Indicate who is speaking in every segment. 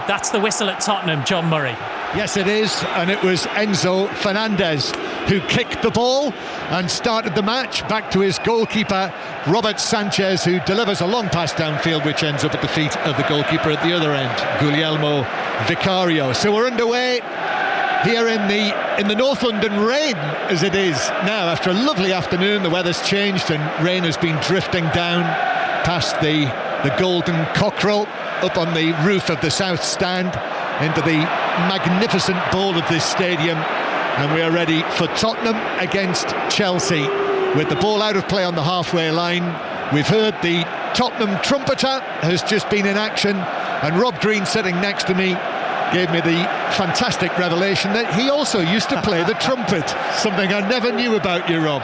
Speaker 1: That's the whistle at Tottenham, John Murray.
Speaker 2: Yes, it is, and it was Enzo Fernandez who kicked the ball and started the match. Back to his goalkeeper, Robert Sanchez, who delivers a long pass downfield, which ends up at the feet of the goalkeeper at the other end, Guglielmo Vicario. So we're underway here in the North London rain, as it is now. After a lovely afternoon, the weather's changed and rain has been drifting down past the Golden Cockerel up on the roof of the South Stand into the magnificent bowl of this stadium, and we are ready for Tottenham against Chelsea with the ball out of play on the halfway line. We've heard the Tottenham trumpeter has just been in action, and Rob Green, sitting next to me, gave me the fantastic revelation that he also used to play the trumpet, something I never knew about you, Rob.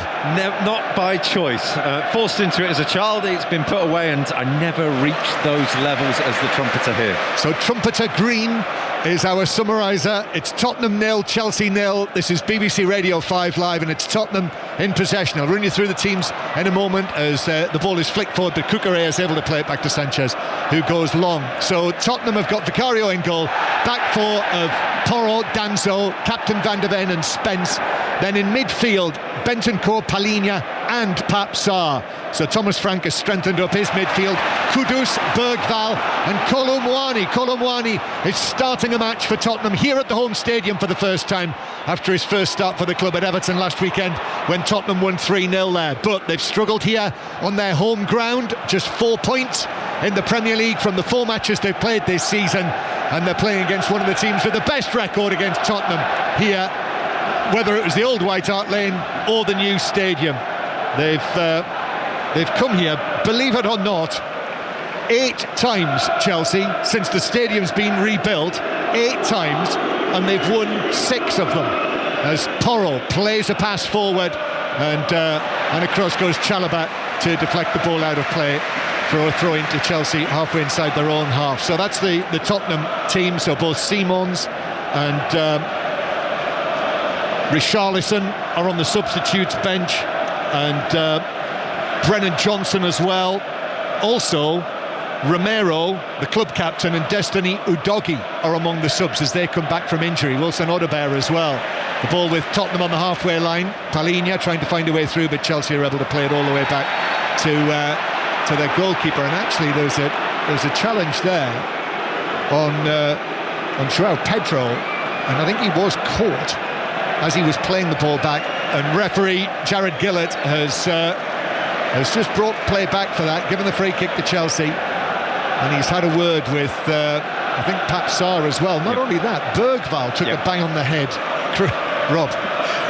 Speaker 3: Not by choice, forced into it as a child. It's been put away, and I never reached those levels as the trumpeter here.
Speaker 2: So Trumpeter Green is our summariser. It's Tottenham 0, Chelsea 0. This is BBC Radio 5 Live, and it's Tottenham in possession. I'll run you through the teams in a moment as the ball is flicked forward, but Cucurella is able to play it back to Sanchez, who goes long. So Tottenham have got Vicario in goal, back four of Porro, Danso, Captain Van de Ven and Spence. Then in midfield, Bentancur, Palhinha and Pap Sarr. So Thomas Frank has strengthened up his midfield. Kudus, Bergvall and Kolumwani. Kolumwani is starting a match for Tottenham here at the home stadium for the first time after his first start for the club at Everton last weekend, when Tottenham won 3-0 there. But they've struggled here on their home ground, just 4 points in the Premier League from the 4 matches they've played this season, and they're playing against one of the teams with the best record against Tottenham here, whether it was the old White Hart Lane or the new stadium. They've come here, believe it or not, 8 times, Chelsea, since the stadium's been rebuilt. 8 times, and they've won 6 of them, as Porro plays a pass forward and across goes Chalobah to deflect the ball out of play for a throw into Chelsea halfway inside their own half. So that's the Tottenham team. So both Simons and Richarlison are on the substitutes bench, and Brennan Johnson as well. Also Romero, the club captain, and Destiny Udogie are among the subs as they come back from injury. Wilson Odobert as well. The ball with Tottenham on the halfway line. Palhinha trying to find a way through, but Chelsea are able to play it all the way back to their goalkeeper. And actually there's a challenge there on João Pedro, and I think he was caught as he was playing the ball back, and referee Jared Gillett has just brought play back for that, given the free kick to Chelsea, and he's had a word with I think Pap Sarr as well. Not only that, Bergvall took a bang on the head. Rob,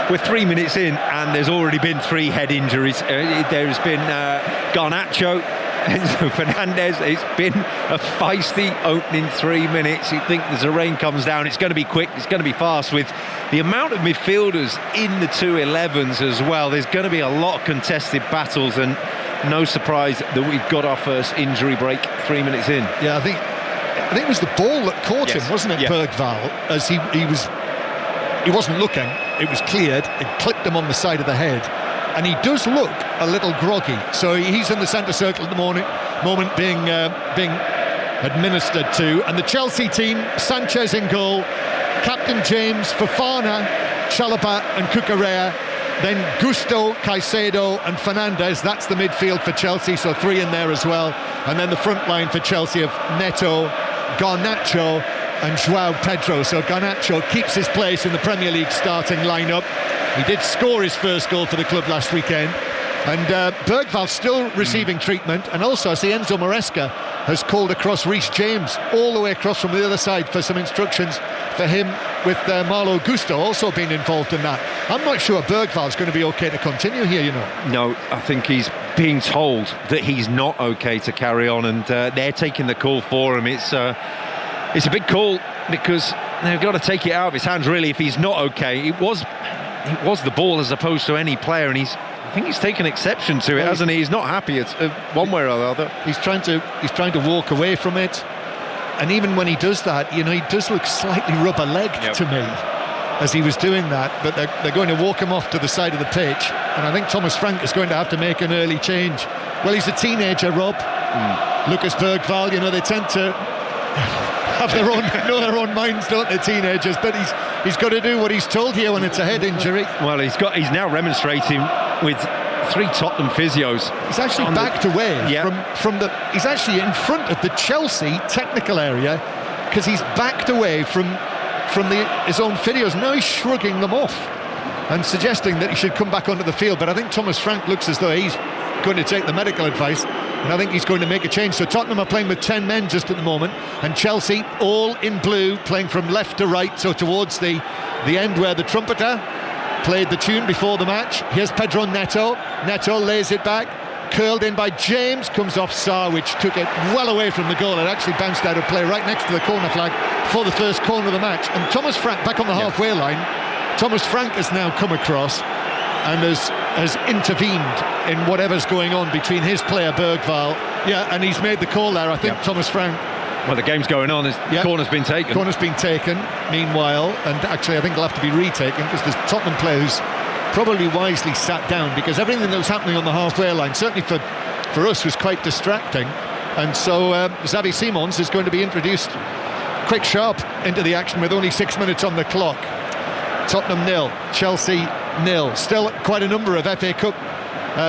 Speaker 3: we're 3 minutes in and there's already been 3 head injuries. There's been Garnacho, Enzo Fernandez. It's been a feisty opening 3 minutes. You think as the rain comes down, it's going to be quick, it's going to be fast. With the amount of midfielders in the 2-11s as well, there's going to be a lot of contested battles, and no surprise that we've got our first injury break 3 minutes in.
Speaker 2: Yeah, I think it was the ball that caught him, wasn't it, Bergvall, as he wasn't looking, it was cleared, it clipped him on the side of the head, and he does look a little groggy. So he's in the centre circle at the moment being administered to. And the Chelsea team, Sanchez in goal, Captain James, Fofana, Chalobah and Cucurella, then Gusto, Caicedo and Fernandez. That's the midfield for Chelsea, so 3 in there as well. And then the front line for Chelsea of Neto, Garnacho and João Pedro. So Garnacho keeps his place in the Premier League starting lineup. He did score his first goal for the club last weekend. And Bergvall still receiving treatment. And also I see Enzo Maresca has called across Reece James all the way across from the other side for some instructions for him, with Malo Gusto also being involved in that. I'm not sure Bergvall's going to be okay to continue here, you know.
Speaker 3: No, I think he's being told that he's not okay to carry on, and they're taking the call for him. It's a big call, because they've got to take it out of his hands, really, if he's not okay. It was the ball as opposed to any player, and I think he's taken exception to it, hasn't he? He's not happy one way or the other.
Speaker 2: He's trying to walk away from it, and even when he does that, you know, he does look slightly rubber-legged to me as he was doing that. But they're going to walk him off to the side of the pitch, and I think Thomas Frank is going to have to make an early change. Well, he's a teenager, Rob. Lucas Bergvall, you know, they tend to have their own know their own minds, don't they, teenagers? But he's got to do what he's told here when it's a head injury.
Speaker 3: Well, he's now remonstrating with 3 Tottenham physios.
Speaker 2: He's actually backed away from the. He's actually in front of the Chelsea technical area because he's backed away from his own physios. Now he's shrugging them off and suggesting that he should come back onto the field. But I think Thomas Frank looks as though he's going to take the medical advice, and I think he's going to make a change. So Tottenham are playing with 10 men just at the moment, and Chelsea all in blue, playing from left to right, so towards the end where the trumpeter played the tune before the match. Here's Pedro Neto. Neto lays it back, curled in by James, comes off Sarr, which took it well away from the goal. It actually bounced out of play right next to the corner flag for the first corner of the match. And Thomas Frank back on the halfway line. Thomas Frank has now come across and has intervened in whatever's going on between his player Bergvall. And he's made the call there, I think, Thomas Frank.
Speaker 3: Well, the game's going on. The corner's been taken.
Speaker 2: Corner's been taken, meanwhile, and actually I think it'll have to be retaken because there's Tottenham players probably wisely sat down, because everything that was happening on the halfway line, certainly for us, was quite distracting. And so Xavi Simons is going to be introduced quick sharp into the action with only 6 minutes on the clock. Tottenham 0, Chelsea 0. Still quite a number of FA Cup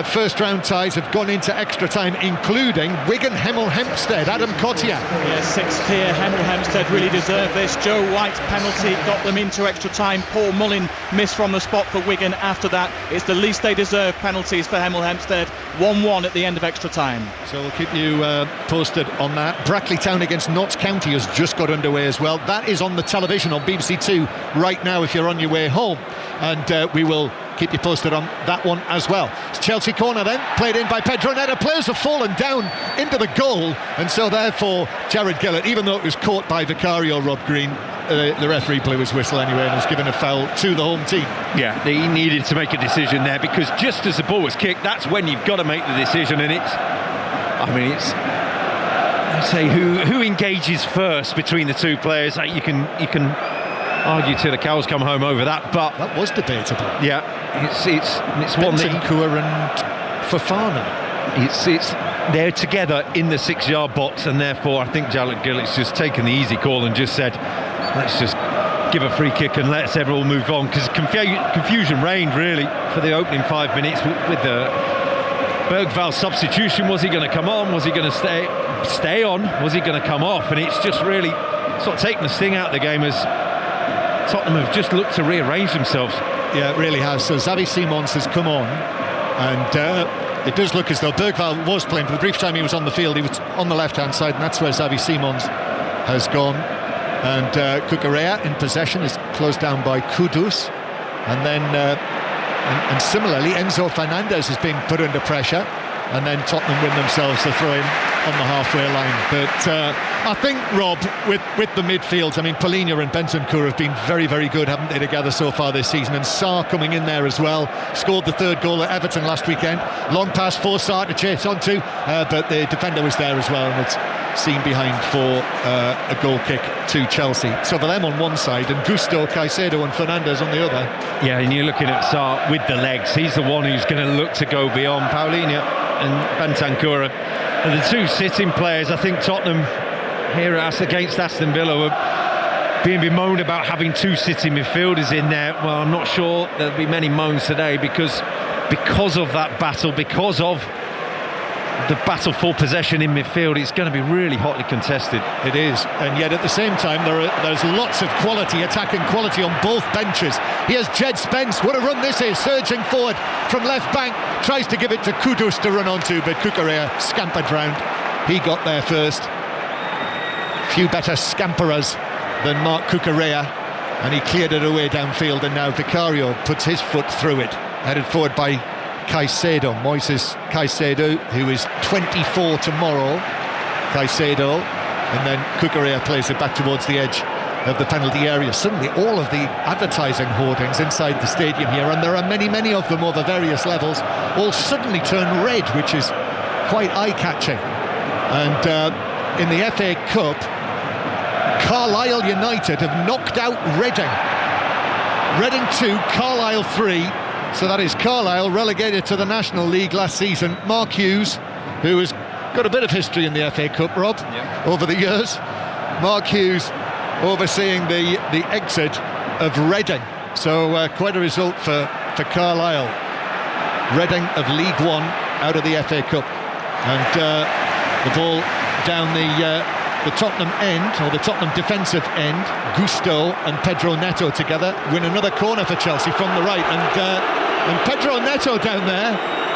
Speaker 2: first round ties have gone into extra time, including Wigan Hemel Hempstead. Adam Cottier.
Speaker 4: Yeah, 6 clear. Hemel Hempstead really deserved this. Joe White's penalty got them into extra time. Paul Mullin missed from the spot for Wigan after that. It's the least they deserve, penalties for Hemel Hempstead. 1-1 at the end of extra time.
Speaker 2: So we'll keep you posted on that. Brackley Town against Notts County has just got underway as well. That is on the television on BBC Two right now if you're on your way home, and we will keep you posted on that one as well. It's Chelsea corner then, played in by Pedro Neto. Players have fallen down into the goal, and so therefore Jared Gillett, even though it was caught by Vicario, Rob Green, the referee blew his whistle anyway and has given a foul to the home team.
Speaker 3: Yeah, he needed to make a decision there, because just as the ball was kicked, that's when you've got to make the decision. And I say who engages first between the two players. You can argue till the cows come home over that, but
Speaker 2: that was debatable.
Speaker 3: Yeah, it's one that
Speaker 2: Bentancur and Fofana.
Speaker 3: It's they're together in the 6-yard box, and therefore I think Jared Gillett's just taken the easy call and just said, let's just give a free kick and let's everyone move on, because confusion reigned really for the opening 5 minutes with the Bergvall substitution. Was he going to come on? Was he going to stay on? Was he going to come off? And it's just really sort of taken the sting out of the game as Tottenham have just looked to rearrange themselves.
Speaker 2: Yeah, it really has. So Xavi Simons has come on, and it does look as though Bergvall was playing. For the brief time he was on the field, he was on the left-hand side, and that's where Xavi Simons has gone. And Cucurella in possession is closed down by Kudus, and then and similarly Enzo Fernandez has been put under pressure, and then Tottenham win themselves the throw-in on the halfway line. But I think, Rob, with the midfield, I mean, Polina and Bentancur have been very, very good, haven't they, together so far this season? And Sarr coming in there as well, scored the third goal at Everton last weekend. Long pass for Sarr to chase onto, but the defender was there as well, and it's seen behind for a goal kick to Chelsea. So for them on one side, and Gusto, Caicedo and Fernandez on the other.
Speaker 3: Yeah, and you're looking at Sarr with the legs. He's the one who's going to look to go beyond. Paulinho and Bentancur are the two sitting players. I think Tottenham here against Aston Villa were being bemoaned about having two sitting midfielders in there. Well, I'm not sure there'll be many moans today because of that battle, because of the battle for possession in midfield. It's going to be really hotly contested.
Speaker 2: It is, and yet at the same time there's lots of quality, attacking quality on both benches. Here's Jed Spence, what a run this is, surging forward from left bank, tries to give it to Kudus to run onto, but Cucurella scampered round. He got there first. Few better scamperers than Mark Cucurella, and he cleared it away downfield, and now Vicario puts his foot through it, headed forward by Caicedo, Moises Caicedo, who is 24 tomorrow. Caicedo, and then Cucurella plays it back towards the edge of the penalty area. Suddenly all of the advertising hoardings inside the stadium here, and there are many, many of them over various levels, all suddenly turn red, which is quite eye-catching. And in the FA Cup, Carlisle United have knocked out Reading. Reading 2, Carlisle 3. So that is Carlisle relegated to the National League last season. Mark Hughes, who has got a bit of history in the FA Cup, Rob, over the years. Mark Hughes overseeing the exit of Reading. So quite a result for Carlisle. Reading of League One out of the FA Cup. And the ball down the Tottenham end, or the Tottenham defensive end. Gusto and Pedro Neto together win another corner for Chelsea from the right. And Pedro Neto down there,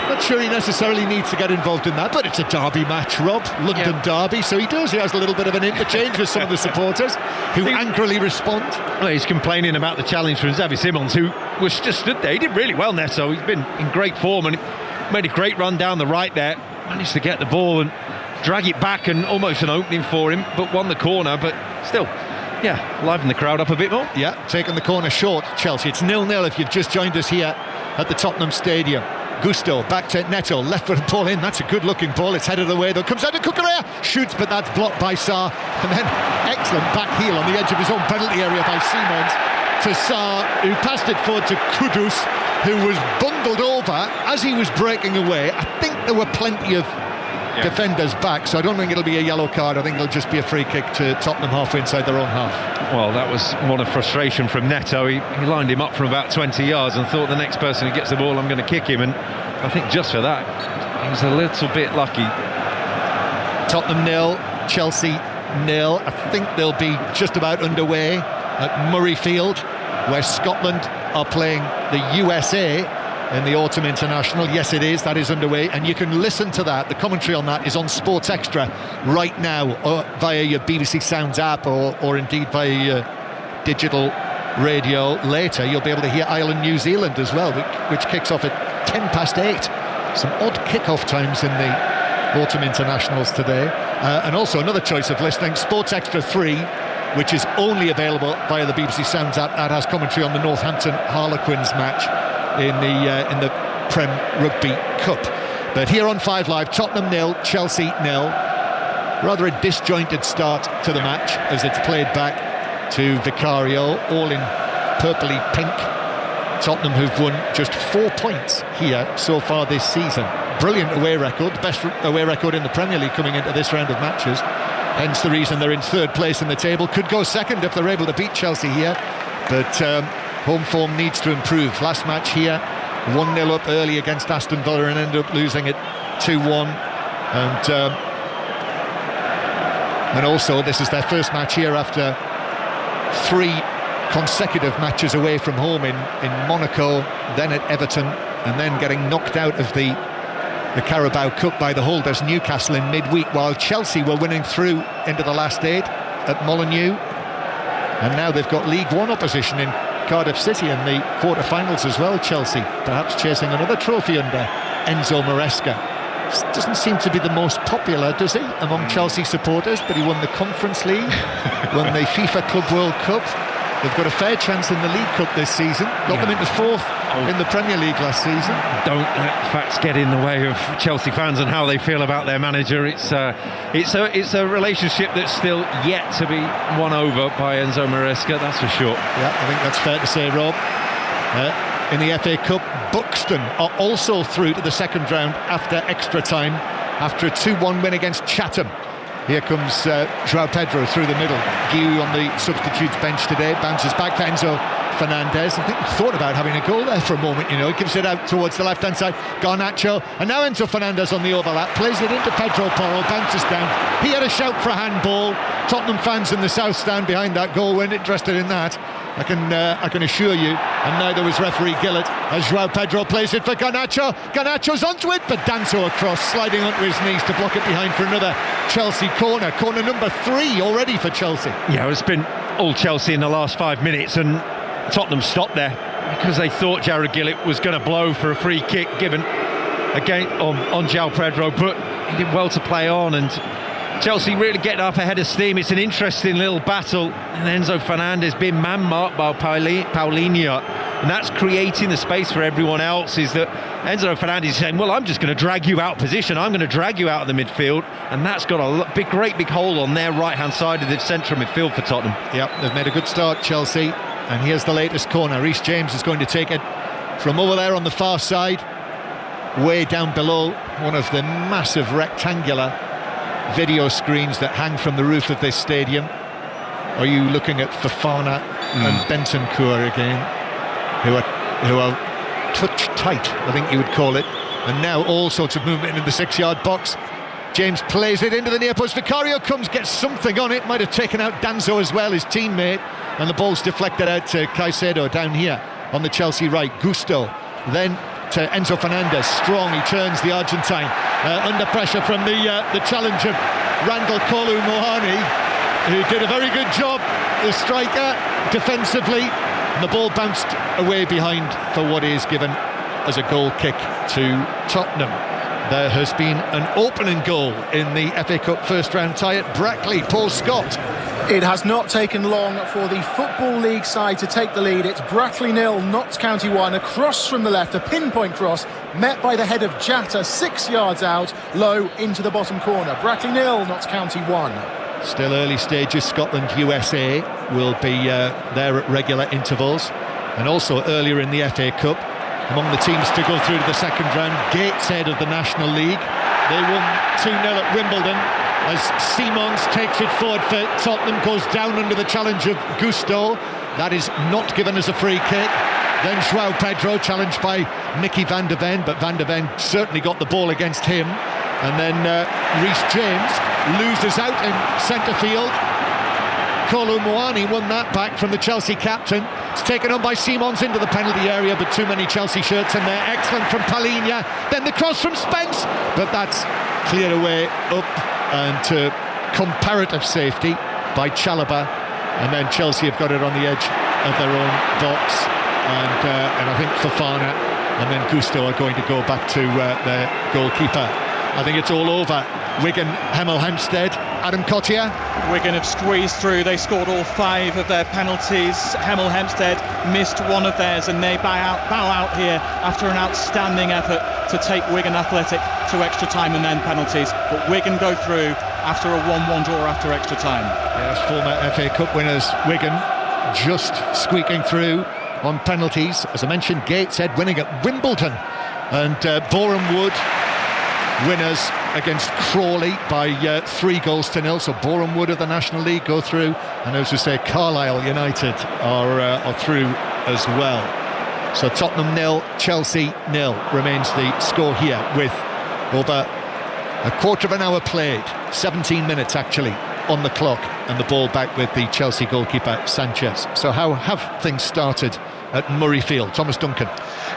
Speaker 2: not sure he necessarily needs to get involved in that, but it's a derby match, Rob, London derby, so he has a little bit of an interchange with some of the supporters who angrily respond.
Speaker 3: Well, he's complaining about the challenge from Xavi Simons, who was just stood there. He did really well, Neto. He's been in great form and made a great run down the right there, managed to get the ball and drag it back, and almost an opening for him, but won the corner. But still, liven the crowd up a bit more.
Speaker 2: Yeah, taking the corner short, Chelsea. It's 0-0 if you've just joined us here at the Tottenham Stadium. Gusto back to Neto, left foot ball in. That's a good looking ball. It's headed away though. Comes out to Cucurella, shoots, but that's blocked by Sarr. And then excellent back heel on the edge of his own penalty area by Simons to Sarr, who passed it forward to Kudus, who was bundled over as he was breaking away. I think there were plenty of defenders back, so I don't think it'll be a yellow card. I think it'll just be a free kick to Tottenham halfway inside their own half.
Speaker 3: Well, that was one of frustration from Neto. He lined him up from about 20 yards and thought the next person who gets the ball, I'm going to kick him, and I think just for that he was a little bit lucky.
Speaker 2: Tottenham 0, Chelsea 0. I think they'll be just about underway at Murrayfield, where Scotland are playing the USA in the Autumn International. Yes, it is. That is underway, and you can listen to that. The commentary on that is on Sports Extra right now, or via your BBC Sounds app, or indeed via your digital radio later. You'll be able to hear Ireland-New Zealand as well, which kicks off at 8:10. Some odd kick-off times in the Autumn Internationals today. And also another choice of listening, Sports Extra 3, which is only available via the BBC Sounds app. That has commentary on the Northampton Harlequins match in the Prem Rugby Cup. But here on 5 Live, Tottenham 0, Chelsea 0. Rather a disjointed start to the match as it's played back to Vicario, all in purpley pink. Tottenham, who've won just 4 points here so far this season. Brilliant away record, the best away record in the Premier League coming into this round of matches. Hence the reason they're in third place in the table. Could go second if they're able to beat Chelsea here, but home form needs to improve. Last match here, 1-0 up early against Aston Villa and ended up losing it 2-1. And also this is their first match here after 3 consecutive matches away from home in Monaco, then at Everton, and then getting knocked out of the Carabao Cup by the holders Newcastle in midweek, while Chelsea were winning through into the last 8 at Molineux. And now they've got League One opposition in Cardiff City in the quarter-finals as well. Chelsea perhaps chasing another trophy under Enzo Maresca. Doesn't seem to be the most popular, does he, among Chelsea supporters, but he won the Conference League, won the FIFA Club World Cup. They've got a fair chance in the League Cup this season. Got them into 4th in the Premier League last season.
Speaker 3: Don't let facts get in the way of Chelsea fans and how they feel about their manager. It's a relationship that's still yet to be won over by Enzo Maresca, that's for sure.
Speaker 2: Yeah, I think that's fair to say, Rob. In the FA Cup, Buxton are also through to the second round after extra time, after a 2-1 win against Chatham. Here comes João Pedro through the middle. Guiu on the substitutes bench today, bounces back to Enzo Fernandez. I think he thought about having a goal there for a moment, you know. He gives it out towards the left-hand side. Garnacho, and now Enzo Fernandez on the overlap, plays it into Pedro Porro, bounces down. He had a shout for a handball. Tottenham fans in the south stand behind that goal weren't interested in that, I can assure you, and neither was referee Gillett, as João Pedro plays it for Garnacho. Garnacho's onto it, but Danso across, sliding onto his knees to block it behind for another Chelsea corner number 3 already for Chelsea.
Speaker 3: Yeah, it's been all Chelsea in the last 5 minutes, and Tottenham stopped there because they thought Jared Gillett was going to blow for a free kick given again on João Pedro, but he did well to play on, and Chelsea really getting up ahead of steam. It's an interesting little battle, and Enzo Fernandez being man-marked by Paulinho, and that's creating the space for everyone else. Is that Enzo Fernandez is saying, well, I'm just going to drag you out of position, I'm going to drag you out of the midfield, and that's got a great big hole on their right-hand side of the central midfield for Tottenham.
Speaker 2: Yep, they've made a good start, Chelsea, and here's the latest corner. Reece James is going to take it from over there on the far side, way down below one of the massive rectangular video screens that hang from the roof of this stadium. are you looking at Fofana and Bentancur again, who are touch tight, I think you would call it, and now all sorts of movement in the 6-yard box. James plays it into the near post. Vicario comes, gets something on it, might have taken out Danzo as well, his teammate, and the ball's deflected out to Caicedo down here on the Chelsea right. Gusto then to Enzo Fernandez, strong, he turns the Argentine under pressure from the challenge of Randall Kolo Muani, who did a very good job, the striker, defensively, and the ball bounced away behind for what is given as a goal kick to Tottenham. There has been an opening goal in the FA Cup first round tie at Brackley. Paul Scott.
Speaker 5: It has not taken long for the Football League side to take the lead. It's Brackley 0, Notts County 1. A cross from the left, a pinpoint cross, met by the head of Jatta 6 yards out, low into the bottom corner. Brackley 0, Notts County 1.
Speaker 2: Still early stages. Scotland, USA will be there at regular intervals. And also earlier in the FA Cup, among the teams to go through to the second round, Gateshead of the National League. They won 2-0 at Wimbledon as Simons takes it forward for Tottenham, goes down under the challenge of Gusto. That is not given as a free kick. Then João Pedro challenged by Mickey van der Ven, but van der Ven certainly got the ball against him. And then Reece James loses out in centre field. Kolo Muani won that back from the Chelsea captain. It's taken on by Simons into the penalty area, but too many Chelsea shirts in there. Excellent from Palhinha. Then the cross from Spence, but that's cleared away up and to comparative safety by Chalobah. And then Chelsea have got it on the edge of their own box, and I think Fofana and then Gusto are going to go back to their goalkeeper. I think it's all over. Wigan, Hemel Hempstead, Adam Cottier.
Speaker 4: Wigan have squeezed through. They scored all 5 of their penalties. Hemel Hempstead missed one of theirs, and they bow out here after an outstanding effort to take Wigan Athletic to extra time and then penalties. But Wigan go through after a 1-1 draw after extra time.
Speaker 2: Yes, former FA Cup winners Wigan just squeaking through on penalties. As I mentioned, Gateshead winning at Wimbledon, and Boreham Wood winners against Crawley by 3-0. So Boreham Wood of the National League go through, and as we say, Carlisle United are through as well. So Tottenham 0, Chelsea 0 remains the score here, with over a quarter of an hour played, 17 minutes actually on the clock, and the ball back with the Chelsea goalkeeper Sanchez. So how have things started at Murrayfield? Thomas Duncan.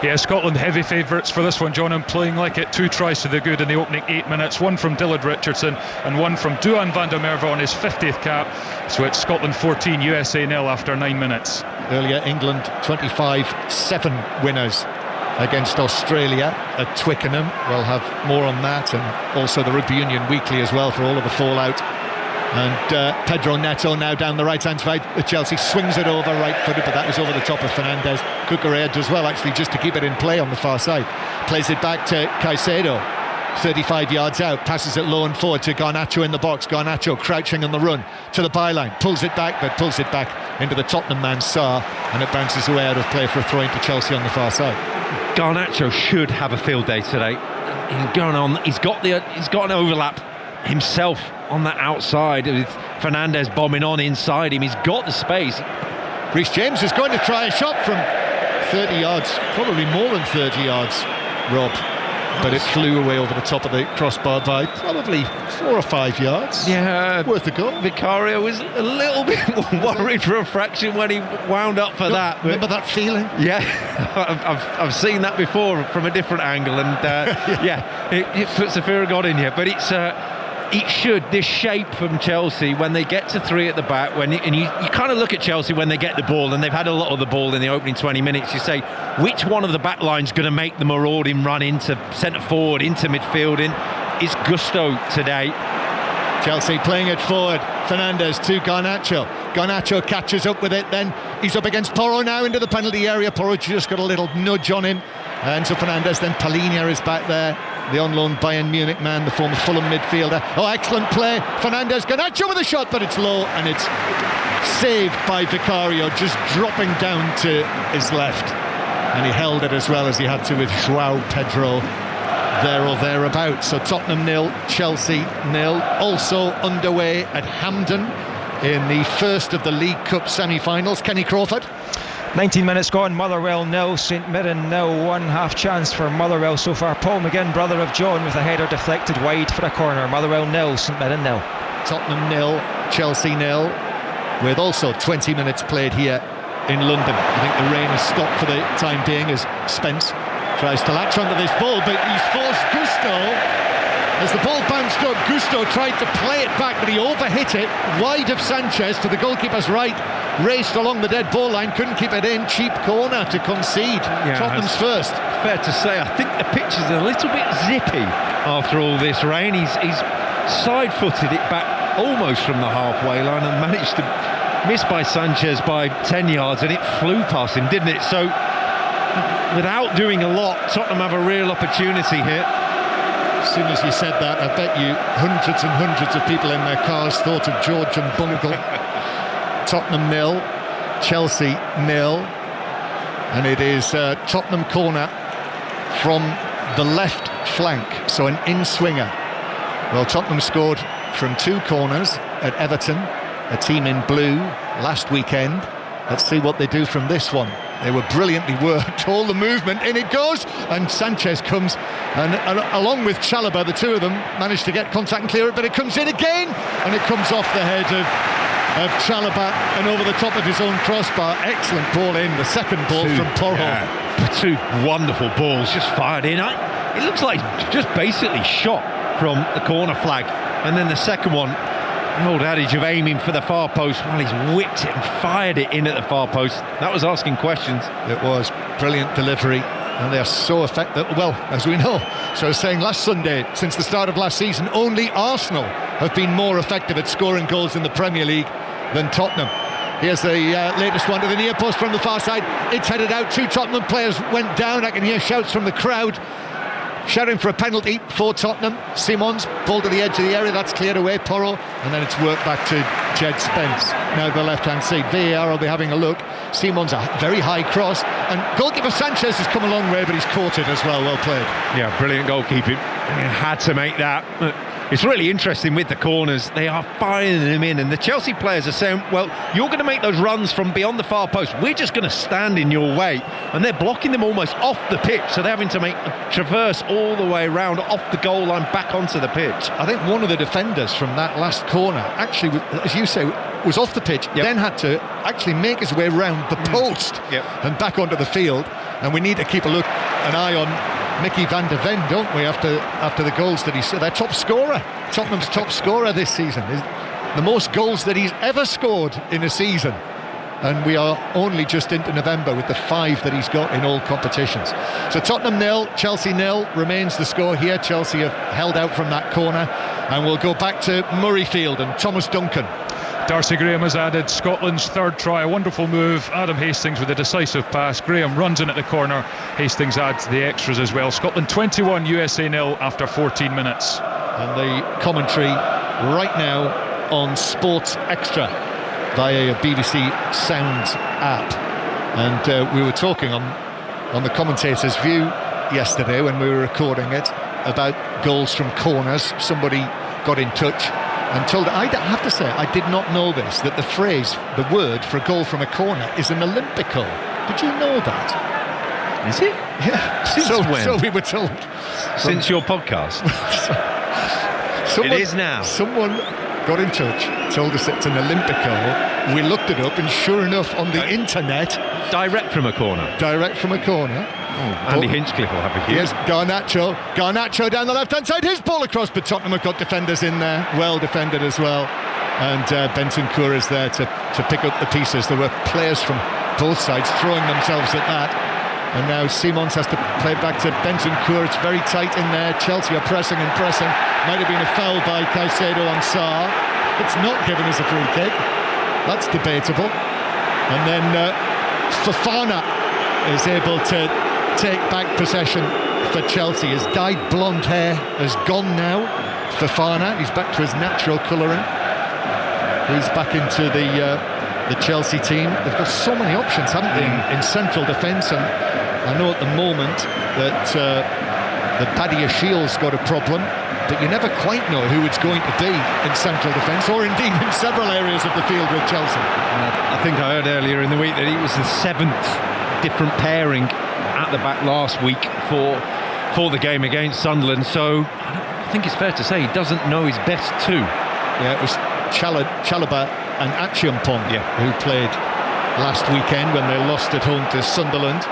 Speaker 6: Yeah, Scotland heavy favourites for this one, John, and playing like it. 2 tries to the good in the opening 8 minutes, one from Dillard Richardson and one from Duhan van der Merwe on his 50th cap. So it's Scotland 14, USA 0 after 9 minutes.
Speaker 2: Earlier, England 25-7 winners against Australia at Twickenham. We'll have more on that, and also the Rugby Union Weekly as well for all of the fallout. And Pedro Neto now down the right-hand side. Chelsea swings it over right-footed, but that was over the top of Fernandez. Cucurella does well, actually, just to keep it in play on the far side. Plays it back to Caicedo, 35 yards out, passes it low and forward to Garnacho in the box. Garnacho crouching on the run to the byline, pulls it back into the Tottenham man Sarr, and it bounces away out of play for a throw into Chelsea on the far side.
Speaker 3: Garnacho should have a field day today. He's got an overlap himself on that outside with Fernandez bombing on inside him. He's got the space.
Speaker 2: Reece James is going to try a shot from 30 yards, probably more than 30 yards, Rob, but it flew away over the top of the crossbar by probably 4 or 5 yards.
Speaker 3: Yeah,
Speaker 2: worth a goal.
Speaker 3: Vicario was a little bit worried for a fraction when he wound up for that.
Speaker 2: Remember that feeling?
Speaker 3: Yeah, I've seen that before from a different angle, and it puts the fear of God in you. But this shape from Chelsea when they get to 3 at the back, you kind of look at Chelsea when they get the ball, and they've had a lot of the ball in the opening 20 minutes, you say, which one of the back line's going to make the marauding run into centre forward, into midfield? Is Gusto today.
Speaker 2: Chelsea playing it forward. Fernandez to Garnacho. Garnacho catches up with it, then he's up against Porro now into the penalty area. Porro just got a little nudge on him, and so Fernandez, then Palhinha is back there, the on loan Bayern Munich man, the former Fulham midfielder. Oh, excellent play. Fernandez, Garnacho with a shot, but it's low, and it's saved by Vicario, just dropping down to his left. And he held it as well as he had to with João Pedro there or thereabouts. So Tottenham 0, Chelsea 0. Also underway at Hampden, in the first of the League Cup semi-finals. Kenny Crawford.
Speaker 7: 19 minutes gone, Motherwell 0, St Mirren 0, one half chance for Motherwell so far. Paul McGinn, brother of John, with a header deflected wide for a corner. Motherwell 0, St Mirren 0.
Speaker 2: Tottenham 0, Chelsea 0, with also 20 minutes played here in London. I think the rain has stopped for the time being as Spence tries to latch onto this ball, but he's forced Gusto. As the ball bounced up, Gusto tried to play it back, but he overhit it wide of Sanchez to the goalkeeper's right, raced along the dead ball line, couldn't keep it in. Cheap corner to concede. Tottenham's first.
Speaker 3: Fair to say, I think the pitch is a little bit zippy after all this rain. He's side-footed it back almost from the halfway line and managed to miss by Sanchez by 10 yards, and it flew past him, didn't it? So, without doing a lot, Tottenham have a real opportunity here.
Speaker 2: As soon as you said that, I bet you hundreds and hundreds of people in their cars thought of George and Bungle. Tottenham 0, Chelsea 0, and it is Tottenham corner from the left flank, so an in-swinger. Well, Tottenham scored from 2 corners at Everton, a team in blue, last weekend. Let's see what they do from this one. They were brilliantly worked, all the movement, in it goes, and Sanchez comes, and along with Chalobah, the two of them managed to get contact and clear it, but it comes in again, and it comes off the head of Chalobah and over the top of his own crossbar. Excellent ball in, the second ball from Porro.
Speaker 3: Yeah, 2 wonderful balls just fired in. It looks like just basically shot from the corner flag, and then the second one, the old adage of aiming for the far post, well, he's whipped it and fired it in at the far post. That was asking questions.
Speaker 2: It was brilliant delivery, and they're so effective. Well, as we know, so I was saying last Sunday, since the start of last season, only Arsenal have been more effective at scoring goals in the Premier League than Tottenham. Here's the latest one to the near post from the far side. It's headed out. 2 Tottenham players went down. I can hear shouts from the crowd shouting for a penalty for Tottenham. Simons, ball to the edge of the area, that's cleared away, Porro, and then it's worked back to Jed Spence. Now the left-hand side, VAR will be having a look. Simons, a very high cross, and goalkeeper Sanchez has come a long way, but he's caught it as well. Well played.
Speaker 3: Yeah, brilliant goalkeeping. Had to make that. It's really interesting with the corners. They are firing them in, and the Chelsea players are saying, well, you're going to make those runs from beyond the far post. We're just going to stand in your way. And they're blocking them almost off the pitch, so they're having to make a traverse all the way around, off the goal line, back onto the pitch.
Speaker 2: I think one of the defenders from that last corner actually, as you say, was off the pitch, then had to actually make his way around the post and back onto the field. And we need to keep an eye on Mickey van de Ven, don't we, after the goals that he's their top scorer, Tottenham's top scorer this season, the most goals that he's ever scored in a season, and we are only just into November with the 5 that he's got in all competitions. So Tottenham 0, Chelsea 0 remains the score here. Chelsea have held out from that corner, and we'll go back to Murrayfield and Thomas Duncan.
Speaker 6: Darcy Graham has added Scotland's 3rd try, a wonderful move. Adam Hastings with a decisive pass. Graham runs in at the corner. Hastings adds the extras as well. Scotland 21, USA 0 after 14 minutes.
Speaker 2: And the commentary right now on Sports Extra via a BBC Sounds app. And we were talking on the commentator's view yesterday when we were recording it about goals from corners. Somebody got in touch and told, I have to say, I did not know this, that the word for a goal from a corner is an Olympico. Did you know that?
Speaker 3: Is it?
Speaker 2: Yeah.
Speaker 3: Since when?
Speaker 2: So we were told.
Speaker 3: Since your podcast? It is now.
Speaker 2: Someone got in touch, told us it's an Olympico. We looked it up, and sure enough, on the internet...
Speaker 3: Direct from a corner.
Speaker 2: Andy
Speaker 3: Hinchcliffe will have a huge.
Speaker 2: Here's Garnacho down the left-hand side. His ball across, but Tottenham have got defenders in there. Well defended as well. And Bentancur is there to pick up the pieces. There were players from both sides throwing themselves at that. And now Simons has to play back to Bentancur. It's very tight in there. Chelsea are pressing. Might have been a foul by Caicedo on Sarr. It's not given as a free kick. That's debatable. And then Fofana is able to take back possession for Chelsea. His dyed blonde hair has gone now. Fofana, he's back to his natural colouring. He's back into the Chelsea team. They've got so many options, haven't they, in central defence, and I know at the moment that Paddy Shields got a problem. but you never quite know who it's going to be in central defence, or indeed in several areas of the field with Chelsea.
Speaker 3: I think I heard earlier in the week that he was the 7th different pairing at the back last week for the game against Sunderland, so I think it's fair to say he doesn't know his best two.
Speaker 2: Yeah, it was Chalobah and Achiampong who played last weekend when they lost at home to Sunderland,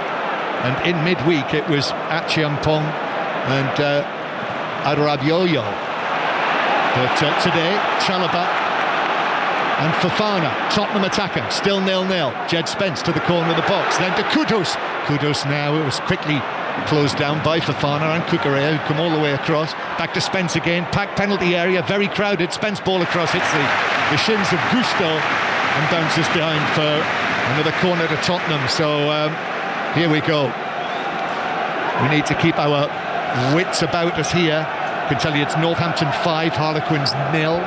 Speaker 2: and in midweek it was Achiampong and Adarabioyo, but today Chalobah and Fofana. Tottenham attacking, still 0-0. Jed Spence to the corner of the box, then to Kudus now. It was quickly closed down by Fofana and Kukurea, who come all the way across. Back to Spence again, packed penalty area, very crowded. Spence ball across, hits the shins of Gusto and bounces behind for another corner to Tottenham. So here we go. We need to keep our wits about us here. I can tell you it's Northampton 5, Harlequins 0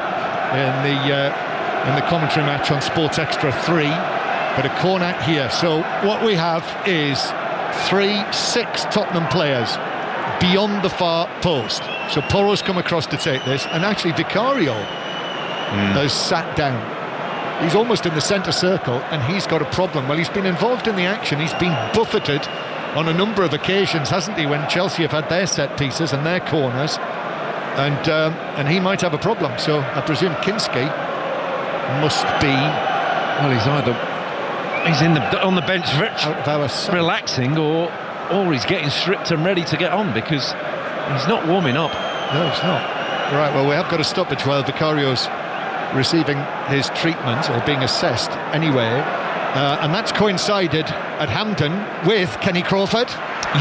Speaker 2: in the commentary match on Sports Extra 3. But a corner here. So what we have is 6 Tottenham players beyond the far post. So Porro's come across to take this, and actually Vicario has sat down. He's almost in the centre circle, and he's got a problem. Well, he's been involved in the action. He's been buffeted on a number of occasions, hasn't he, when Chelsea have had their set pieces and their corners, and he might have a problem. So I presume Kinski must be,
Speaker 3: well, he's on the bench
Speaker 2: out of our sight,
Speaker 3: relaxing, or he's getting stripped and ready to get on, because he's not warming up.
Speaker 2: No, he's not. Right, well, we have got a stoppage while Vicario's receiving his treatment, or being assessed anyway, and that's coincided at Hampden with Kenny Crawford.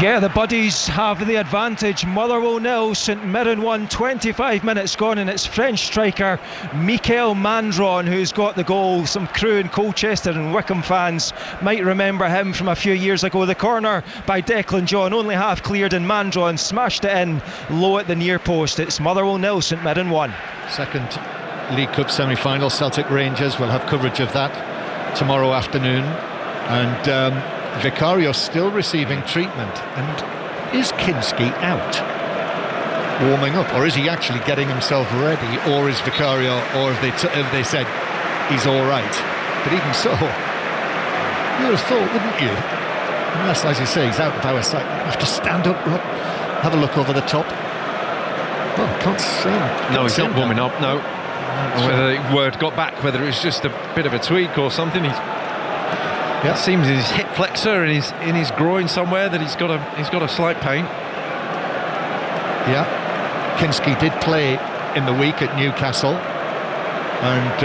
Speaker 7: Yeah, the Buddies have the advantage. Motherwell 0, St Mirren 1, 25 minutes gone, and it's French striker Michael Mandron who's got the goal. Some Crewe and Colchester and Wickham fans might remember him from a few years ago. The corner by Declan John, only half cleared, and Mandron smashed it in low at the near post. It's Motherwell 0, St Mirren 1.
Speaker 2: Second League Cup semi-final, Celtic Rangers. We'll have coverage of that tomorrow afternoon. And Vicario still receiving treatment. And is Kinski out warming up, or is he actually getting himself ready, or is Vicario, or have they said he's all right? But even so, you would have thought, wouldn't you, unless, as you say, he's out of our sight, you have to stand up, have a look over the top. Well, can't see him.
Speaker 3: No, he's not warming up. No. Whether the word got back, whether it was just a bit of a tweak or something. It seems in his hip flexor and in his groin somewhere that he's got a slight pain.
Speaker 2: Yeah, Kinski did play in the week at Newcastle, and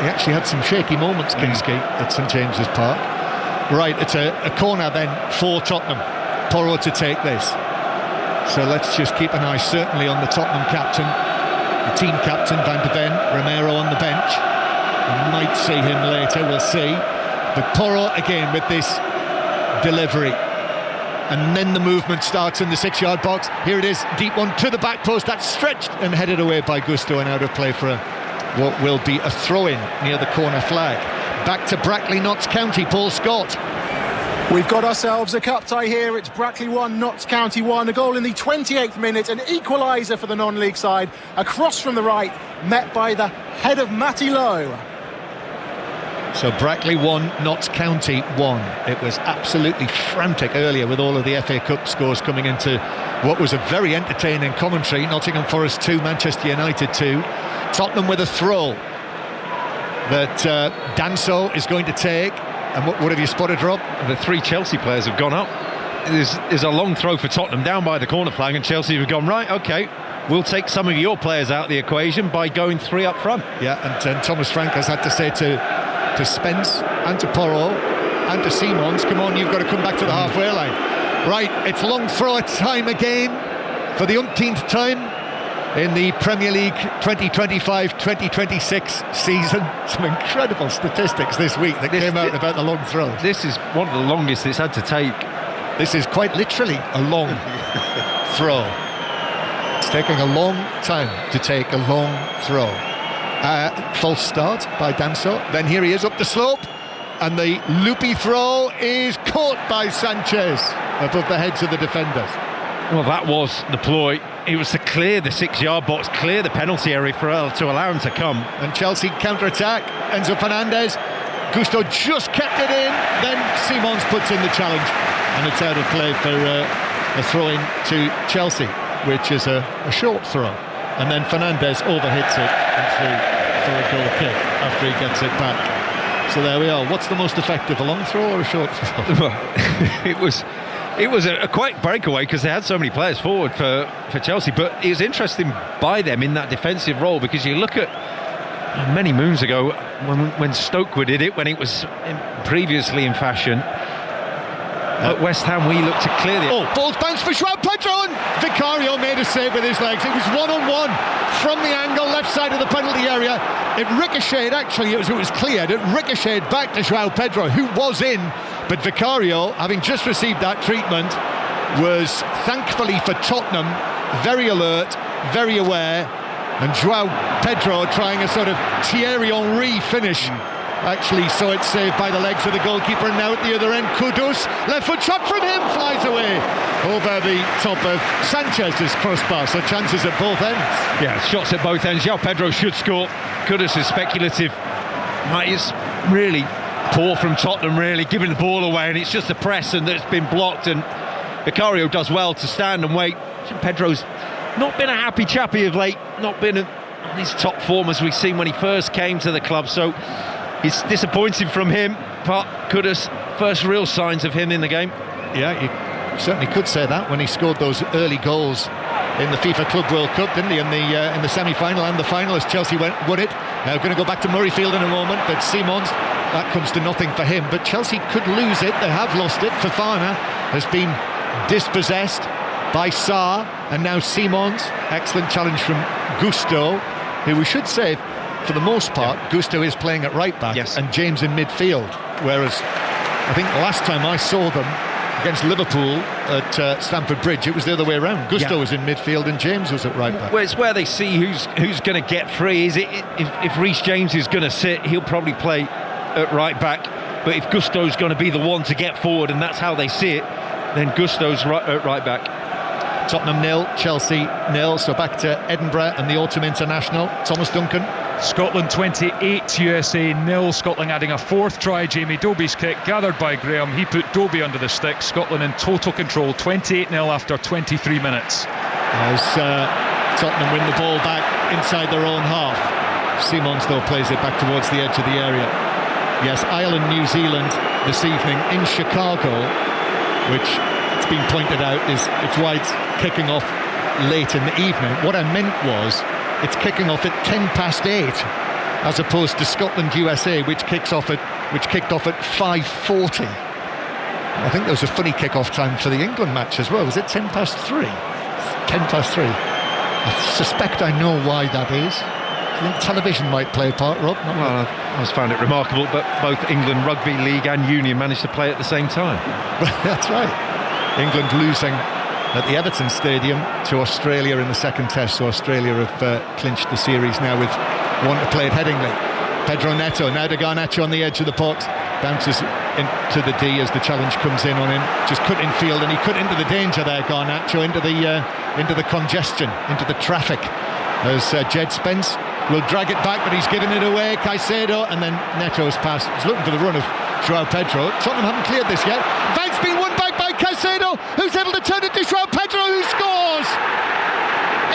Speaker 2: he actually had some shaky moments, Kinski, at St James's Park. Right, it's a corner then for Tottenham. Porro to take this. So let's just keep an eye certainly on the Tottenham captain, the team captain Van de Ven, Romero on the bench. We might see him later, we'll see. But Porro again with this delivery, and then the movement starts in the 6-yard box. Here it is, deep one to the back post. That's stretched and headed away by Gusto, and out of play for what will be a throw-in near the corner flag. Back to Brackley, Notts County, Paul Scott.
Speaker 5: We've got ourselves a cup tie here. It's Brackley 1, Notts County 1. A goal in the 28th minute, an equaliser for the non-league side. Across from the right, met by the head of Matty Lowe.
Speaker 2: So Brackley 1, Notts County 1. It was absolutely frantic earlier with all of the FA Cup scores coming into what was a very entertaining commentary. Nottingham Forest 2, Manchester United 2. Tottenham with a throw that Danso is going to take. And what have you spotted, Rob?
Speaker 3: The 3 Chelsea players have gone up. There's a long throw for Tottenham down by the corner flag, and Chelsea have gone, right, OK, we'll take some of your players out of the equation by going 3 up front.
Speaker 2: Yeah, and Thomas Frank has had to say to Spence and to Porro and to Simons, come on, you've got to come back to the halfway line. Right, it's long throw time again for the umpteenth time in the Premier League 2025-2026 season. Some incredible statistics this week that came out about the long throws.
Speaker 3: This is one of the longest it's had to take.
Speaker 2: This is quite literally a long throw. It's taking a long time to take a long throw. False start by Danso. Then here he is up the slope, and the loopy throw is caught by Sanchez above the heads of the defenders.
Speaker 3: Well, that was the ploy. it was to clear the 6-yard box, clear the penalty area to allow him to come.
Speaker 2: And Chelsea counter-attack. Enzo Fernandez. Gusto just kept it in. Then Simons puts in the challenge, and it's out of play for a throw-in to Chelsea, which is a short throw. And then Fernandez overhits it and through for a goal kick after he gets it back. So there we are. What's the most effective, a long throw or a short throw?
Speaker 3: It was a quick breakaway because they had so many players forward for Chelsea, but it was interesting by them in that defensive role, because you look at many moons ago when Stoke did it, when it was previously in fashion. At West Ham, we looked to clear the...
Speaker 2: Ball's bounced for João Pedro, and Vicario made a save with his legs. It was one-on-one from the angle, left side of the penalty area. It ricocheted, actually, it was cleared. It ricocheted back to João Pedro, who was in, but Vicario, having just received that treatment, was, thankfully for Tottenham, very alert, very aware, and João Pedro trying a sort of Thierry Henry finish. Actually saw it saved by the legs of the goalkeeper, and now at the other end, Kudus, left foot shot from him, flies away over the top of Sanchez's crossbar, so chances at both ends.
Speaker 3: Yeah, shots at both ends. João Pedro should score. Kudus is speculative. It's really poor from Tottenham, really, giving the ball away, and it's just a press and that's been blocked, and Vicario does well to stand and wait. Pedro's not been a happy chappy of late, not been on his top form as we've seen when he first came to the club, so it's disappointing from him, but Kudus, first real signs of him in the game.
Speaker 2: Yeah, you certainly could say that when he scored those early goals in the FIFA Club World Cup, didn't he? In the semi-final and the final, as Chelsea won it. Now going to go back to Murrayfield in a moment, but Simons, that comes to nothing for him. But Chelsea could lose it. They have lost it. Fofana has been dispossessed by Sarr, and now Simons. Excellent challenge from Gusto, who we should say, for the most part, Gusto is playing at right back,
Speaker 3: yes,
Speaker 2: and James in midfield, whereas I think the last time I saw them against Liverpool at Stamford Bridge, it was the other way around. Gusto was in midfield and James was at right back.
Speaker 3: Well, it's where they see who's going to get free. Is it if Reece James is going to sit, he'll probably play at right back, but if Gusto's going to be the one to get forward, and that's how they see it, then Gusto's at right back.
Speaker 2: Tottenham 0, Chelsea 0, so back to Edinburgh and the autumn international. Thomas Duncan.
Speaker 6: Scotland 28, USA 0. Scotland adding a fourth try. Jamie Dobie's kick gathered by Graham. He put Dobie under the stick. Scotland in total control, 28-0 after 23 minutes.
Speaker 2: As Tottenham win the ball back inside their own half. Simons though plays it back towards the edge of the area. Yes, Ireland, New Zealand this evening in Chicago, which it's been pointed out is it's why it's kicking off late in the evening. What I meant was it's kicking off at 8:10 as opposed to Scotland USA, which kicked off at 5:40. I think there was a funny kick-off time for the England match as well. Was it 3:10? 3:10. I suspect I know why that is. I think television might play a part, Rob.
Speaker 3: Well, I just found it remarkable, but both England Rugby League and Union managed to play at the same time.
Speaker 2: That's right. England losing at the Everton Stadium to Australia in the second test, so Australia have clinched the series now with one to play at Headingley. Pedro Neto, now to Garnacho on the edge of the box, bounces into the D as the challenge comes in on him, just cut in field, and he cut into the danger there, Garnacho, into the congestion, into the traffic, as Jed Spence will drag it back, but he's given it away. Caicedo, and then Neto's pass. He's looking for the run of João Pedro. Tottenham haven't cleared this yet. It's been won back by Caicedo, who's able to turn it to João Pedro, who scores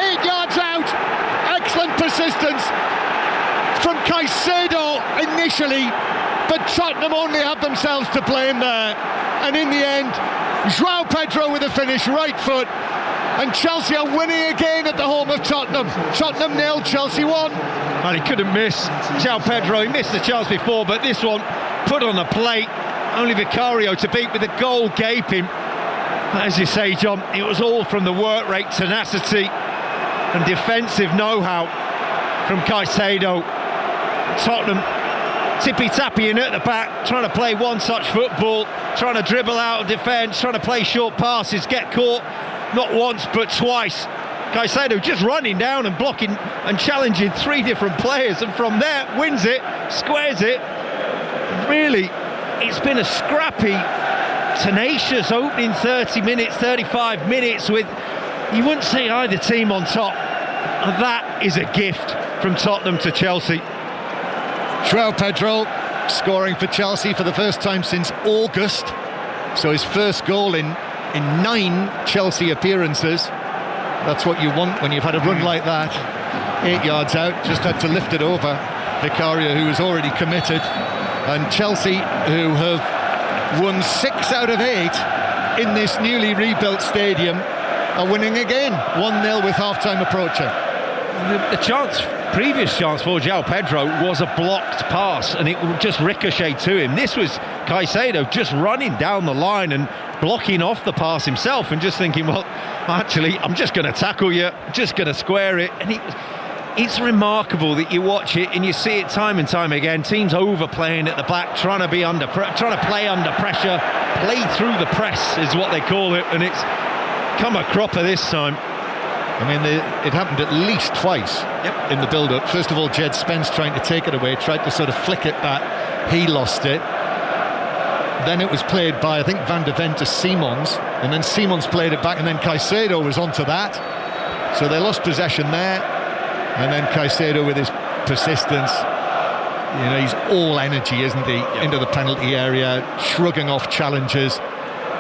Speaker 2: 8 yards out. Excellent persistence from Caicedo initially, but Tottenham only have themselves to blame there, and in the end João Pedro with a finish, right foot, and Chelsea are winning again at the home of Tottenham. Tottenham 0, Chelsea 1.
Speaker 3: And he couldn't miss. João Pedro, he missed the chance before, but this one put on the plate. Only Vicario to beat with a goal gaping. As you say, John, it was all from the work rate, tenacity and defensive know-how from Caicedo. Tottenham tippy-tappy in at the back, trying to play one-touch football, trying to dribble out of defence, trying to play short passes, get caught not once but twice. Caicedo just running down and blocking and challenging 3 different players, and from there wins it, squares it. Really, it's been a scrappy, tenacious opening 30 minutes, 35 minutes with you wouldn't see either team on top. And that is a gift from Tottenham to Chelsea.
Speaker 2: João Pedro scoring for Chelsea for the first time since August. So his first goal in 9 Chelsea appearances. That's what you want when you've had a run like that. 8 yards out, just had to lift it over Vicario, who was already committed. And Chelsea, who have won 6 out of 8 in this newly rebuilt stadium, are winning again. 1-0 with half-time approaching.
Speaker 3: The previous chance for João Pedro was a blocked pass, and it just ricocheted to him. This was Caicedo just running down the line and blocking off the pass himself, and just thinking, well, actually, I'm just going to tackle you, just going to square it. And it's remarkable that you watch it and you see it time and time again. Teams overplaying at the back, trying to play under pressure, play through the press is what they call it, and it's come a cropper this time.
Speaker 2: I mean, it happened at least twice in the build-up. First of all, Jed Spence trying to take it away, tried to sort of flick it back. He lost it. Then it was played by, I think, Van de Ven to Simons, and then Simons played it back, and then Caicedo was onto that. So they lost possession there, and then Caicedo with his persistence. You know, he's all energy, isn't he? Into the penalty area, shrugging off challenges,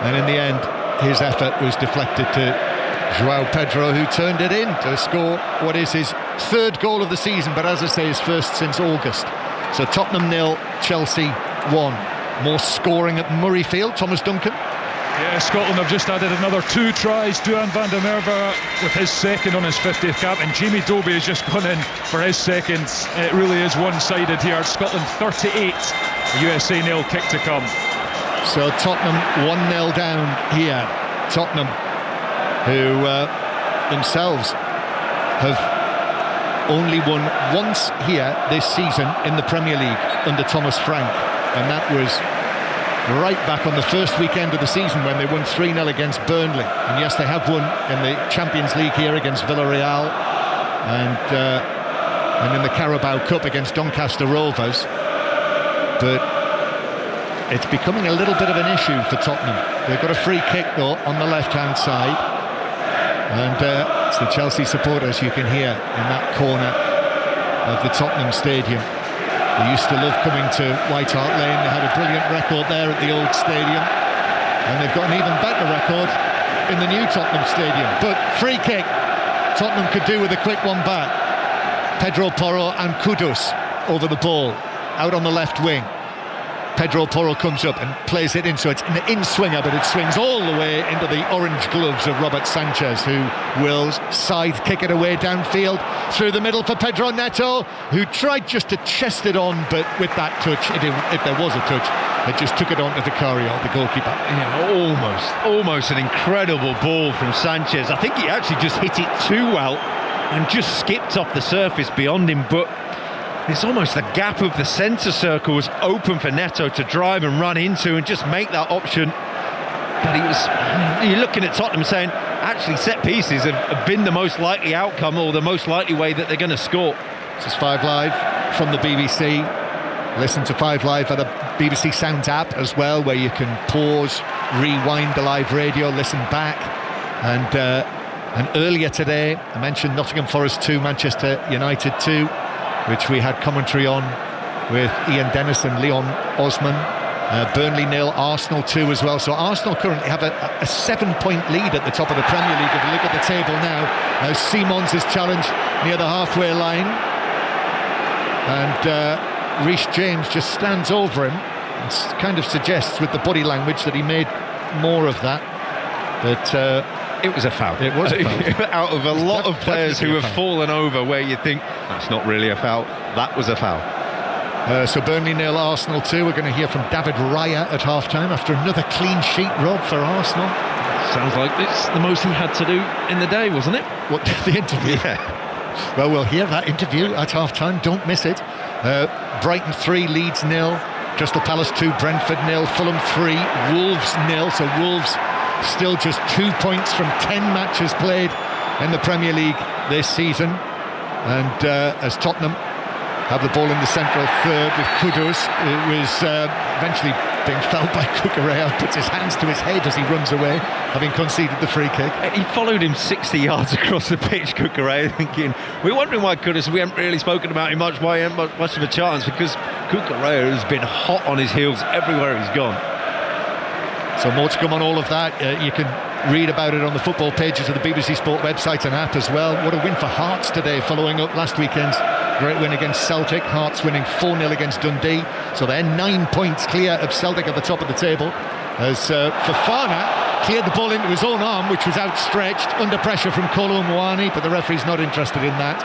Speaker 2: and in the end, his effort was deflected to João Pedro, who turned it in to score what is his 3rd goal of the season, but as I say, his first since August. So Tottenham 0, Chelsea 1. More scoring at Murrayfield. Thomas Duncan.
Speaker 6: Yeah, Scotland have just added another 2 tries. Duan van der Merwe with his second on his 50th cap, and Jamie Dobbie has just gone in for his second. It really is one-sided here. Scotland 38, USA 0 kick to come.
Speaker 2: So Tottenham 1-0 down here. Tottenham, who themselves have only won once here this season in the Premier League under Thomas Frank, and that was right back on the first weekend of the season when they won 3-0 against Burnley. And yes, they have won in the Champions League here against Villarreal, and in the Carabao Cup against Doncaster Rovers. But it's becoming a little bit of an issue for Tottenham. They've got a free kick though on the left-hand side, and it's the Chelsea supporters you can hear in that corner of the Tottenham stadium. They used to love coming to White Hart Lane. They had a brilliant record there at the old stadium, and they've got an even better record in the new Tottenham stadium. But free kick, Tottenham could do with a quick one back. Pedro Porro and Kudus over the ball, out on the left wing. Pedro Porro comes up and plays it in, so it's an in-swinger, but it swings all the way into the orange gloves of Robert Sanchez, who will scythe kick it away downfield through the middle for Pedro Neto, who tried just to chest it on, but with that touch, if there was a touch, it just took it on to Vicario, the goalkeeper.
Speaker 3: Yeah, almost an incredible ball from Sanchez. I think he actually just hit it too well and just skipped off the surface beyond him, but it's almost the gap of the centre circle was open for Neto to drive and run into and just make that option. But you're looking at Tottenham saying, actually, set pieces have been the most likely outcome, or the most likely way that they're going to score.
Speaker 2: This is 5 Live from the BBC. Listen to 5 Live at the BBC Sounds app as well, where you can pause, rewind the live radio, listen back. And earlier today, I mentioned Nottingham Forest 2, Manchester United 2, which we had commentary on with Ian Dennis and Leon Osman. Burnley 0, Arsenal 2 as well. So Arsenal currently have a 7-point lead at the top of the Premier League. If you look at the table now, Simons is challenged near the halfway line, and Reece James just stands over him and kind of suggests with the body language that he made more of that. But
Speaker 3: it was a foul.
Speaker 2: It was a foul.
Speaker 3: Out of a lot of players who have fallen over where you think that's not really a foul, that was a foul.
Speaker 2: So Burnley 0, Arsenal 2. We're going to hear from David Raya at half-time after another clean sheet, Rob, for Arsenal.
Speaker 3: Sounds like it's the most he had to do in the day, wasn't it?
Speaker 2: What, the interview?
Speaker 3: Yeah.
Speaker 2: Well, we'll hear that interview at half-time. Don't miss it. Brighton 3, Leeds 0. Crystal Palace 2, Brentford 0. Fulham 3, Wolves 0. So Wolves still just 2 points from 10 matches played in the Premier League this season. And as Tottenham have the ball in the central third with Kudus, it was eventually being fouled by Cucurella, puts his hands to his head as he runs away, having conceded the free kick.
Speaker 3: He followed him 60 yards across the pitch, Cucurella, thinking, we're wondering why we haven't really spoken about him much, why he hasn't much of a chance, because Cucurella has been hot on his heels everywhere he's gone.
Speaker 2: So more to come on all of that. You can read about it on the football pages of the BBC Sport website and app as well. What a win for Hearts today, following up last weekend's great win against Celtic. Hearts winning 4-0 against Dundee, so they're 9 points clear of Celtic at the top of the table, as Fofana cleared the ball into his own arm, which was outstretched under pressure from Kolo Muani, but the referee's not interested in that.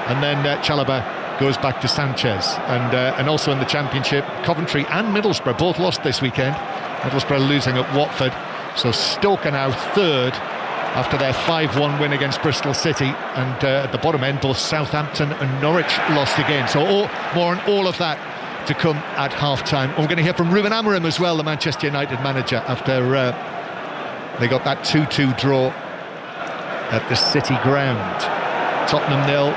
Speaker 2: And then Chalobah goes back to Sanchez. And also in the Championship, Coventry and Middlesbrough both lost this weekend. Middlesbrough losing at Watford. So Stoke are now third after their 5-1 win against Bristol City. And at the bottom end, both Southampton and Norwich lost again. So more on all of that to come at half-time. And we're going to hear from Ruben Amorim as well, the Manchester United manager, after they got that 2-2 draw at the City ground. Tottenham 0,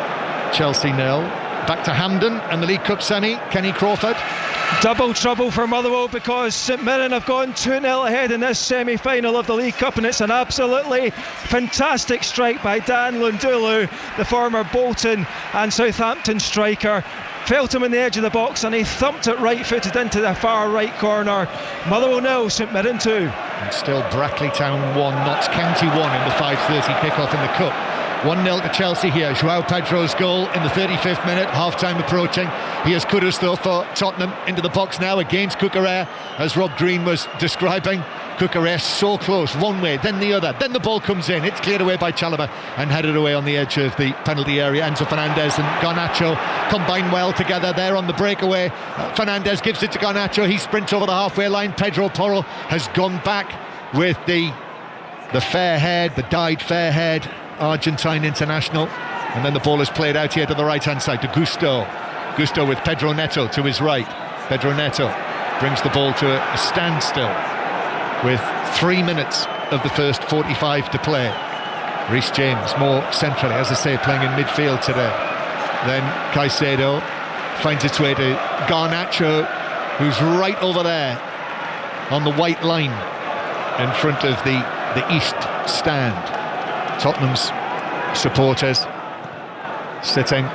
Speaker 2: Chelsea 0. Back to Hampden and the League Cup semi. Kenny Crawford.
Speaker 7: Double trouble for Motherwell, because St Mirren have gone 2-0 ahead in this semi-final of the League Cup, and it's an absolutely fantastic strike by Dan Lundulu, the former Bolton and Southampton striker. Felt him in the edge of the box and he thumped it right-footed into the far right corner. Motherwell 0, St Mirren 2.
Speaker 2: And still Brackley Town 1, Notts County 1 in the 5:30 kick-off in the Cup. 1-0 to Chelsea here. Joao Pedro's goal in the 35th minute, half-time approaching. Here's Kudus though for Tottenham, into the box now against Cucurella, as Rob Green was describing. Cucurella so close, one way, then the other, then the ball comes in, it's cleared away by Chalobah and headed away on the edge of the penalty area. Enzo Fernandez and Garnacho combine well together there on the breakaway. Fernandez gives it to Garnacho, he sprints over the halfway line. Pedro Porro has gone back with the fair-haired, the dyed fair-haired Argentine international, and then the ball is played out here to the right-hand side to Gusto with Pedro Neto to his right. Pedro Neto brings the ball to a standstill with 3 minutes of the first 45 to play. Reece James more centrally, as I say, playing in midfield today. Then Caicedo finds its way to Garnacho, who's right over there on the white line in front of the east stand. Tottenham's supporters sitting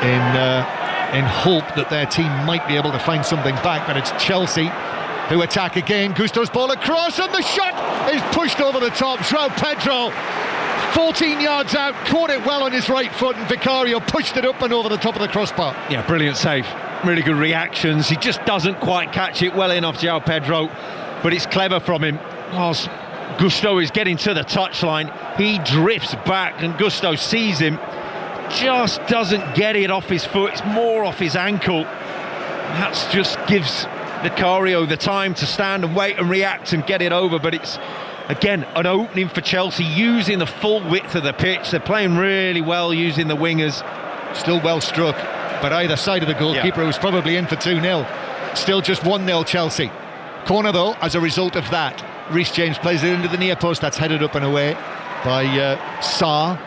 Speaker 2: in hope that their team might be able to find something back, but it's Chelsea who attack again. Gusto's ball across and the shot is pushed over the top. Joao Pedro 14 yards out, caught it well on his right foot, and Vicario pushed it up and over the top of the crossbar.
Speaker 3: Yeah, brilliant save, really good reactions. He just doesn't quite catch it well enough, Joao Pedro, but it's clever from him. Whilst Gusto is getting to the touchline, he drifts back and Gusto sees him, just doesn't get it off his foot, it's more off his ankle. That just gives Vicario the time to stand and wait and react and get it over. But it's again an opening for Chelsea, using the full width of the pitch. They're playing really well using the wingers.
Speaker 2: Still well struck, but either side of the goalkeeper was probably in for 2-0. Still just 1-0 Chelsea. Corner though, as a result of that. Reece James plays it into the near post, that's headed up and away by Sarr,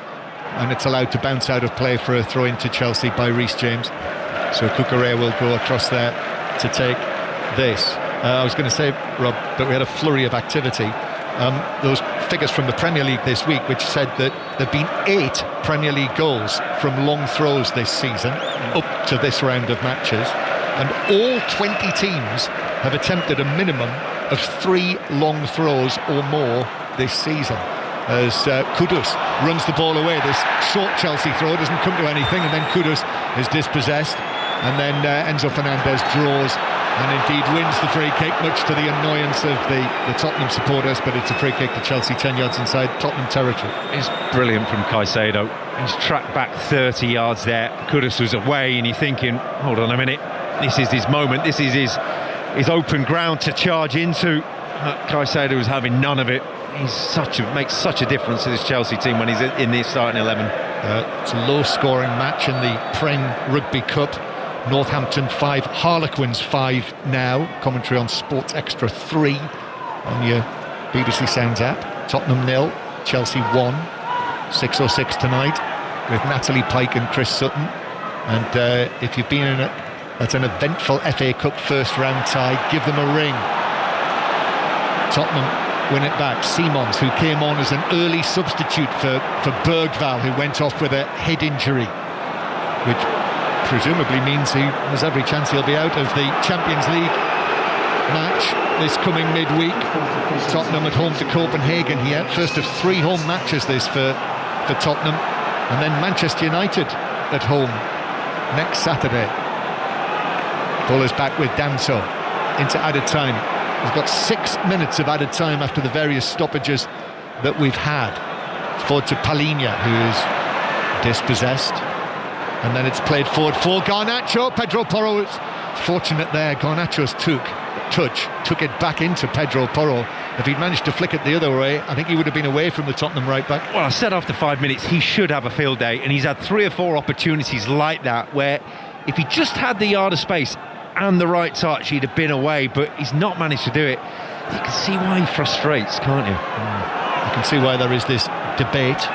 Speaker 2: and it's allowed to bounce out of play for a throw into Chelsea by Reece James. So Cucurella will go across there to take this. I was going to say, Rob, that we had a flurry of activity. Those figures from the Premier League this week, which said that there have been 8 Premier League goals from long throws this season up to this round of matches, and all 20 teams have attempted a minimum of 3 long throws or more this season, as Kudus runs the ball away. This short Chelsea throw doesn't come to anything, and then Kudus is dispossessed, and then Enzo Fernandez draws and indeed wins the free kick, much to the annoyance of the Tottenham supporters, but it's a free kick to Chelsea 10 yards inside Tottenham territory.
Speaker 3: It's brilliant from Caicedo. He's tracked back 30 yards there. Kudus was away, and you're thinking, hold on a minute, this is his moment, this is his open ground to charge into. Caicedo was having none of it. Makes such a difference to this Chelsea team when he's in the starting 11.
Speaker 2: It's a low-scoring match in the Prem Rugby Cup. Northampton 5, Harlequins 5 now. Commentary on Sports Extra 3 on your BBC Sounds app. Tottenham 0, Chelsea 1. 6:06 tonight with Natalie Pike and Chris Sutton. And if you've been in That's an eventful FA Cup first round tie. Give them a ring. Tottenham win it back. Simons, who came on as an early substitute for Bergvall, who went off with a head injury, which presumably means he has every chance he'll be out of the Champions League match this coming midweek. Tottenham at home to Copenhagen here. First of 3 home matches this for Tottenham. And then Manchester United at home next Saturday. Ball is back with Danso into added time. We've got 6 minutes of added time after the various stoppages that we've had. Forward to Palhinha, who is dispossessed. And then it's played forward for Garnacho. Pedro Porro is fortunate there. Garnacho's took it back into Pedro Porro. If he'd managed to flick it the other way, I think he would have been away from the Tottenham right back.
Speaker 3: Well, I said after 5 minutes he should have a field day, and he's had 3 or 4 opportunities like that where if he just had the yard of space and the right touch, he'd have been away, but he's not managed to do it. You can see why he frustrates, can't you?
Speaker 2: You can see why there is this debate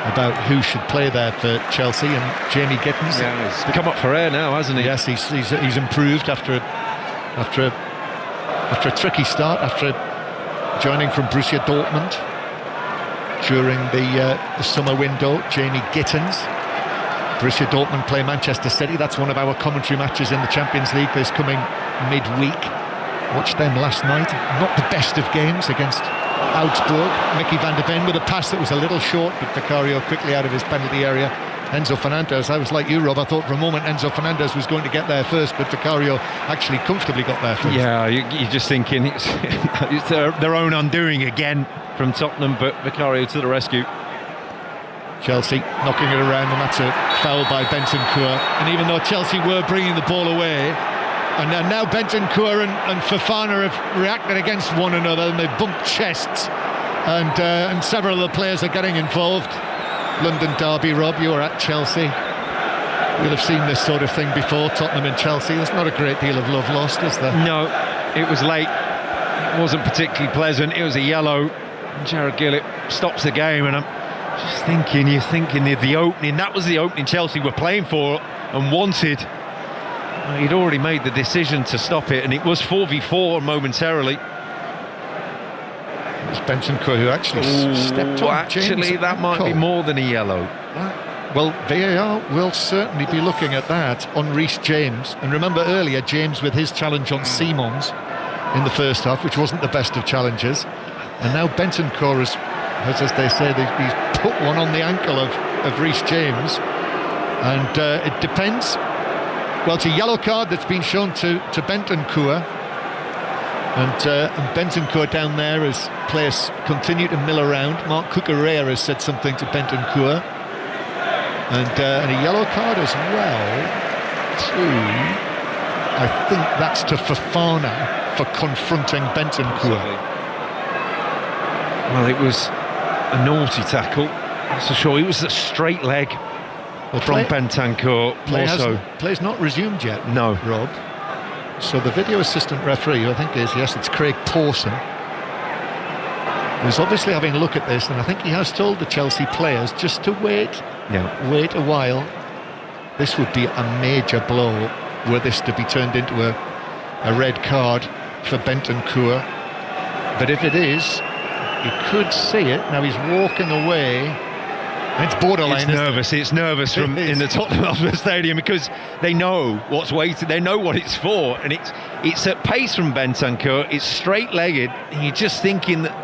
Speaker 2: about who should play there for Chelsea, and Jamie Gittins.
Speaker 3: Yeah, he's come up for air now, hasn't he?
Speaker 2: Yes, he's improved after a tricky start, after joining from Borussia Dortmund during the summer window. Jamie Gittins. Borussia Dortmund play Manchester City. That's one of our commentary matches in the Champions League this coming midweek. Watched them last night. Not the best of games against Hotspur. Mickey van der Ven with a pass that was a little short, but Vicario quickly out of his penalty area. Enzo Fernandez, I was like you, Rob, I thought for a moment Enzo Fernandez was going to get there first, but Vicario actually comfortably got there first.
Speaker 3: Yeah, you're just thinking it's their own undoing again from Tottenham, but Vicario to the rescue.
Speaker 2: Chelsea knocking it around, and that's a foul by Bentancur. And even though Chelsea were bringing the ball away, and now Bentancur and Fofana have reacted against one another, and they've bumped chests, and several of the players are getting involved. London derby, Rob, you were at Chelsea. You'll have seen this sort of thing before, Tottenham and Chelsea. There's not a great deal of love lost, is there?
Speaker 3: No, it was late. It wasn't particularly pleasant. It was a yellow. And Jared Gillett stops the game, and I'm just thinking, the opening, that was the opening Chelsea were playing for and wanted. He'd already made the decision to stop it, and it was 4v4 momentarily.
Speaker 2: It was Bentancur who actually stepped on
Speaker 3: actually,
Speaker 2: James
Speaker 3: that might be more than a yellow.
Speaker 2: Well, VAR will certainly be looking at that on Reece James. And remember earlier, James with his challenge on Simons in the first half, which wasn't the best of challenges. And now Bentancur has, as they say, he's put one on the ankle of Reece James. And it depends. Well, it's a yellow card that's been shown to Bentancur. And Bentancur down there as players continue to mill around. Mark Cucurella has said something to Bentancur. And a yellow card as well I think that's to Fofana for confronting Bentancur.
Speaker 3: Well, it was a naughty tackle, that's for sure. It was a straight leg from Bentancur.
Speaker 2: Play's not resumed yet,
Speaker 3: no,
Speaker 2: Rob. So the video assistant referee, who I think it's Craig Pawson, is obviously having a look at this, and I think he has told the Chelsea players just to wait a while. This would be a major blow were this to be turned into a red card for Bentancur. But if it is, you could see it. Now he's walking away. It's borderline.
Speaker 3: It's nervous from in the Tottenham Hotspur Stadium, because they know what's waiting. They know what it's for, and it's at pace from Bentancur. It's straight-legged. And you're just thinking that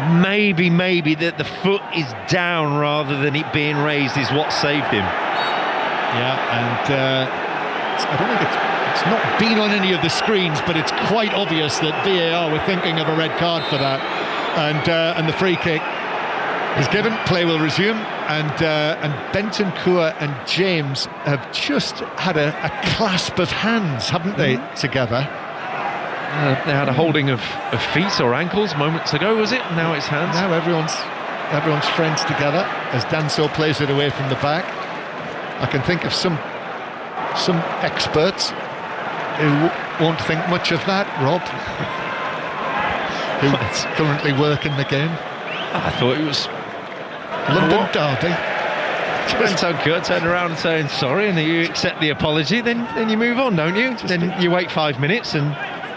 Speaker 3: maybe that the foot is down rather than it being raised is what saved him.
Speaker 2: Yeah, and I don't think it's not been on any of the screens, but it's quite obvious that VAR were thinking of a red card for that, and the free kick is given. Play will resume, and Bentancur and James have just had a clasp of hands, haven't they, together?
Speaker 3: They had a holding of feet or ankles moments ago, was it? Now it's hands.
Speaker 2: Now everyone's friends together as Danso plays it away from the back. I can think of some experts who won't think much of that, Rob, who's currently working the game.
Speaker 3: I thought it was
Speaker 2: London derby.
Speaker 3: Turn around and saying sorry, and you accept the apology, then you move on, don't you? Then you wait 5 minutes and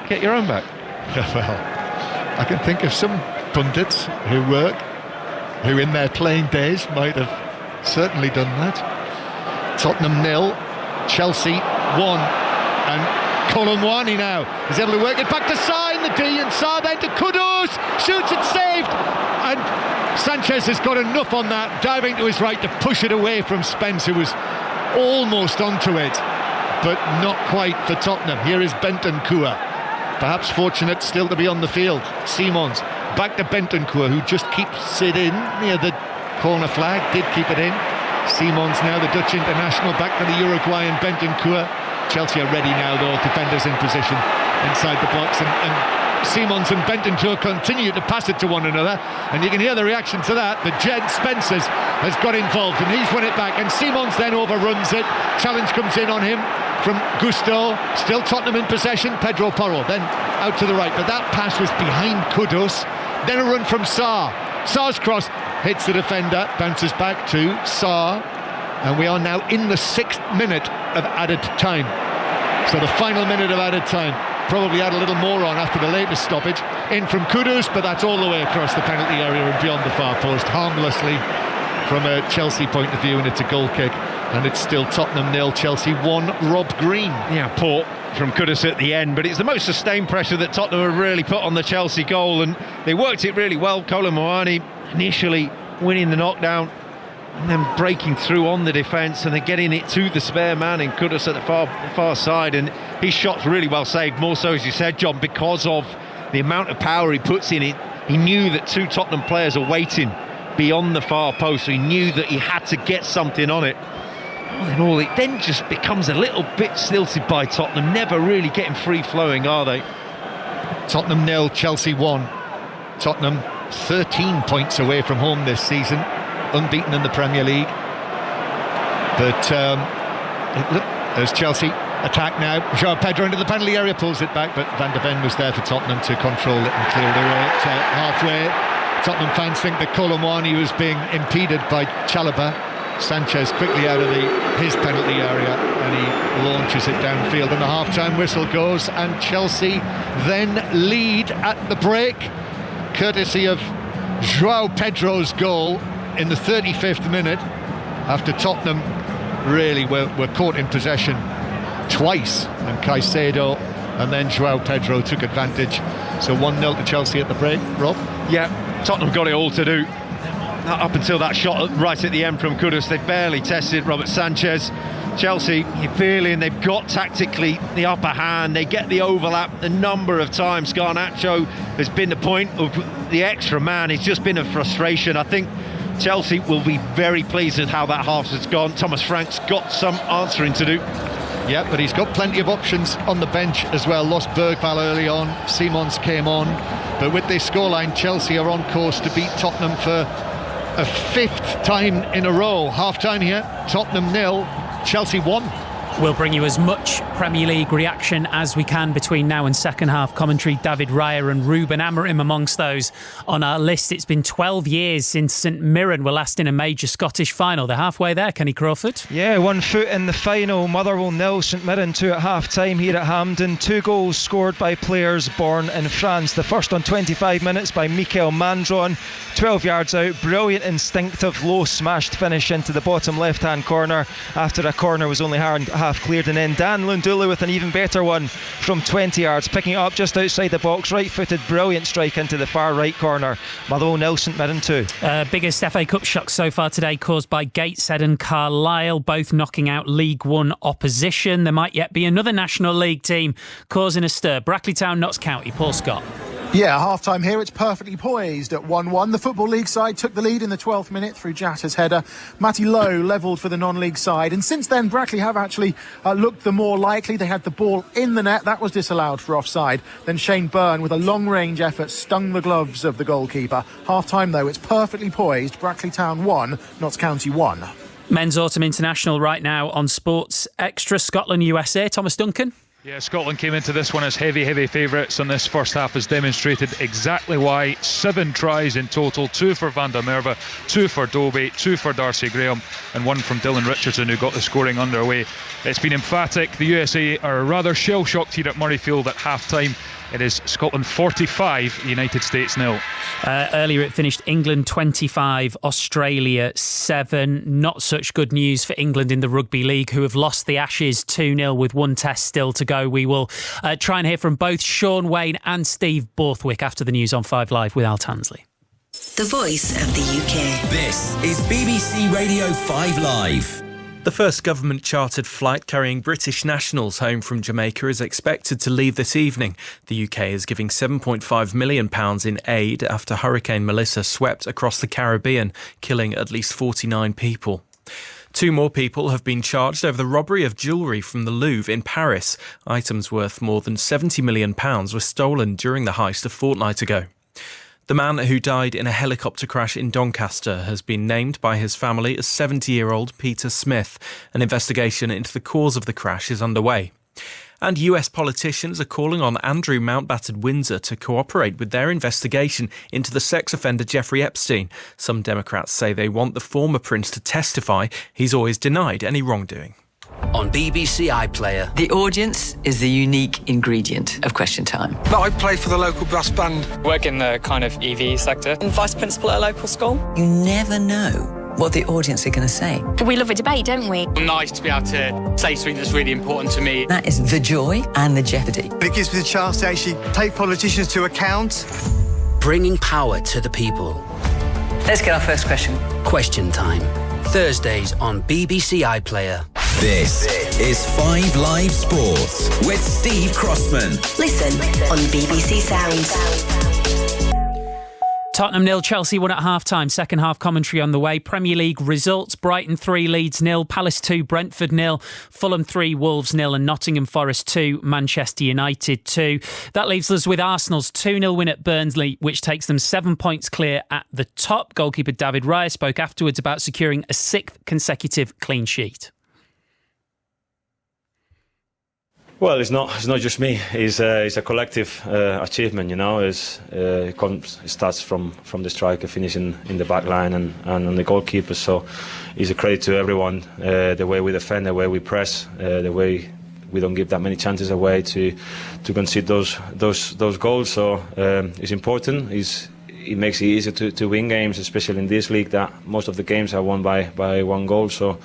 Speaker 3: get your own back.
Speaker 2: Well, I can think of some pundits who in their playing days might have certainly done that. Tottenham 0, Chelsea 1, and Kolomwani now is able to work it back to Sarr in the D, and Sarr then to Kudus, shoots it, saved, and Sanchez has got enough on that, diving to his right to push it away from Spence, who was almost onto it, but not quite for Tottenham. Here is Bentancur, perhaps fortunate still to be on the field. Simons back to Bentancur, who just keeps it in near the corner flag, did keep it in. Simons now, the Dutch international, back to the Uruguayan Bentancur. Chelsea are ready now though, defenders in position inside the box, and Simons and Bentancur continue to pass it to one another, and you can hear the reaction to that. The Jed Spencer has got involved and he's won it back, and Simons then overruns it. Challenge comes in on him from Gusto. Still Tottenham in possession. Pedro Porro then out to the right, but that pass was behind Kudus. Then a run from Sarr. Sarr's cross hits the defender, bounces back to Sarr, and we are now in the 6th minute of added time. So the final minute of added time. Probably add a little more on after the latest stoppage. In from Kudus, but that's all the way across the penalty area and beyond the far post, harmlessly from a Chelsea point of view, and it's a goal kick, and it's still Tottenham 0, Chelsea 1. Rob Green.
Speaker 3: Yeah, poor from Kudus at the end, but it's the most sustained pressure that Tottenham have really put on the Chelsea goal, and they worked it really well. Kolomwani initially winning the knockdown and then breaking through on the defence, and then getting it to the spare man in Kudus at the far side, and his shot's really well saved, more so as you said, John, because of the amount of power he puts in it. He knew that 2 Tottenham players are waiting beyond the far post, so he knew that he had to get something on it. All in all, it then just becomes a little bit stilted by Tottenham, never really getting free flowing, are they?
Speaker 2: Tottenham 0, Chelsea 1. Tottenham 13 points away from home this season, unbeaten in the Premier League. But look, there's Chelsea attack now. João Pedro into the penalty area, pulls it back, but Van de Ven was there for Tottenham to control it and clear it away at halfway. Tottenham fans think that Kolomwani was being impeded by Chalobah. Sanchez quickly out of his penalty area, and he launches it downfield, and the half-time whistle goes, and Chelsea then lead at the break, courtesy of João Pedro's goal in the 35th minute, after Tottenham really were caught in possession twice, and Caicedo and then João Pedro took advantage. So 1-0 to Chelsea at the break. Rob?
Speaker 3: Yeah, Tottenham got it all to do up until that shot right at the end from Kudus. They barely tested Robert Sanchez. Chelsea, you're feeling they've got tactically the upper hand. They get the overlap a number of times. Garnacho has been the point of the extra man. It's just been a frustration. I think Chelsea will be very pleased with how that half has gone. Thomas Frank's got some answering to do.
Speaker 2: Yeah, but he's got plenty of options on the bench as well. Lost Bergvall early on, Simons came on, but with this scoreline, Chelsea are on course to beat Tottenham for a 5th time in a row. Half-time here, Tottenham 0, Chelsea 1.
Speaker 1: We'll bring you as much Premier League reaction as we can between now and second half commentary. David Raya and Ruben Amorim amongst those on our list. It's been 12 years since St Mirren were last in a major Scottish final. They're halfway there, Kenny Crawford.
Speaker 7: Yeah, 1 foot in the final. Motherwell 0, St Mirren 2 at half-time here at Hampden. 2 goals scored by players born in France. The first on 25 minutes by Mikel Mandron. 12 yards out, brilliant instinctive low smashed finish into the bottom left-hand corner after a corner was only half cleared, and then Dan Lundulu with an even better one from 20 yards, picking it up just outside the box, right-footed, brilliant strike into the far right corner. Motherwell 0, St Mirren 2.
Speaker 1: Biggest FA Cup shock so far today caused by Gateshead and Carlisle, both knocking out League One opposition. There might yet be another National League team causing a stir. Brackley Town, Notts County. Paul Scott.
Speaker 5: Yeah, half-time here, it's perfectly poised at 1-1. The Football League side took the lead in the 12th minute through Jatta's header. Matty Lowe levelled for the non-league side, and since then Brackley have actually looked the more likely. They had the ball in the net, that was disallowed for offside. Then Shane Byrne with a long-range effort stung the gloves of the goalkeeper. Half-time though, it's perfectly poised. Brackley Town 1, Notts County 1.
Speaker 1: Men's Autumn International right now on Sports Extra. Scotland, USA. Thomas Duncan.
Speaker 6: Yeah, Scotland came into this one as heavy favourites, and this first half has demonstrated exactly why. 7 tries in total, 2 for Van der Merwe, 2 for Dobie, 2 for Darcy Graham, and 1 from Dylan Richardson, who got the scoring underway. It's been emphatic. The USA are rather shell-shocked here at Murrayfield at half-time. It is Scotland 45, United States 0.
Speaker 1: Earlier it finished England 25, Australia 7. Not such good news for England in the Rugby League, who have lost the Ashes 2-0 with 1 test still to go. We will try and hear from both Sean Wayne and Steve Borthwick after the news on 5 Live with Al Tansley.
Speaker 8: The voice of the UK.
Speaker 9: This is BBC Radio 5 Live.
Speaker 10: The first government-chartered flight carrying British nationals home from Jamaica is expected to leave this evening. The UK is giving £7.5 million in aid after Hurricane Melissa swept across the Caribbean, killing at least 49 people. 2 more people have been charged over the robbery of jewellery from the Louvre in Paris. Items worth more than £70 million were stolen during the heist a fortnight ago. The man who died in a helicopter crash in Doncaster has been named by his family as 70-year-old Peter Smith. An investigation into the cause of the crash is underway. And US politicians are calling on Andrew Mountbatten Windsor to cooperate with their investigation into the sex offender Jeffrey Epstein. Some Democrats say they want the former prince to testify. He's always denied any wrongdoing.
Speaker 9: On BBC iPlayer.
Speaker 11: The audience is the unique ingredient of Question Time.
Speaker 12: But I play for the local brass band.
Speaker 13: Work in the kind of EV sector.
Speaker 14: I'm vice principal at a local school.
Speaker 11: You never know what the audience are going to say.
Speaker 14: We love a debate, don't we?
Speaker 13: Nice to be able to say something that's really important to me.
Speaker 11: That is the joy and the jeopardy.
Speaker 12: It gives me the chance to actually take politicians to account.
Speaker 9: Bringing power to the people.
Speaker 11: Let's get our first question.
Speaker 9: Question Time. Thursdays on BBC iPlayer. This is 5 Live Sports with Steve Crossman.
Speaker 8: Listen on BBC Sounds.
Speaker 1: Tottenham 0, Chelsea 1 at half-time. Second half commentary on the way. Premier League results: Brighton 3, Leeds 0, Palace 2, Brentford 0, Fulham 3, Wolves 0 and Nottingham Forest 2, Manchester United 2. That leaves us with Arsenal's 2-0 win at Burnley, which takes them 7 points clear at the top. Goalkeeper David Raya spoke afterwards about securing a 6th consecutive clean sheet.
Speaker 15: Well, it's not just me. It's a collective achievement, you know. It starts from the striker, finishing in the back line and on the goalkeeper. So it's a credit to everyone. The way we defend, the way we press, the way we don't give that many chances away to concede those goals. So it's important. It makes it easier to win games, especially in this league that most of the games are won by 1 goal. So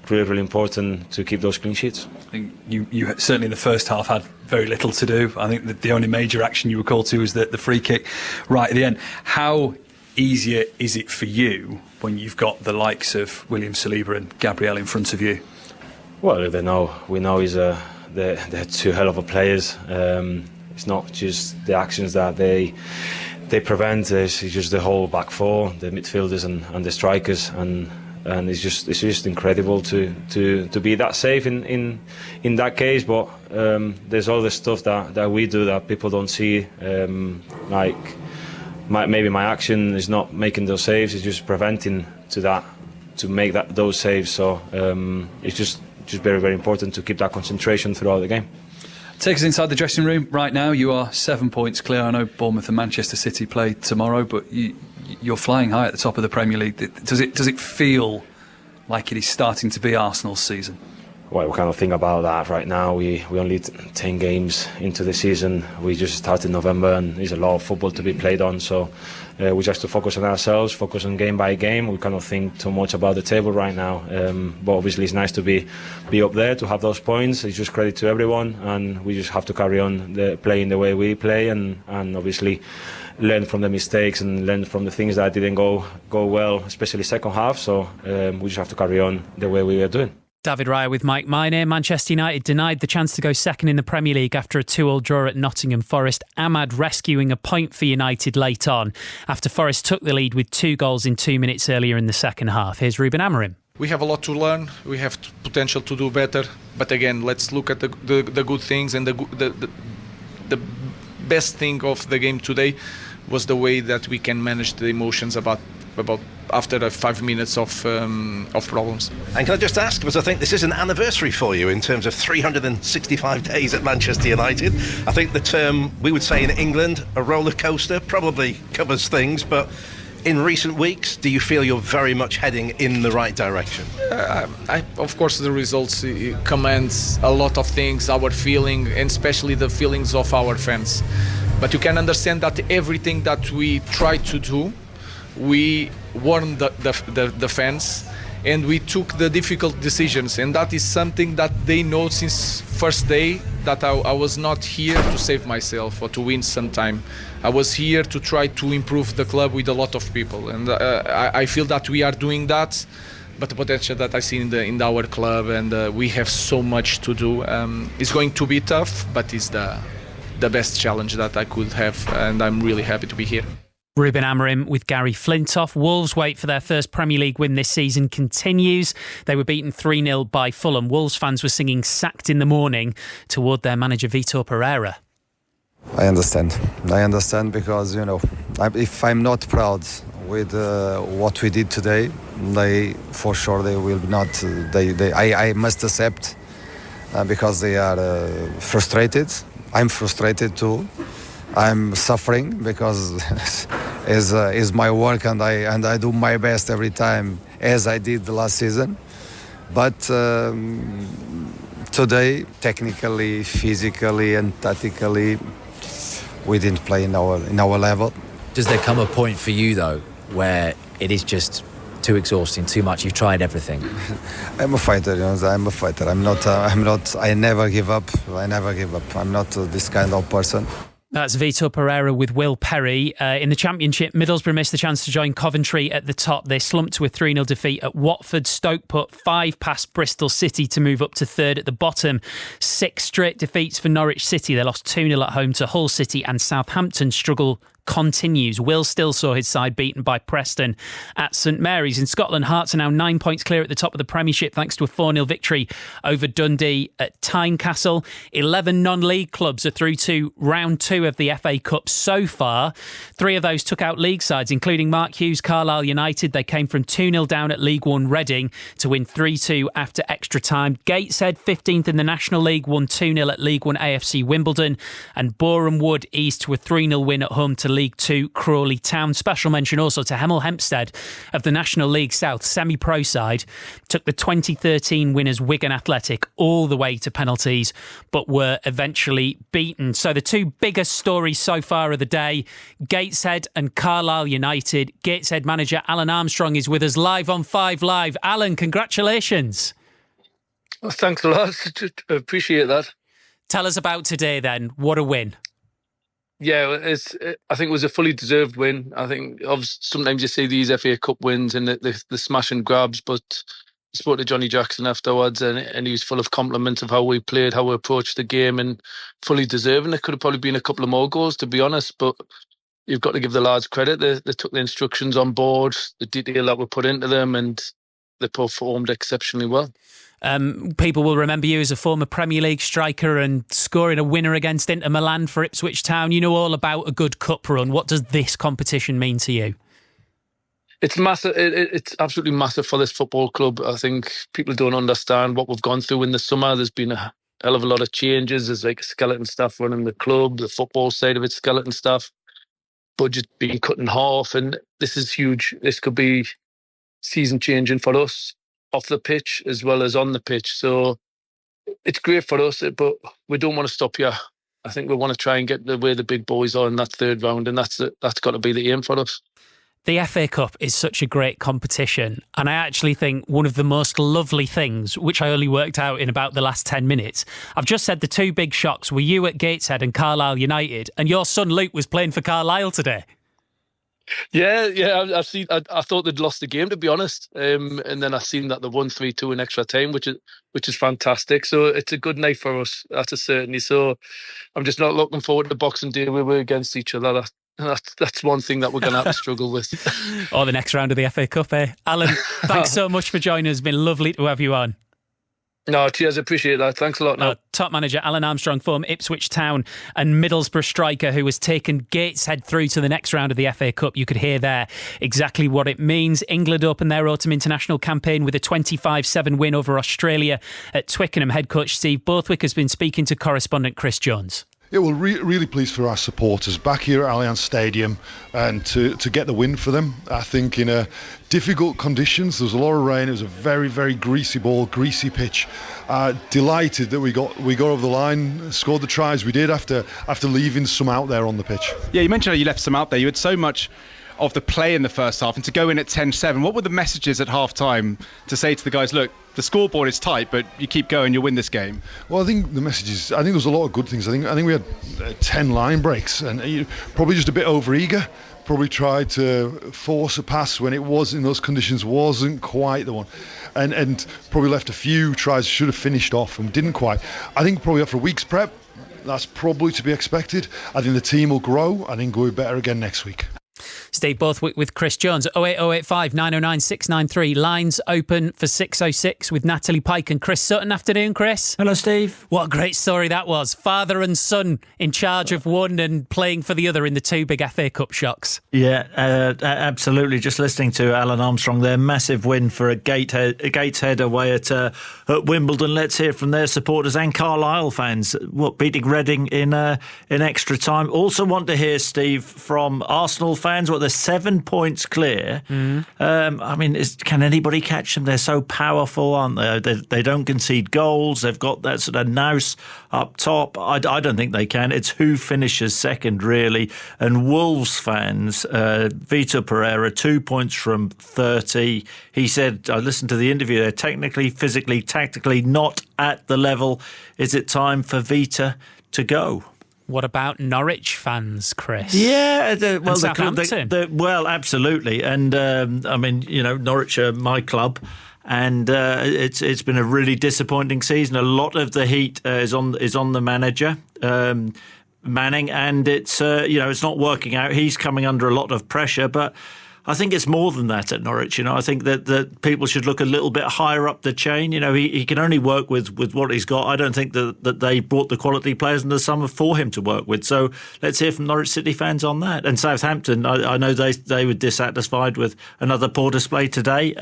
Speaker 15: really important to keep those clean sheets.
Speaker 16: I think you certainly in the first half had very little to do. I think that the only major action you were called to was the free kick right at the end. How easier is it for you when you've got the likes of William Saliba and Gabriel in front of you?
Speaker 15: Well, we know they're 2 hell of a players. It's not just the actions that they prevent. It's just the whole back 4, the midfielders and the strikers, and it's just incredible to be that safe in that case. But there's all the stuff that we do that people don't see. Like maybe my action is not making those saves; it's just preventing to make those saves. So it's just very, very important to keep that concentration throughout the game.
Speaker 16: Take us inside the dressing room right now. You are 7 points clear. I know Bournemouth and Manchester City play tomorrow, but you're flying high at the top of the Premier League. Does it feel like it is starting to be Arsenal's season?
Speaker 15: Well, we kind of think about that right now. We only 10 games into the season. We just started November, and there's a lot of football to be played on. So we just have to focus on ourselves, focus on game by game. We cannot think too much about the table right now. But obviously, it's nice to be up there, to have those points. It's just credit to everyone, and we just have to carry on playing the way we play, and obviously learn from the mistakes and learn from the things that didn't go well, especially second half. So we just have to carry on the way we are doing.
Speaker 1: David Raya with Mike Minor. Manchester United denied the chance to go second in the Premier League after a 2-2 draw at Nottingham Forest. Ahmad rescuing a point for United late on after Forest took the lead with 2 goals in 2 minutes earlier in the second half. Here's Ruben Amorim.
Speaker 17: We have a lot to learn. We have potential to do better. But again, let's look at the good things, and the best thing of the game today was the way that we can manage the emotions about after 5 minutes of problems.
Speaker 18: And can I just ask, because I think this is an anniversary for you in terms of 365 days at Manchester United. I think the term we would say in England, a roller coaster, probably covers things, but in recent weeks, do you feel you're very much heading in the right direction?
Speaker 17: Of course, the results commands a lot of things, our feeling, and especially the feelings of our fans. But you can understand that everything that we try to do, we warn the fans, and we took the difficult decisions, and that is something that they know since first day, that I was not here to save myself or to win some time. I was here to try to improve the club with a lot of people, and I feel that we are doing that. But the potential that I see in our club, and we have so much to do. It's going to be tough, but it's the best challenge that I could have, and I'm really happy to be here.
Speaker 1: Ruben Amorim with Gary Flintoff. Wolves' wait for their first Premier League win this season continues. They were beaten 3-0 by Fulham. Wolves fans were singing "Sacked in the Morning" toward their manager Vitor Pereira.
Speaker 19: I understand because, if I'm not proud with what we did today, they will not. I must accept because they are frustrated. I'm frustrated too. I'm suffering because is my work, and I do my best every time, as I did the last season. But today, technically, physically, and tactically, we didn't play in our level.
Speaker 20: Does there come a point for you though where it is just too exhausting, too much? You've tried everything.
Speaker 19: I'm a fighter, I'm a fighter. I'm not. I never give up. I'm not this kind of person.
Speaker 1: That's Vitor Pereira with Will Perry. In the Championship, Middlesbrough missed the chance to join Coventry at the top. They slumped to a 3-0 defeat at Watford. Stoke put 5 past Bristol City to move up to third at the bottom. 6 straight defeats for Norwich City. They lost 2-0 at home to Hull City, and Southampton struggle continues. Will still saw his side beaten by Preston at St Mary's. In Scotland, Hearts are now 9 points clear at the top of the Premiership thanks to a 4-0 victory over Dundee at Tynecastle. 11 non-league clubs are through to round 2 of the FA Cup so far. 3 of those took out league sides, including Mark Hughes' Carlisle United. They came from 2-0 down at League One Reading to win 3-2 after extra time. Gateshead, 15th in the National League, won 2-0 at League One AFC Wimbledon, and Boreham Wood eased to a 3-0 win at home to League Two Crawley Town. Special mention also to Hemel Hempstead of the National League South semi-pro side. Took the 2013 winners Wigan Athletic all the way to penalties, but were eventually beaten. So the 2 biggest stories so far of the day, Gateshead and Carlisle United. Gateshead manager Alan Armstrong is with us live on 5 Live. Alan, congratulations.
Speaker 21: Well, thanks a lot. Appreciate that.
Speaker 1: Tell us about today then. What a win.
Speaker 21: Yeah, I think it was a fully deserved win. I think sometimes you see these FA Cup wins and the smash and grabs, but I spoke to Johnny Jackson afterwards, and he was full of compliments of how we played, how we approached the game, and fully deserving. There could have probably been a couple of more goals, to be honest, but you've got to give the lads credit. They took the instructions on board, the detail that were put into them, and they performed exceptionally well.
Speaker 1: People will remember you as a former Premier League striker and scoring a winner against Inter Milan for Ipswich Town. You know all about a good cup run. What does this competition mean to you?
Speaker 21: It's massive. It's absolutely massive for this football club. I think people don't understand what we've gone through in the summer. There's been a hell of a lot of changes. There's like skeleton staff running the club, the football side of it, skeleton staff, budget being cut in half, and this is huge. This could be season changing for us, off the pitch as well as on the pitch. So it's great for us, but we don't want to stop here. I think we want to try and get where the big boys are in that third round, and that's got to be the aim for us.
Speaker 1: The FA Cup is such a great competition, and I actually think one of the most lovely things, which I only worked out in about the last 10 minutes, I've just said the 2 big shocks were you at Gateshead and Carlisle United, and your son Luke was playing for Carlisle today.
Speaker 21: Yeah. I've seen. I thought they'd lost the game, to be honest, and then I've seen that they won 3-2 in extra time, which is fantastic. So it's a good night for us. That's a certainty. So I'm just not looking forward to Boxing Day where we're against each other. That's one thing that we're going to have to struggle with.
Speaker 1: Or the next round of the FA Cup, eh? Alan, thanks so much for joining us. It's been lovely to have you on.
Speaker 21: No, cheers, appreciate that. Thanks a lot. Now,
Speaker 1: top manager Alan Armstrong form Ipswich Town and Middlesbrough striker who has taken Gateshead through to the next round of the FA Cup. You could hear there exactly what it means. England opened their autumn international campaign with a 25-7 win over Australia at Twickenham. Head coach Steve Borthwick has been speaking to correspondent Chris Jones.
Speaker 4: Yeah, well, really pleased for our supporters back here at Allianz Stadium and to get the win for them. I think in difficult conditions, there was a lot of rain. It was a very, very greasy ball, greasy pitch. Delighted that we got over the line, scored the tries we did after leaving some out there on the pitch.
Speaker 22: Yeah, you mentioned how you left some out there. You had so much of the play in the first half, and to go in at 10-7, what were the messages at half-time to say to the guys, look, the scoreboard is tight, but you keep going, you'll win this game?
Speaker 4: Well, I think the messages, I think there was a lot of good things. I think we had 10 line breaks, and probably just a bit over-eager. Probably tried to force a pass when it was in those conditions wasn't quite the one, and probably left a few tries should have finished off and didn't quite. I think probably after a week's prep, that's probably to be expected. I think the team will grow. I think we'll be better again next week.
Speaker 1: Stay both with Chris Jones. 08085 909 693. Lines open for 606 with Natalie Pike and Chris Sutton. Afternoon, Chris.
Speaker 23: Hello, Steve.
Speaker 1: What a great story that was. Father and son in charge of one and playing for the other in the two big FA Cup shocks.
Speaker 23: Yeah, absolutely. Just listening to Alan Armstrong there. Massive win for a Gateshead away at Wimbledon. Let's hear from their supporters and Carlisle fans. Beating Reading in extra time. Also want to hear, Steve, from Arsenal fans. They're 7 points clear. I mean, can anybody catch them? They're so powerful, aren't they? They don't concede goals. They've got that sort of nous up top. I don't think they can. It's who finishes second, really. And Wolves fans, Vitor Pereira, 2 points from 30. He said, I listened to the interview, they're technically, physically, tactically not at the level. Is it time for Vitor to go?
Speaker 1: What about Norwich fans, Chris?
Speaker 23: Yeah,
Speaker 1: well, Southampton.
Speaker 23: Well, absolutely, and I mean, Norwich are my club, and it's been a really disappointing season. A lot of the heat is on the manager, Manning, and it's it's not working out. He's coming under a lot of pressure, but I think it's more than that at Norwich. I think that people should look a little bit higher up the chain. He can only work with what he's got. I don't think that they brought the quality players in the summer for him to work with. So let's hear from Norwich City fans on that. And Southampton, I know they were dissatisfied with another poor display today.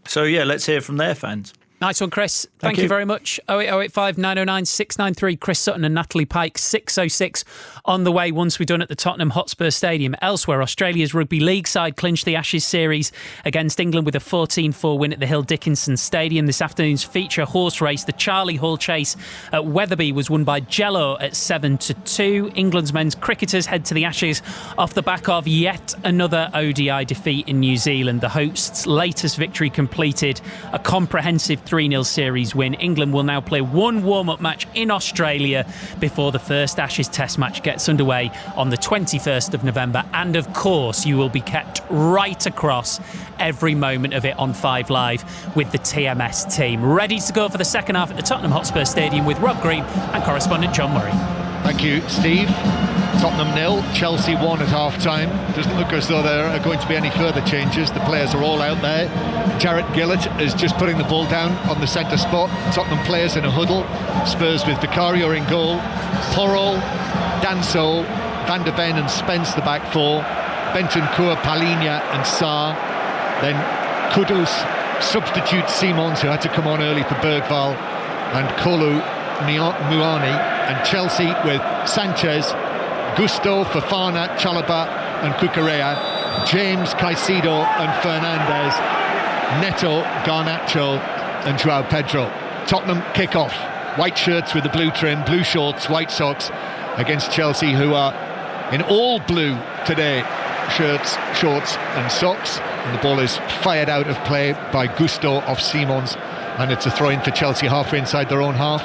Speaker 23: So yeah, let's hear from their fans.
Speaker 1: Nice one, Chris. Thank you very much. 08085 909 693. Chris Sutton and Natalie Pike. 606 on the way once we're done at the Tottenham Hotspur Stadium. Elsewhere, Australia's Rugby League side clinched the Ashes series against England with a 14-4 win at the Hill Dickinson Stadium. This afternoon's feature horse race, the Charlie Hall Chase at Wetherby, was won by Jello at 7-2. England's men's cricketers head to the Ashes off the back of yet another ODI defeat in New Zealand. The hosts' latest victory completed a comprehensive 3-0 series win. England will now play one warm-up match in Australia before the first Ashes Test match gets underway on the 21st of November. And of course, you will be kept right across every moment of it on 5 Live with the TMS team. Ready to go for the second half at the Tottenham Hotspur Stadium with Rob Green and correspondent John Murray.
Speaker 2: Thank you, Steve. Tottenham 0, Chelsea 1 at half-time. Doesn't look as though there are going to be any further changes. The players are all out there. Jarrett Gillett is just putting the ball down on the centre spot. Tottenham players in a huddle. Spurs with Vicario in goal. Porro, Danso, Van der Ven and Spence the back four. Bentancur, Palhinha and Sarr. Then Kudus substitutes Simons, who had to come on early for Bergvall, and Kolu Muani. And Chelsea with Sanchez, Gusto, Fofana, Chalobah and Cucurella, James, Caicedo and Fernandes, Neto, Garnacho and Joao Pedro. Tottenham kick off. White shirts with the blue trim, blue shorts, white socks against Chelsea, who are in all blue today. Shirts, shorts and socks. And the ball is fired out of play by Gusto off Simons. And it's a throw-in for Chelsea halfway inside their own half.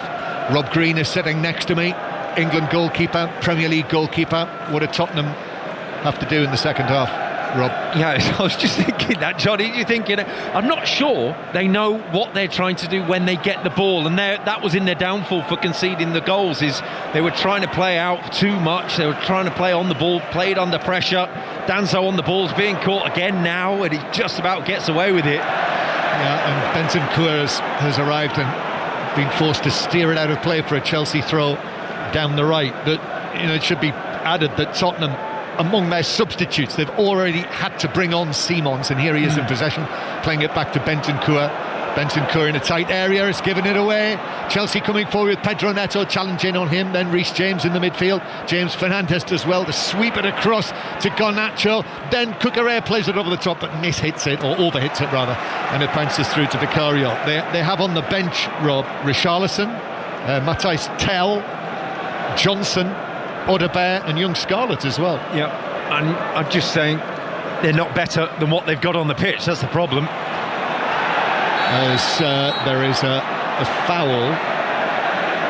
Speaker 2: Rob Green is sitting next to me. England goalkeeper, Premier League goalkeeper. What did Tottenham have to do in the second half, Rob?
Speaker 3: Yeah, I was just thinking that, Johnny. You think, I'm not sure they know what they're trying to do when they get the ball, and that was in their downfall for conceding the goals. Is they were trying to play out too much. They were trying to play on the ball, played under pressure. Danso on the ball is being caught again now, and he just about gets away with it.
Speaker 2: Yeah, and Bentancur has arrived and been forced to steer it out of play for a Chelsea throw down the right. But it should be added that Tottenham, among their substitutes, they've already had to bring on Simons, and here he is in possession, playing it back to Bentancur. Bentancur in a tight area has given it away. Chelsea coming forward with Pedro Neto challenging on him, then Reece James in the midfield. James Fernandes does well to sweep it across to Garnacho. Then Cucurella plays it over the top, but mishits it, or overhits it rather, and it bounces through to Vicario. They have on the bench, Rob, Richarlison, Matthijs Tel, Johnson, Audebert and young Scarlett as well.
Speaker 3: Yeah, and I'm just saying they're not better than what they've got on the pitch. That's the problem.
Speaker 2: As there is a foul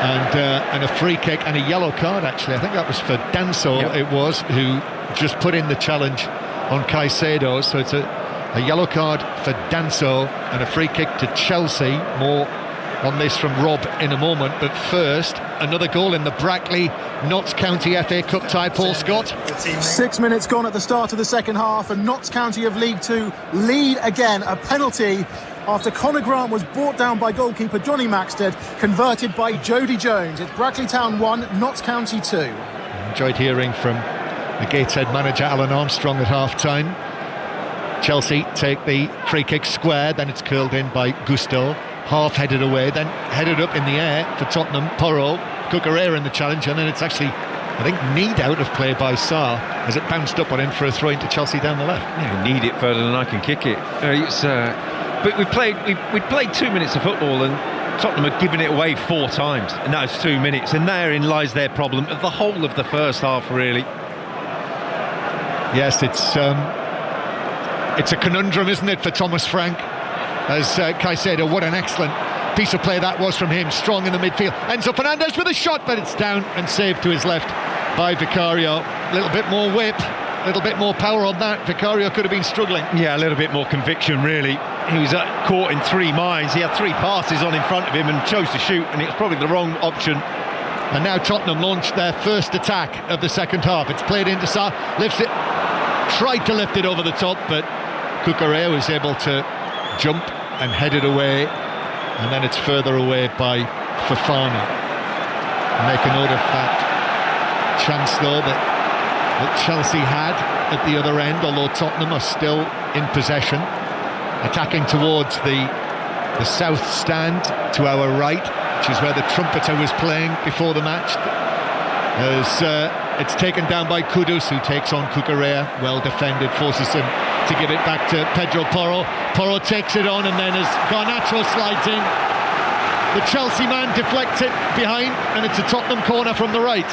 Speaker 2: and a free kick and a yellow card, actually. I think that was for Danso, It was, who just put in the challenge on Caicedo. So it's a yellow card for Danso and a free kick to Chelsea. More on this from Rob in a moment, but first, another goal in the Brackley Notts County FA Cup tie. Paul Scott.
Speaker 5: 6 minutes gone at the start of the second half, and Notts County of League Two lead again. A penalty after Conor Grant was brought down by goalkeeper Johnny Maxted, converted by Jody Jones. It's Brackley Town 1, Notts County 2.
Speaker 2: Enjoyed hearing from the Gateshead manager Alan Armstrong at half-time. Chelsea take the free kick square, then it's curled in by Gusto, half-headed away, then headed up in the air for Tottenham. Porro, Cucurella in the challenge, and then it's actually, I think, kneed out of play by Sarr as it bounced up on him for a throw into Chelsea down the left.
Speaker 3: Yeah, need it further than I can kick it. But we played 2 minutes of football, and Tottenham had given it away 4 times in those 2 minutes, and therein lies their problem of the whole of the first half, really.
Speaker 2: Yes, it's a conundrum, isn't it, for Thomas Frank? As Caicedo, what an excellent piece of play that was from him, strong in the midfield. Enzo Fernandez with a shot, but it's down and saved to his left by Vicario. A little bit more whip, a little bit more power on that. Vicario could have been struggling.
Speaker 3: Yeah, a little bit more conviction, really. He was caught in 3 minds. He had 3 passes on in front of him and chose to shoot, and it was probably the wrong option.
Speaker 2: And now Tottenham launched their first attack of the second half. It's played into Sarr, lifts it, tried to lift it over the top, but Cucurella was able to jump and head it away, and then it's further away by Fofana. Make a note of that chance though that Chelsea had at the other end, although Tottenham are still in possession, attacking towards the south stand to our right, which is where the trumpeter was playing before the match. As it's taken down by Kudus, who takes on Cucurella, well defended, forces him to give it back to Pedro Porro. Porro takes it on, and then as Garnacho slides in, the Chelsea man deflects it behind, and it's a Tottenham corner from the right.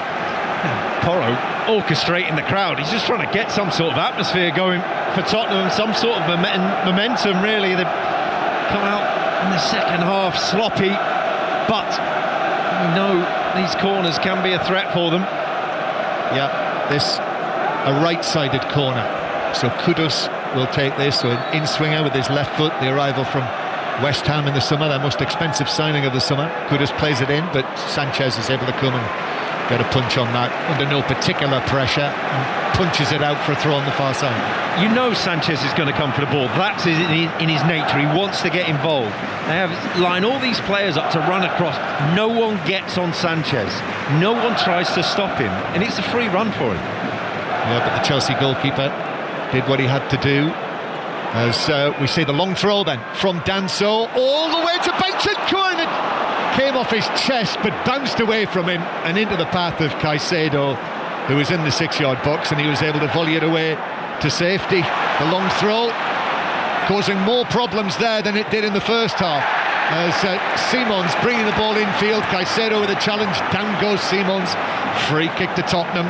Speaker 3: Porro orchestrating the crowd. He's just trying to get some sort of atmosphere going for Tottenham, some sort of momentum, really. They've come out in the second half sloppy, but we know these corners can be a threat for them.
Speaker 2: Yeah, this a right-sided corner. So Kudus will take this, so an in-swinger with his left foot, the arrival from West Ham in the summer, their most expensive signing of the summer. Kudus plays it in, but Sanchez is able to come and get a punch on that under no particular pressure, and punches it out for a throw on the far side.
Speaker 3: You know Sanchez is going to come for the ball. That's in his nature. He wants to get involved. They have lined all these players up to run across. No one gets on Sanchez. No one tries to stop him, and it's a free run for him.
Speaker 2: Yeah, but the Chelsea goalkeeper did what he had to do. As we see the long throw then from Danso all the way to Bentancur, and it came off his chest but bounced away from him and into the path of Caicedo, who was in the 6-yard box, and he was able to volley it away to safety. The long throw causing more problems there than it did in the first half, as Simons bringing the ball infield. Caicedo with a challenge, down goes Simons. Free kick to Tottenham.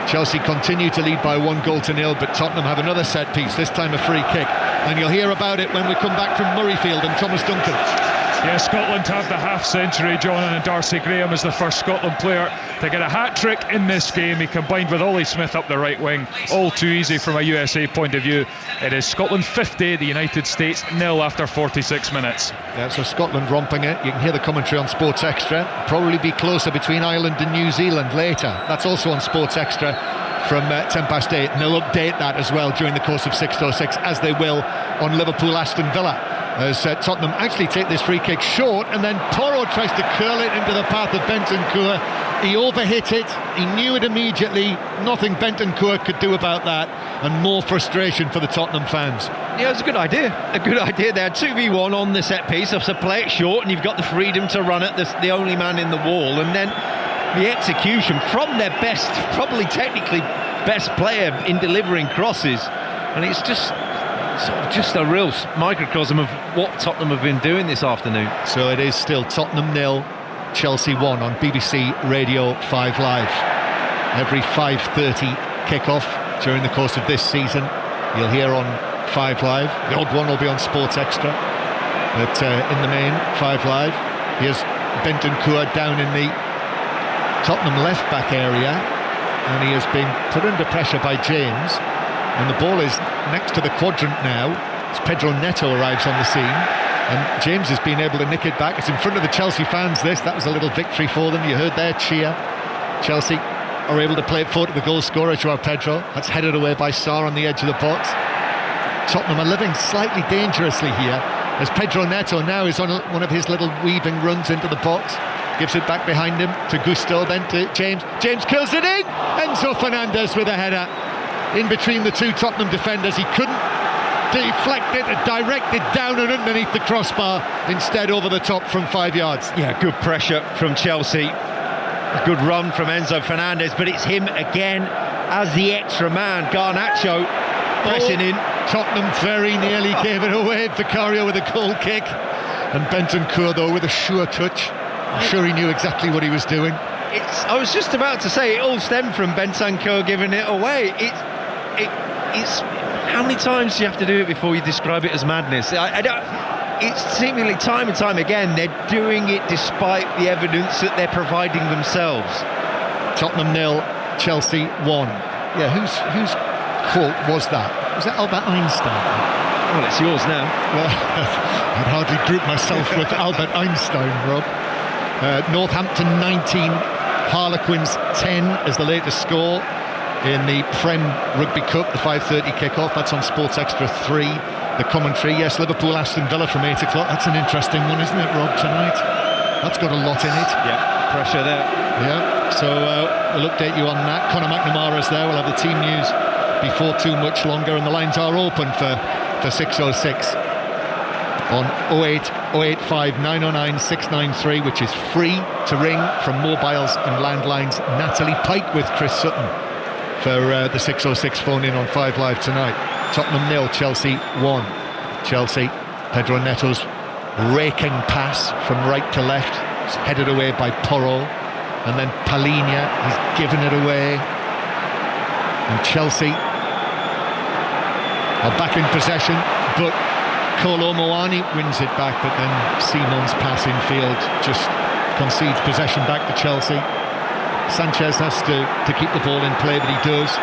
Speaker 2: Chelsea continue to lead by 1-0, but Tottenham have another set piece, this time a free kick, and you'll hear about it when we come back from Murrayfield and Thomas Duncan.
Speaker 6: Yeah, Scotland have the half-century. John, and Darcy Graham is the first Scotland player to get a hat-trick in this game. He combined with Ollie Smith up the right wing. All too easy from a USA point of view. It is Scotland 50, the United States 0 after 46 minutes.
Speaker 2: Yeah, so Scotland romping it. You can hear the commentary on Sports Extra. Probably be closer between Ireland and New Zealand later. That's also on Sports Extra from 8:10. And they'll update that as well during the course of 6:06, as they will on Liverpool Aston Villa as Tottenham actually take this free kick short, and then Porro tries to curl it into the path of Bentancur. He overhit it, he knew it immediately, nothing Bentancur could do about that, and more frustration for the Tottenham fans.
Speaker 3: Yeah, it's a good idea. They had 2v1 on the set piece, so play it short and you've got the freedom to run at the only man in the wall, and then the execution from their best, probably technically best player in delivering crosses, and it's just a real microcosm of what Tottenham have been doing this afternoon.
Speaker 2: So it is still Tottenham 0, Chelsea 1 on BBC Radio 5 Live. Every 5:30 kick-off during the course of this season, you'll hear on 5 Live. The odd one will be on Sports Extra, but in the main, 5 Live. Here's Bentancur down in the Tottenham left-back area, and he has been put under pressure by James, and the ball is next to the quadrant now as Pedro Neto arrives on the scene, and James has been able to nick it back. It's in front of the Chelsea fans. That was a little victory for them. You heard their cheer. Chelsea are able to play it forward to the goal scorer, Joao Pedro. That's headed away by Sarr on the edge of the box. Tottenham are living slightly dangerously here, as Pedro Neto now is on one of his little weaving runs into the box. Gives it back behind him to Gusto, then to James. James kills it in! Enzo Fernandez with a header in between the two Tottenham defenders. He couldn't deflect it and direct it down and underneath the crossbar, instead over the top from 5 yards.
Speaker 3: Yeah, good pressure from Chelsea. A good run from Enzo Fernandez, but it's him again as the extra man. Garnacho pressing in.
Speaker 2: Tottenham very nearly gave it away. Vicario with a goal kick, and Bentancur though with a sure touch. I'm sure he knew exactly what he was doing.
Speaker 3: I was just about to say, it all stemmed from Bentancur giving it away. It's how many times do you have to do it before you describe it as madness? It's seemingly time and time again they're doing it despite the evidence that they're providing themselves.
Speaker 2: Tottenham 0, Chelsea 1. Yeah, whose quote was that? Was that Albert Einstein?
Speaker 3: Well, it's yours now.
Speaker 2: Well, I'd hardly group myself with Albert Einstein, Rob. Northampton 19, Harlequins 10 as the latest score in the Prem Rugby Cup, the 5:30 kick-off. That's on Sports Extra 3. The commentary, yes, Liverpool Aston Villa from 8 o'clock. That's an interesting one, isn't it, Rob, tonight? That's got a lot in it.
Speaker 3: Yeah, pressure there.
Speaker 2: Yeah, so we'll update you on that. Conor McNamara's there. We'll have the team news before too much longer, and the lines are open for 606 on 0805 909 693, which is free to ring from mobiles and landlines. Natalie Pike with Chris Sutton for the 606 phone in on 5 Live tonight. Tottenham 0, Chelsea 1. Chelsea, Pedro Neto's raking pass from right to left, it's headed away by Porro, and then Palhinha, he's given it away, and Chelsea are back in possession, but Kolo Muani wins it back, but then Simon's pass infield just concedes possession back to Chelsea. Sanchez has to keep the ball in play, but he does.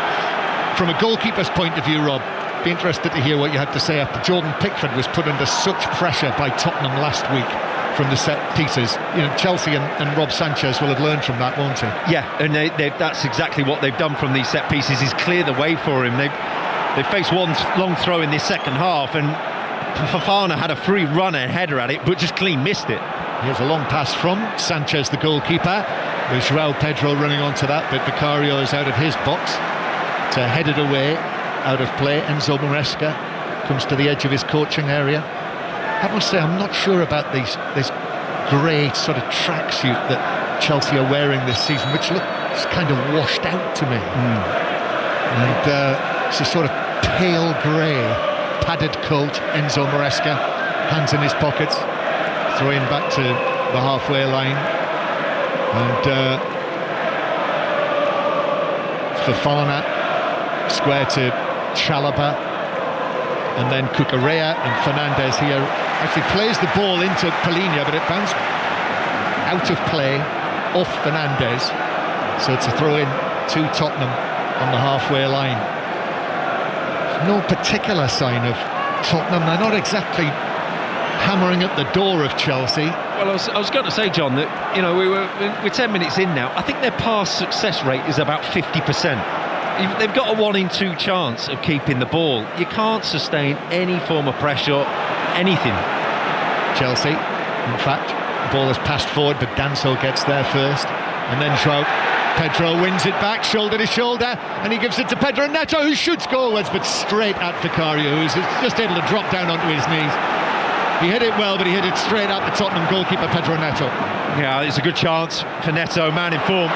Speaker 2: From a goalkeeper's point of view, Rob, be interested to hear what you had to say after Jordan Pickford was put under such pressure by Tottenham last week from the set pieces. You know, Chelsea and Rob Sanchez will have learned from that, won't they?
Speaker 3: Yeah, and that's exactly what they've done from these set pieces, is clear the way for him. They faced one long throw in this second half, and Fofana had a free runner header at it, but just clean missed it.
Speaker 2: Here's a long pass from Sanchez, the goalkeeper, with Joao Pedro running onto that, but Vicario is out of his box to head it away, out of play. Enzo Maresca comes to the edge of his coaching area. I must say, I'm not sure about this grey sort of tracksuit that Chelsea are wearing this season, which looks kind of washed out to me. And it's a sort of pale grey padded coat. Enzo Maresca, hands in his pockets, throwing back to the halfway line, and Fofana square to Chalobah, and then Cucurella, and Fernandez here actually plays the ball into Palhinha, but it bounced out of play off Fernandez, so it's a throw in to Tottenham on the halfway line. No particular sign of Tottenham. They're not exactly hammering at the door of Chelsea.
Speaker 3: Well, I was going to say, John, that, you know, we're 10 minutes in now. I think their pass success rate is about 50%. They've got a 1 in 2 chance of keeping the ball. You can't sustain any form of pressure, anything,
Speaker 2: Chelsea. In fact, the ball is passed forward, but Danso gets there first. And then João Pedro wins it back, shoulder to shoulder, and he gives it to Pedro Neto, who shoots goalwards, but straight at Vicario, who's just able to drop down onto his knees. He hit it well, but he hit it straight at the Tottenham goalkeeper, Pedro Neto.
Speaker 3: Yeah, it's a good chance for Neto, man in form.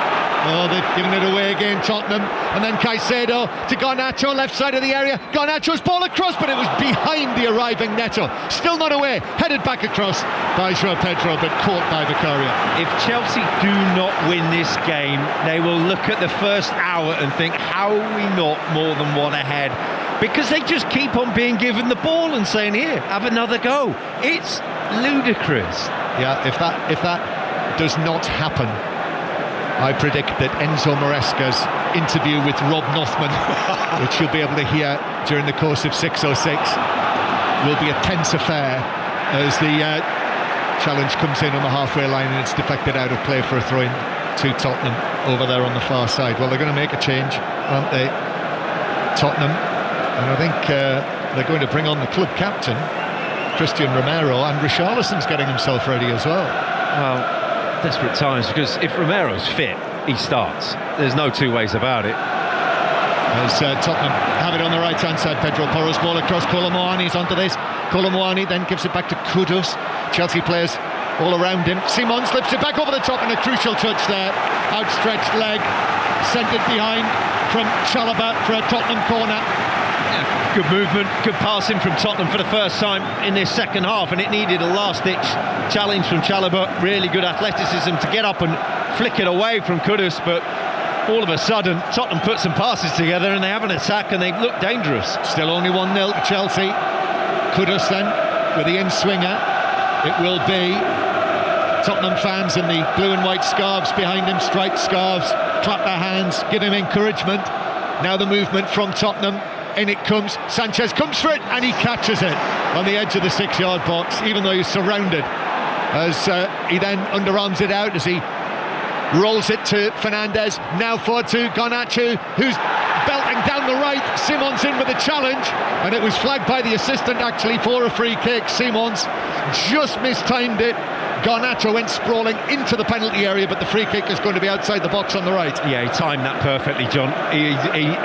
Speaker 2: Oh, they've given it away again, Tottenham. And then Caicedo to Garnacho, left side of the area. Garnacho's ball across, but it was behind the arriving Neto. Still not away, headed back across by João Pedro, but caught by Vicario.
Speaker 3: If Chelsea do not win this game, they will look at the first hour and think, how are we not more than one ahead? Because they just keep on being given the ball and saying, here, have another go. It's ludicrous.
Speaker 2: Yeah, if that does not happen, I predict that Enzo Maresca's interview with Rob Nothman, which you'll be able to hear during the course of 606, will be a tense affair as the challenge comes in on the halfway line and it's deflected out of play for a throw-in to Tottenham over there on the far side. Well, they're going to make a change, aren't they, Tottenham? And I think they're going to bring on the club captain, Christian Romero, and Richarlison's getting himself ready as well.
Speaker 3: Well, desperate times, because if Romero's fit, he starts. There's no two ways about it.
Speaker 2: As Tottenham have it on the right hand side, Pedro Porro's ball across, Kolo Muani's onto this. Kolo Muani then gives it back to Kudus. Chelsea players all around him. Simon slips it back over the top, and a crucial touch there. Outstretched leg, sent it behind from Chalobah for a Tottenham corner.
Speaker 3: Good movement, good passing from Tottenham for the first time in this second half, and it needed a last-ditch challenge from Chalobah. Really good athleticism to get up and flick it away from Kudus, but all of a sudden Tottenham put some passes together and they have an attack and they look dangerous.
Speaker 2: Still only 1-0 to Chelsea. Kudus then with the in-swinger. It will be Tottenham fans in the blue and white scarves behind him, striped scarves, clap their hands, give him encouragement. Now the movement from Tottenham. In it comes, Sanchez comes for it and he catches it on the edge of the 6-yard box, even though he's surrounded, as he then underarms it out as he rolls it to Fernandes, now forward to Garnacho, who's belting down the right. Simons in with a challenge, and it was flagged by the assistant actually for a free kick. Simons just mistimed it. Garnacho went sprawling into the penalty area, but the free kick is going to be outside the box on the right.
Speaker 3: Yeah, he timed that perfectly, John. He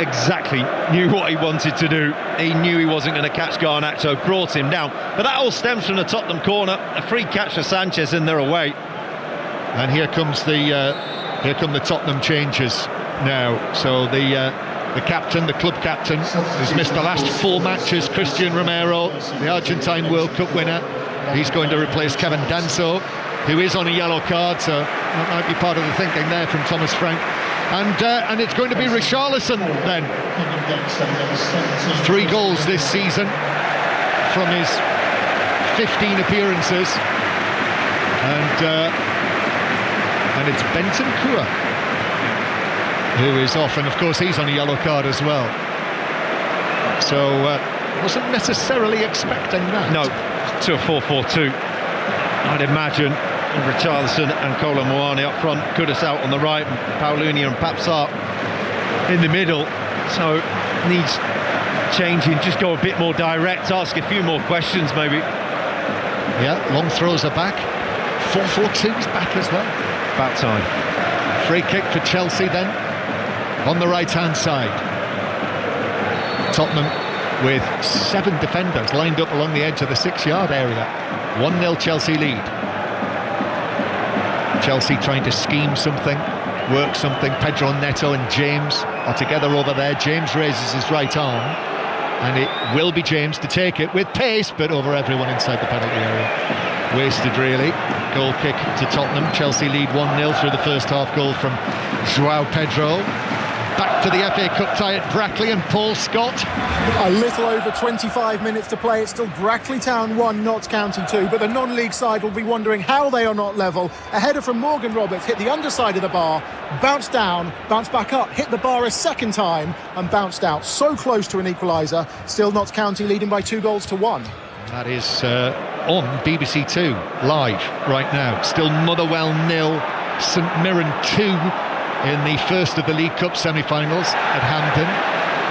Speaker 3: exactly knew what he wanted to do. He knew he wasn't going to catch Garnacho, brought him down. But that all stems from the Tottenham corner. A free catch for Sanchez and they're away.
Speaker 2: And here come the Tottenham changes now. So the captain, the club captain, who's missed the last 4 matches, Christian Romero, the Argentine World Cup winner. He's going to replace Kevin Danso, who is on a yellow card, so that might be part of the thinking there from Thomas Frank. And it's going to be Richarlison then. 3 goals this season from his 15 appearances. And it's Bentancur who is off, and of course he's on a yellow card as well. So wasn't necessarily expecting that.
Speaker 3: No, to a 4-4-2, I'd imagine. Richarlison and Kolo Muani up front, Kudus out on the right, and Paulunia and Papsart in the middle. So needs changing, just go a bit more direct, ask a few more questions maybe.
Speaker 2: Yeah, long throws are back. 4-4-2's back as well.
Speaker 3: About time.
Speaker 2: Free kick for Chelsea then, on the right-hand side. Tottenham with 7 defenders lined up along the edge of the 6-yard area. 1-0 Chelsea lead. Chelsea trying to scheme something, work something. Pedro Neto and James are together over there. James raises his right arm, and it will be James to take it with pace, but over everyone inside the penalty area. Wasted really. Goal kick to Tottenham. Chelsea lead 1-0 through the first half goal from João Pedro. Back to the FA Cup tie at Brackley and Paul Scott.
Speaker 5: A little over 25 minutes to play. It's still Brackley Town 1, Notts County 2, but the non-league side will be wondering how they are not level. A header from Morgan Roberts hit the underside of the bar, bounced down, bounced back up, hit the bar a second time and bounced out. So close to an equaliser. Still Notts County leading by 2-1.
Speaker 2: That is on BBC 2 live right now. Still Motherwell 0, St Mirren 2 in the first of the League Cup semi-finals at Hampden,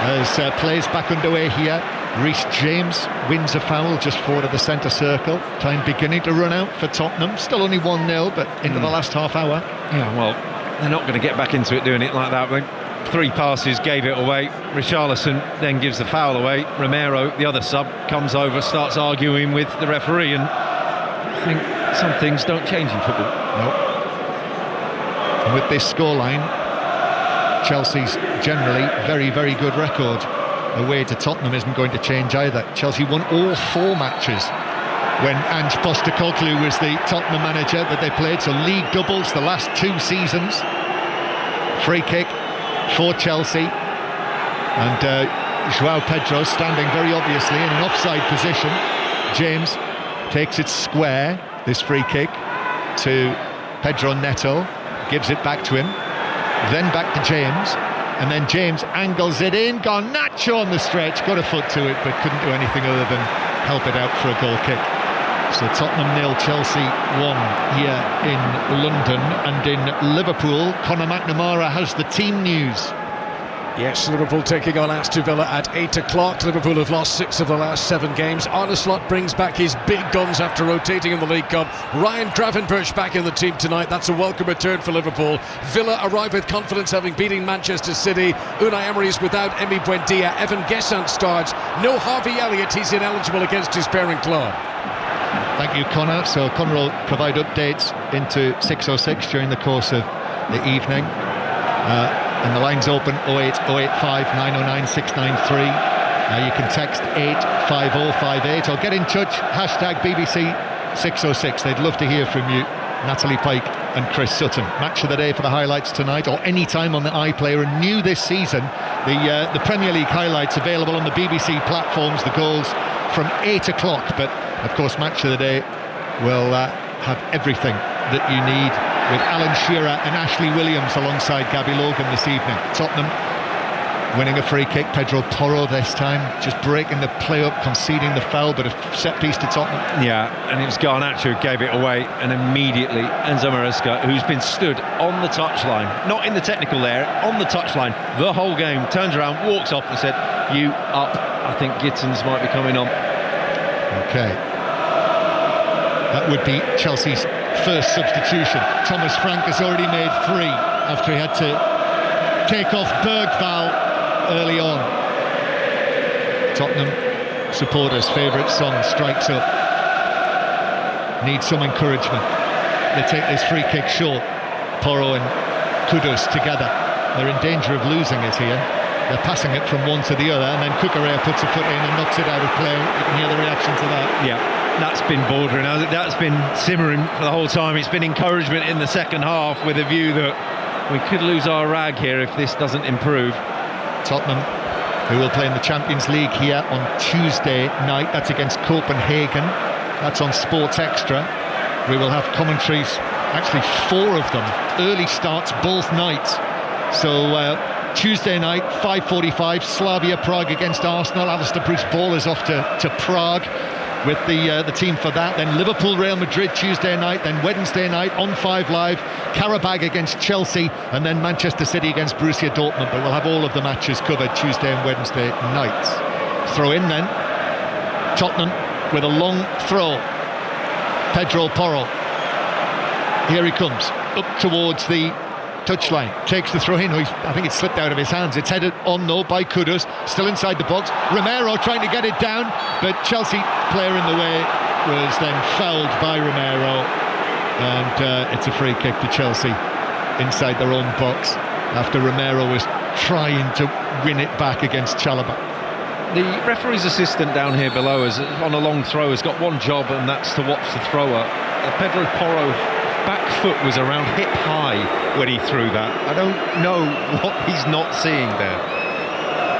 Speaker 2: as plays back underway here. Reece James wins a foul just forward of the centre circle. Time beginning to run out for Tottenham. Still only 1-0, but into the last half hour.
Speaker 3: Yeah, well, they're not going to get back into it doing it like that. 3 passes, gave it away. Richarlison then gives the foul away. Romero, the other sub, comes over, starts arguing with the referee, and I think some things don't change in football.
Speaker 2: Nope. And with this scoreline, Chelsea's generally very, very good record away to Tottenham isn't going to change either. Chelsea won all 4 matches when Ange Postecoglou was the Tottenham manager that they played, so league doubles the last 2 seasons. Free kick for Chelsea, and João Pedro standing very obviously in an offside position. James takes it square, this free kick, to Pedro Neto, gives it back to him, then back to James, and then James angles it in. Garnacho on the stretch, got a foot to it, but couldn't do anything other than help it out for a goal kick. So Tottenham 0, Chelsea 1 here in London. And in Liverpool, Conor McNamara has the team news.
Speaker 7: Yes, Liverpool taking on Aston Villa at 8 o'clock. Liverpool have lost 6 of the last 7 games. Arne Slot brings back his big guns after rotating in the League Cup. Ryan Gravenberch back in the team tonight. That's a welcome return for Liverpool. Villa arrive with confidence, having beaten Manchester City. Unai Emery is without Emi Buendia. Evan Gesant starts. No Harvey Elliott. He's ineligible against his parent club.
Speaker 2: Thank you, Conor. So Conor will provide updates into 6:06 during the course of the evening. And the line's open 08085 909 693. You can text 85058 or get in touch, hashtag BBC 606. They'd love to hear from you, Natalie Pike and Chris Sutton. Match of the day for the highlights tonight, or any time on the iPlayer. And new this season, the Premier League highlights available on the BBC platforms, the goals from 8 o'clock. But of course, match of the day will have everything that you need, with Alan Shearer and Ashley Williams alongside Gabby Logan this evening. Tottenham winning a free kick. Pedro Porro this time, just breaking the play up, conceding the foul, but a set piece to Tottenham.
Speaker 3: Yeah, and it was Garnacho who gave it away, and immediately Enzo Maresca, who's been stood on the touchline, not in the technical area, on the touchline the whole game, turns around, walks off and said, "You up, I think Gittins might be coming on."
Speaker 2: Okay. That would be Chelsea's first substitution. Thomas Frank has already made 3 after he had to take off Bergvall early on. Tottenham supporters' favourite song, Strikes Up. Need some encouragement. They take this free kick short. Porro and Kudus together. They're in danger of losing it here. They're passing it from one to the other, and then Cucurella puts a foot in and knocks it out of play. You can hear the reaction to that.
Speaker 3: Yeah, that's been bordering. That's been simmering for the whole time. It's been encouragement in the second half, with a view that we could lose our rag here if this doesn't improve.
Speaker 2: Tottenham, who will play in the Champions League here on Tuesday night. That's against Copenhagen. That's on Sports Extra. We will have commentaries, actually 4 of them, early starts both nights. So Tuesday night, 5:45, Slavia Prague against Arsenal. Alistair Bruce-Ball is off to Prague with the team for that. Then Liverpool Real Madrid Tuesday night. Then Wednesday night on 5 Live, Karabag against Chelsea, and then Manchester City against Borussia Dortmund. But we'll have all of the matches covered Tuesday and Wednesday nights. Throw in then, Tottenham with a long throw. Pedro Porro, here he comes up towards the touchline, takes the throw in. I think it slipped out of his hands. It's headed on though by Kudus, still inside the box. Romero trying to get it down, but Chelsea player in the way was then fouled by Romero, and it's a free kick to Chelsea inside their own box after Romero was trying to win it back against Chalobah.
Speaker 3: The referee's assistant down here below us on a long throw has got one job, and that's to watch the thrower. Pedro Porro back foot was around hip high when he threw that. I don't know what he's not seeing there.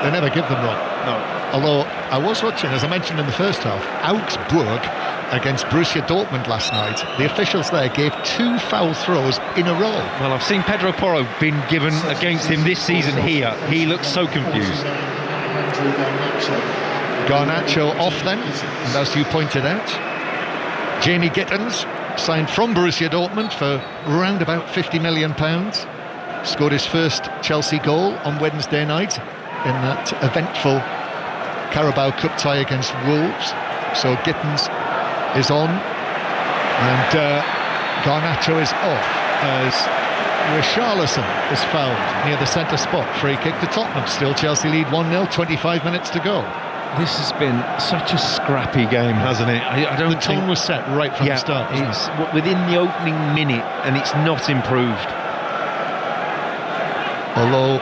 Speaker 2: They never give them wrong.
Speaker 3: No.
Speaker 2: Although I was watching, as I mentioned in the first half, Augsburg against Borussia Dortmund last night. The officials there gave 2 foul throws in a row.
Speaker 3: Well, I've seen Pedro Porro been given against him this season here. He looks so confused.
Speaker 2: Garnacho off then, and as you pointed out, Jamie Gittins, signed from Borussia Dortmund for around about £50 million, scored his first Chelsea goal on Wednesday night in that eventful Carabao Cup tie against Wolves. So Gittins is on, and Garnacho is off as Richarlison is fouled near the centre spot. Free kick to Tottenham. Still Chelsea lead 1-0, 25 minutes to go.
Speaker 3: This has been such a scrappy game, hasn't it? I don't
Speaker 2: The tone was set right from the start.
Speaker 3: It's within the opening minute, and it's not improved.
Speaker 2: Although,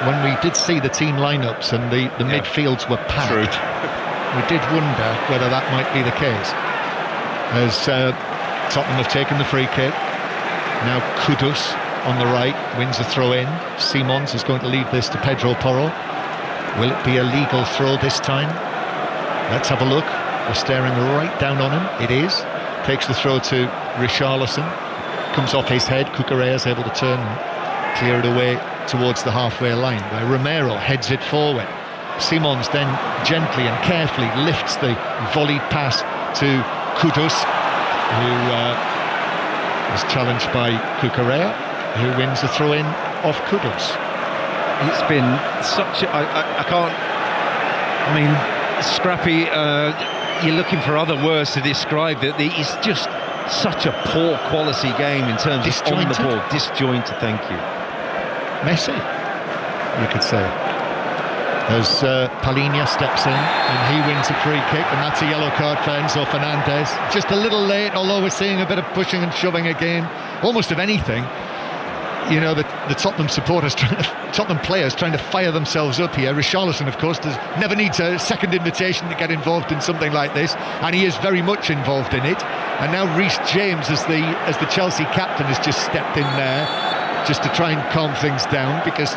Speaker 2: when we did see the team lineups and the midfields were packed, we did wonder whether that might be the case. As Tottenham have taken the free kick. Now Kudus on the right wins a throw-in. Simons is going to leave this to Pedro Porro. Will it be a legal throw this time? Let's have a look. We're staring right down on him. It is. Takes the throw to Richarlison. Comes off his head. Cucurella is able to turn and clear it away towards the halfway line, where Romero heads it forward. Simons then gently and carefully lifts the volleyed pass to Kudus, who is challenged by Cucurella, who wins the throw-in off Kudus.
Speaker 3: It's been such a... I can't... I mean, scrappy, you're looking for other words to describe it. It's just such a poor quality game in terms of on the ball. Disjointed, thank you.
Speaker 2: Messy, you could say. As Palhinha steps in and he wins a free kick, and that's a yellow card for Enzo Fernandez. Just a little late, although we're seeing a bit of pushing and shoving again, almost of anything. You know, the Tottenham supporters, Tottenham players trying to fire themselves up here. Richarlison, of course, never needs a second invitation to get involved in something like this, and he is very much involved in it. And now Reece James, as the Chelsea captain, has just stepped in there just to try and calm things down, because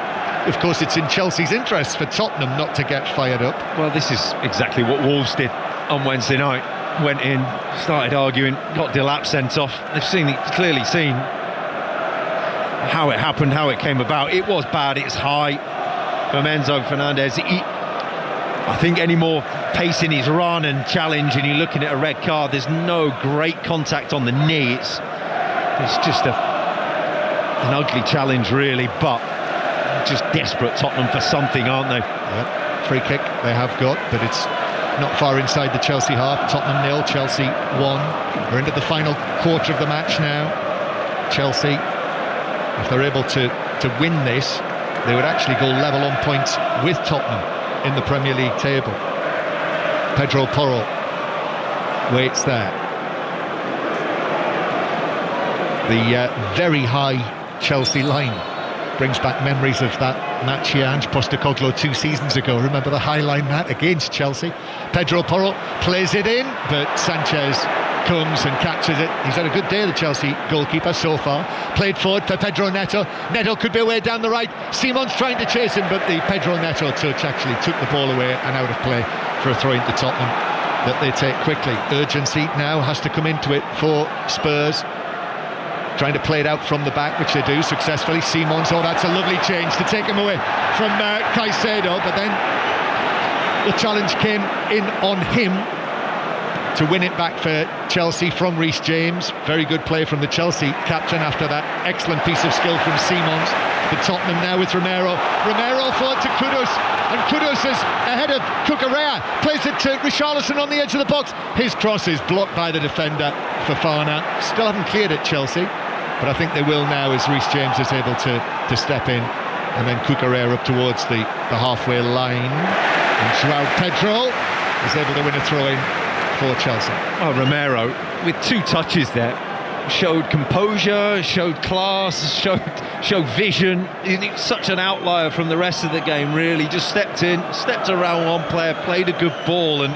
Speaker 2: of course it's in Chelsea's interests for Tottenham not to get fired up.
Speaker 3: Well, this is exactly what Wolves did on Wednesday night. Went in, started arguing, got Delap sent off. They've clearly seen how it happened, how it came about. It was bad, it's high from Enzo Fernandez. I think any more pace in his run and challenge, and you're looking at a red card. There's no great contact on the knee. It's just an ugly challenge, really, but just desperate Tottenham for something, aren't they?
Speaker 2: Yeah. Free kick they have got, but it's not far inside the Chelsea half. Tottenham 0, Chelsea 1. We're into the final quarter of the match now. Chelsea, if they're able to win this, they would actually go level on points with Tottenham in the Premier League table. Pedro Porro waits there. The very high Chelsea line brings back memories of that match here, Ange Postecoglou 2 seasons ago. Remember the high line that against Chelsea? Pedro Porro plays it in, but Sanchez comes and catches it. He's had a good day, the Chelsea goalkeeper so far. Played forward for Pedro Neto. Neto could be away down the right. Simon's trying to chase him, but the Pedro Neto touch actually took the ball away and out of play for a throw into Tottenham that they take quickly. Urgency now has to come into it for Spurs. Trying to play it out from the back, which they do successfully. Simons, that's a lovely change to take him away from Caicedo, but then the challenge came in on him to win it back for Chelsea from Reece James. Very good play from the Chelsea captain after that excellent piece of skill from Simons. But Tottenham now with Romero. Romero forward to Kudus, and Kudus is ahead of Cucurella. Plays it to Richarlison on the edge of the box. His cross is blocked by the defender, Fofana. Still haven't cleared it, Chelsea, but I think they will now as Reece James is able to step in, and then Cucurella up towards the halfway line, and João Pedro is able to win a throw-in for Chelsea.
Speaker 3: Well, Romero, with 2 touches there, showed composure, showed class, showed vision. He's such an outlier from the rest of the game, really. Just stepped in, stepped around one player, played a good ball, and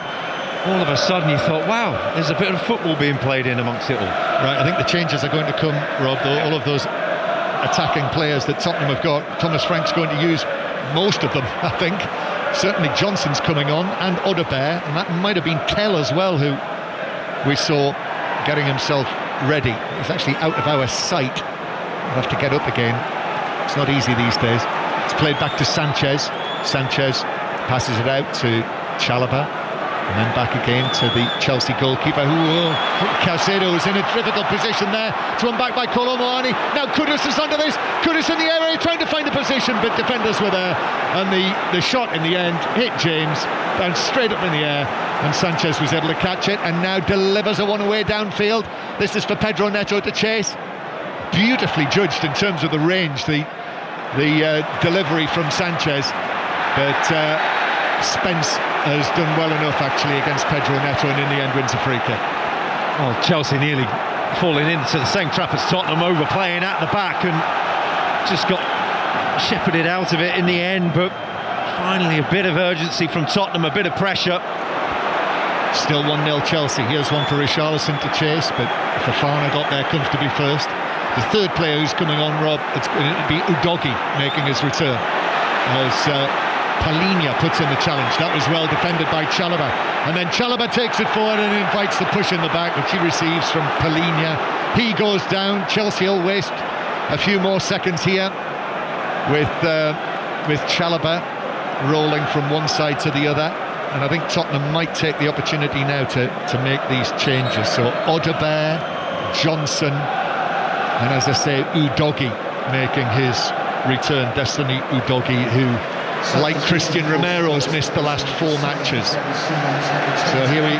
Speaker 3: all of a sudden you thought, wow, there's a bit of football being played in amongst it all.
Speaker 2: Right, I think the changes are going to come, Rob, though. All of those attacking players that Tottenham have got, Thomas Frank's going to use most of them, I think. Certainly Johnson's coming on, and Odebear, and that might have been Kell as well, who we saw getting himself ready. He's actually out of our sight. We'll have to get up again. It's not easy these days. It's played back to Sanchez. Sanchez passes it out to Chalobah. And then back again to the Chelsea goalkeeper, Caicedo is in a difficult position there. It's won back by Kolo Muani. Now Kudus is under this. Kudus in the area trying to find a position, but defenders were there. And the shot in the end hit James, bounced straight up in the air, and Sanchez was able to catch it and now delivers a one-away downfield. This is for Pedro Neto to chase. Beautifully judged in terms of the range, the delivery from Sanchez. But Spence has done well enough actually against Pedro Neto, and in the end wins a free kick.
Speaker 3: Oh, Chelsea nearly falling into the same trap as Tottenham, overplaying at the back and just got shepherded out of it in the end. But finally a bit of urgency from Tottenham, a bit of pressure.
Speaker 2: Still 1-0 Chelsea. Here's one for Richarlison to chase, but Fofana got there comfortably first. The third player who's coming on, Rob, it's going to be Udogie making his return as Palhinha puts in the challenge. That was well defended by Chalobah, and then Chalobah takes it forward and invites the push in the back, which he receives from Palhinha. He goes down. Chelsea will waste a few more seconds here with Chalobah rolling from one side to the other, and I think Tottenham might take the opportunity now to make these changes. So Odegaard, Johnson, and as I say, Udogie making his return. Destiny Udogie, who, like Christian Romero, has missed the last 4 matches. So here we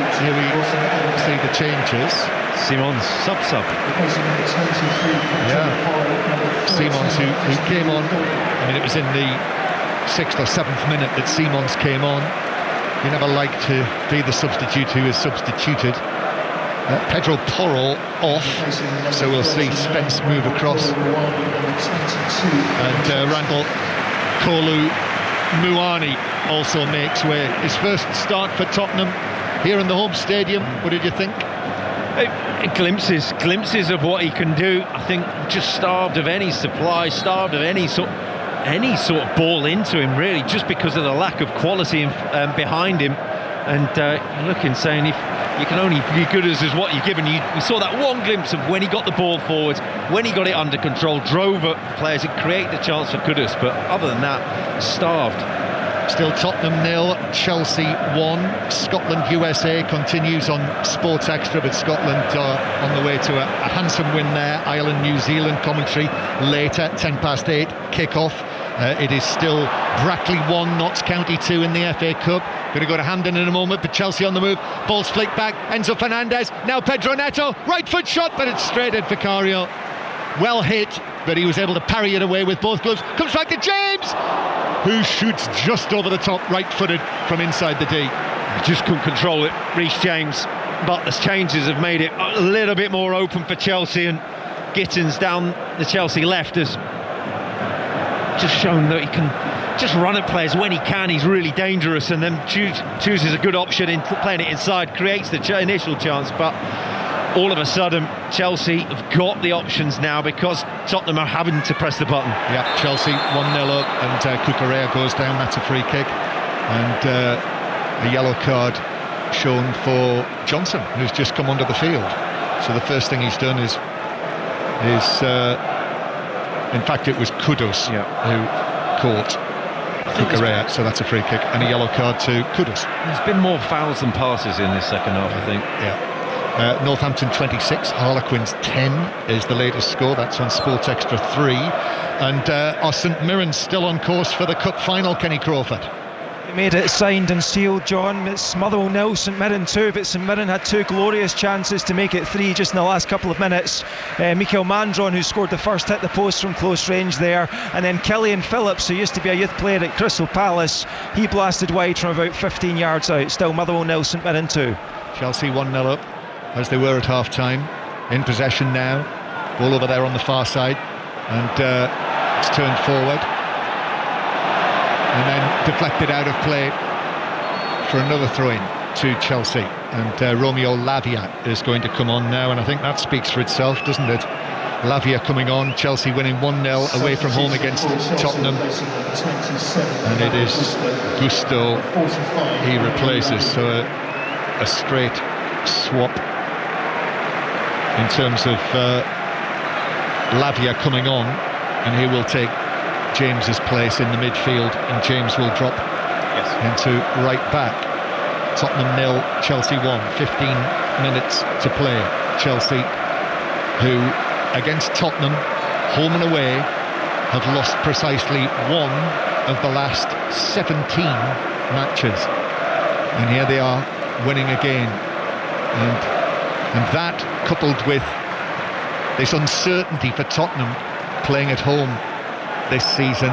Speaker 2: see the changes.
Speaker 3: Simons sub.
Speaker 2: Yeah, Simons who came on. I mean, it was in the 6th or 7th minute that Simons came on. You never like to be the substitute who is substituted. Pedro Porro off, so we'll see Spence move across. And Randall Kolo Muani also makes way. His first start for Tottenham here in the home stadium. What did you think?
Speaker 3: Glimpses of what he can do. I think just starved of any supply, starved of any sort of ball into him, really, just because of the lack of quality behind him. And you're looking, saying if you can only be good as what you're given. We saw that one glimpse of when he got the ball forward, when he got it under control, drove up players, it created the chance for Kudus. But other than that, starved.
Speaker 2: Still Tottenham 0, Chelsea 1. Scotland USA continues on Sports Extra, but Scotland are on the way to a handsome win there. Ireland New Zealand commentary later, 8:10 kick-off. It is still Brackley 1, Notts County 2 in the FA Cup. Going to go to Hampden in a moment, but Chelsea on the move. Ball's flicked back, Enzo Fernandez, now Pedro Neto, right foot shot, but it's straight at Vicario. Well hit, but he was able to parry it away with both gloves. Comes back to James, who shoots just over the top, right-footed from inside the D.
Speaker 3: Just couldn't control it, Reece James. But the changes have made it a little bit more open for Chelsea, and Gittins down the Chelsea left has just shown that he can just run at players when he can. He's really dangerous, and then chooses a good option in playing it inside, creates the initial chance. But all of a sudden Chelsea have got the options now because Tottenham are having to press the button.
Speaker 2: Yeah, Chelsea 1-0 up, and Cucurella goes down. That's a free kick, and a yellow card shown for Johnson, who's just come onto the field. So the first thing he's done is in fact it was Kudus who caught Cucurella, so that's a free kick and a yellow card to Kudus.
Speaker 3: There's been more fouls than passes in this second half, I think.
Speaker 2: Yeah. Northampton 26, Harlequins 10 is the latest score. That's on Sports Extra 3. And are St Mirren still on course for the cup final, Kenny Crawford?
Speaker 10: Made it signed and sealed, John. It's Motherwell 0, St Mirren 2, but St Mirren had 2 glorious chances to make it 3 just in the last couple of minutes. Mikael Mandron, who scored the first, hit the post from close range there, and then Killian Phillips, who used to be a youth player at Crystal Palace, he blasted wide from about 15 yards out. Still Motherwell 0, St Mirren 2.
Speaker 2: Chelsea 1-0 up, as they were at half-time. In possession now, ball over there on the far side, and it's turned forward and then deflected out of play for another throw-in to Chelsea. And Romeo Lavia is going to come on now, and I think that speaks for itself, doesn't it? Lavia coming on, Chelsea winning 1-0 away from home against Tottenham, and it is Gusto he replaces. So a straight swap in terms of Lavia coming on, and he will take James's place in the midfield, and James will drop into right back. Tottenham 0, Chelsea 1, 15 minutes to play. Chelsea, who against Tottenham, home and away, have lost precisely one of the last 17 matches. And here they are winning again. And that, coupled with this uncertainty for Tottenham playing at home this season,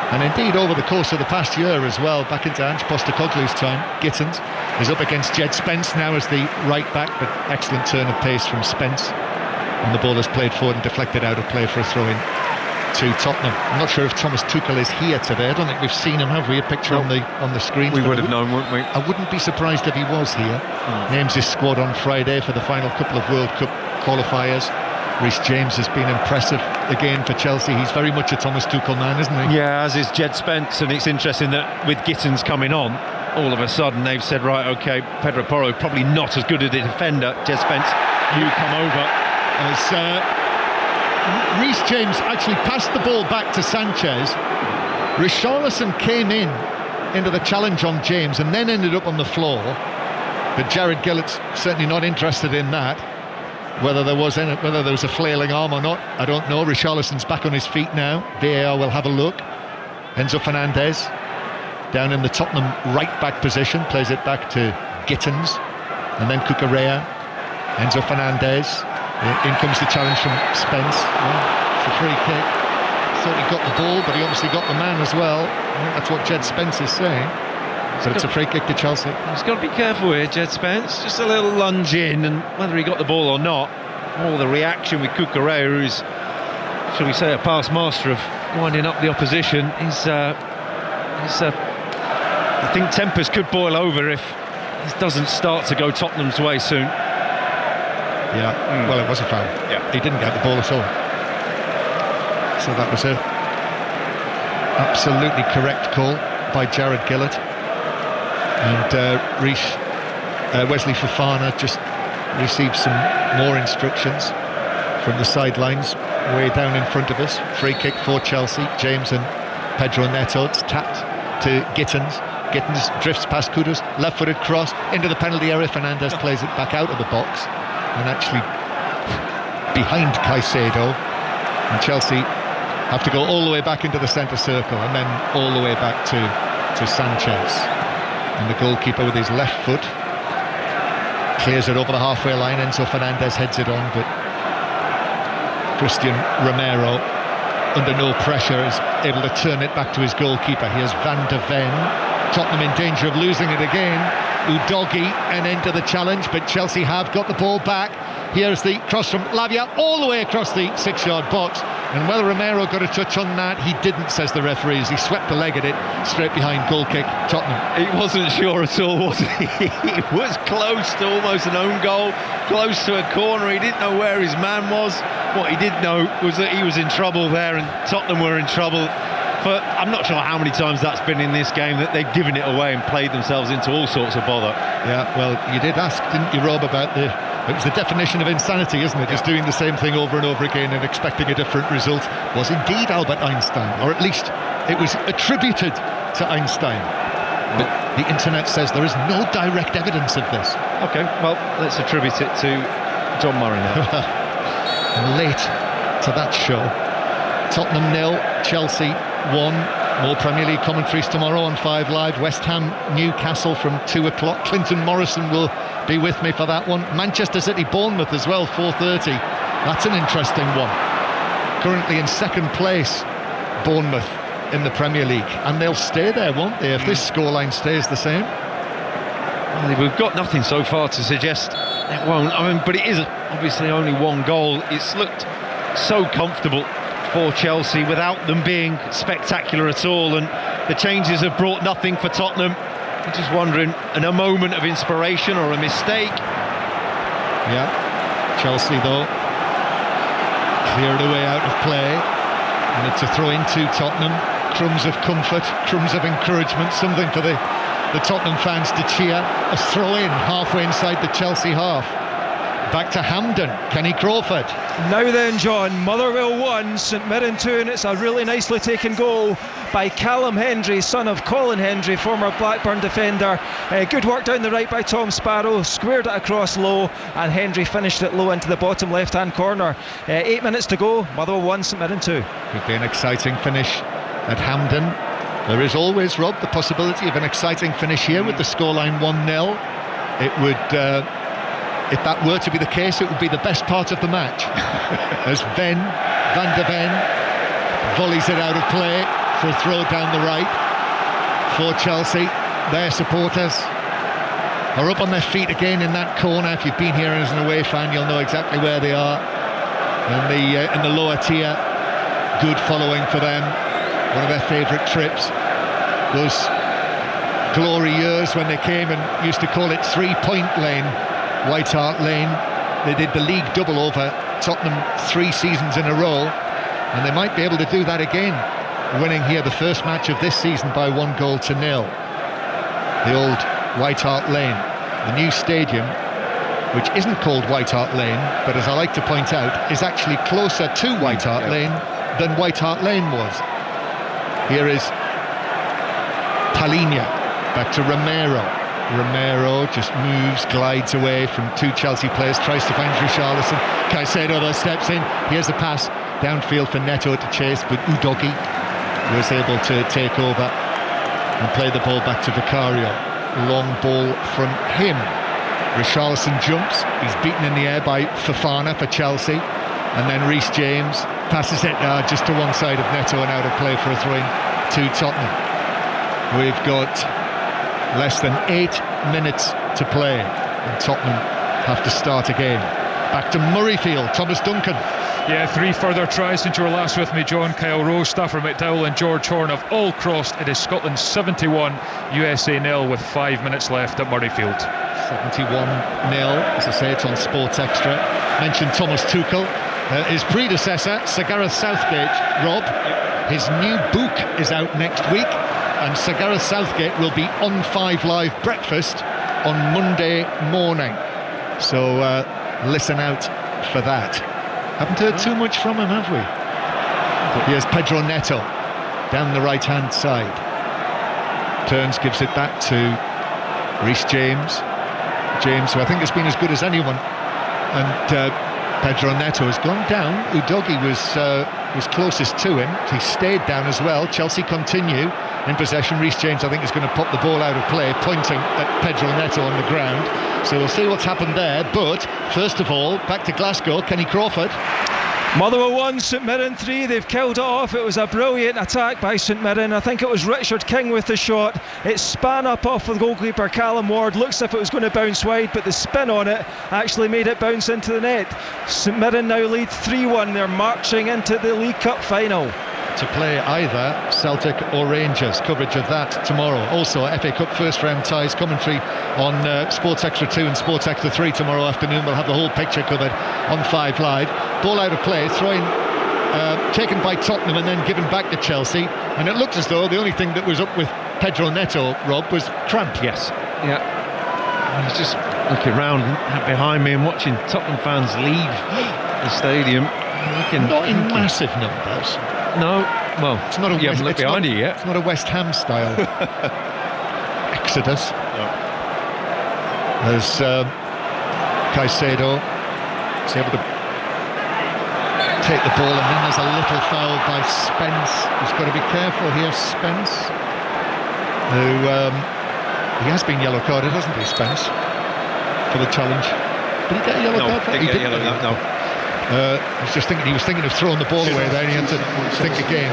Speaker 2: and indeed over the course of the past year as well, back into Ange Postecoglou's time, Gittins is up against Jed Spence now as the right back, but excellent turn of pace from Spence, and the ball is played forward and deflected out of play for a throw-in to Tottenham. I'm not sure if Thomas Tuchel is here today. I don't think we've seen him, have we? A picture on the screen.
Speaker 3: We would have known, wouldn't we?
Speaker 2: I wouldn't be surprised if he was here. Names his squad on Friday for the final couple of World Cup qualifiers. Reece James has been impressive again for Chelsea. He's very much a Thomas Tuchel man, isn't he?
Speaker 3: Yeah, as is Jed Spence, and it's interesting that with Gittins coming on, all of a sudden they've said, right, OK, Pedro Porro probably not as good a defender. Jed Spence, you come over.
Speaker 2: As Reece James actually passed the ball back to Sanchez, Richarlison came into the challenge on James and then ended up on the floor, but Jared Gillett's certainly not interested in that. Whether there was a flailing arm or not, I don't know. Richarlison's back on his feet now. VAR will have a look. Enzo Fernandez down in the Tottenham right back position, plays it back to Gittins, and then Cucurella. Enzo Fernandez, in comes the challenge from Spence. It's a free kick. Thought he got the ball, but he obviously got the man as well. I think that's what Jed Spence is saying. So it's a free kick to Chelsea.
Speaker 3: He's got to be careful here, Jed Spence. Just a little lunge in, and whether he got the ball or not, all the reaction with Cucurella, who's, shall we say, a past master of winding up the opposition, I think tempers could boil over if this doesn't start to go Tottenham's way soon.
Speaker 2: Yeah, well, it was a foul.
Speaker 3: Yeah.
Speaker 2: He didn't get the ball at all. So that was a absolutely correct call by Jared Gillett. And Wesley Fofana just received some more instructions from the sidelines way down in front of us. Free kick for Chelsea. James and Pedro Neto. It's tapped to Gittins. Gittins drifts past Kudus, left-footed cross into the penalty area. Fernandez plays it back out of the box and actually behind Caicedo. And Chelsea have to go all the way back into the centre circle and then all the way back to Sanchez. And the goalkeeper with his left foot clears it over the halfway line. Enzo Fernandez heads it on, but Christian Romero, under no pressure, is able to turn it back to his goalkeeper. Here's Van de Ven. Tottenham in danger of losing it again. Udogie an end to the challenge, but Chelsea have got the ball back. Here's the cross from Lavia all the way across the 6-yard box, and whether Romero got a touch on that, he didn't, says the referees. He swept the leg at it straight behind, goal kick, Tottenham.
Speaker 3: He wasn't sure at all, was he? He was close to almost an own goal, close to a corner. He didn't know where his man was. What he did know was that he was in trouble there, and Tottenham were in trouble. But I'm not sure how many times that's been in this game that they've given it away and played themselves into all sorts of bother.
Speaker 2: Yeah, well, you did ask, didn't you, Rob, about it was the definition of insanity, isn't it? Just doing the same thing over and over again and expecting a different result. Was indeed Albert Einstein, or at least it was attributed to Einstein. But the internet says there is no direct evidence of this.
Speaker 3: OK, well, let's attribute it to John Murray now.
Speaker 2: And late to that show. Tottenham 0, Chelsea 1. More Premier League commentaries tomorrow on 5 Live. West Ham, Newcastle from 2 o'clock. Clinton Morrison will be with me for that one. Manchester City, Bournemouth as well, 4:30. That's an interesting one. Currently in second place, Bournemouth in the Premier League. And they'll stay there, won't they, if this scoreline stays the same?
Speaker 3: Well, we've got nothing so far to suggest it won't. I mean, but it is obviously only one goal. It's looked so comfortable for Chelsea without them being spectacular at all, and the changes have brought nothing for Tottenham. I'm just wondering, in a moment of inspiration or a mistake?
Speaker 2: Yeah, Chelsea though cleared away out of play, and it's a throw into Tottenham. Crumbs of comfort, crumbs of encouragement, something for the Tottenham fans to cheer. A throw in halfway inside the Chelsea half. Back to Hampden, Kenny Crawford.
Speaker 10: Now then, John, Motherwell 1, St Mirren 2, and it's a really nicely taken goal by Callum Hendry, son of Colin Hendry, former Blackburn defender. Good work down the right by Tom Sparrow, squared it across low, and Hendry finished it low into the bottom left hand corner. 8 minutes to go, Motherwell 1, St Mirren 2.
Speaker 2: Could be an exciting finish at Hampden. There is always, Rob, the possibility of an exciting finish here with the scoreline 1-0. It would, if that were to be the case, it would be the best part of the match. As Van der Ven volleys it out of play for a throw down the right for Chelsea. Their supporters are up on their feet again in that corner. If you've been here as an away fan, you'll know exactly where they are. In the lower tier, good following for them. One of their favourite trips. Those glory years when they came and used to call it 3-point lane, White Hart Lane. They did the league double over Tottenham 3 seasons in a row, and they might be able to do that again, winning here the first match of this season by 1-0. The old White Hart Lane, the new stadium, which isn't called White Hart Lane, but as I like to point out, is actually closer to White Hart Lane than White Hart Lane was. Here is Palhinha, back to Romero. Romero just moves, glides away from 2 Chelsea players, tries to find Richarlison. Caicedo though steps in. Here's the pass downfield for Neto to chase, but Udogie was able to take over and play the ball back to Vicario. Long ball from him. Richarlison jumps. He's beaten in the air by Fofana for Chelsea, and then Reece James passes it just to one side of Neto and out of play for a throw-in to Tottenham. We've got less than 8 minutes to play, and Tottenham have to start again. Back to Murrayfield, Thomas Duncan.
Speaker 6: Yeah, 3 further tries since you were last with me, John. Kyle Rose, Stafford McDowell and George Horn have all crossed. It is Scotland 71, USA 0 with 5 minutes left at Murrayfield.
Speaker 2: 71-0, as I say, it's on Sports Extra. Mentioned Thomas Tuchel. His predecessor, Sir Gareth Southgate, Rob, his new book is out next week, and Sir Gareth Southgate will be on 5 Live breakfast on Monday morning. So listen out for that. Haven't heard too much from him, have we? Here's Pedro Neto down the right-hand side. Turns, gives it back to Reece James. James, who I think has been as good as anyone. And Pedro Neto has gone down. Udogie was closest to him. He stayed down as well. Chelsea continue in possession. Reece James, I think, is going to pop the ball out of play, pointing at Pedro Neto on the ground. So we'll see what's happened there. But first of all, back to Glasgow. Kenny Crawford.
Speaker 10: Motherwell 1, St Mirren 3. They've killed it off. It was a brilliant attack by St Mirren. I think it was Richard King with the shot. It span up off of the goalkeeper Callum Ward. Looks as if it was going to bounce wide, but the spin on it actually made it bounce into the net. St Mirren now lead 3-1. They're marching into the League Cup final.
Speaker 2: To play either Celtic or Rangers. Coverage of that tomorrow. Also FA Cup first round ties commentary on Sports Extra 2 and Sports Extra 3 tomorrow afternoon. We'll have the whole picture covered on 5 Live. Ball out of play, throwing taken by Tottenham and then given back to Chelsea, and it looked as though the only thing that was up with Pedro Neto, Rob, was cramp.
Speaker 3: Yes. Yeah. I was just looking round behind me and watching Tottenham fans leave the stadium.
Speaker 2: Not in massive numbers.
Speaker 3: No, well,
Speaker 2: it's not.
Speaker 3: You haven't looked behind you yet.
Speaker 2: It's not a West Ham style exodus.
Speaker 3: No.
Speaker 2: There's Caicedo is able to take the ball, and then there's a little foul by Spence. He's got to be careful here, Spence. Who he has been yellow carded, hasn't he, Spence, for the challenge? Did he get a yellow card?
Speaker 3: He didn't. No.
Speaker 2: He was thinking of throwing the ball away there, and he had to think again.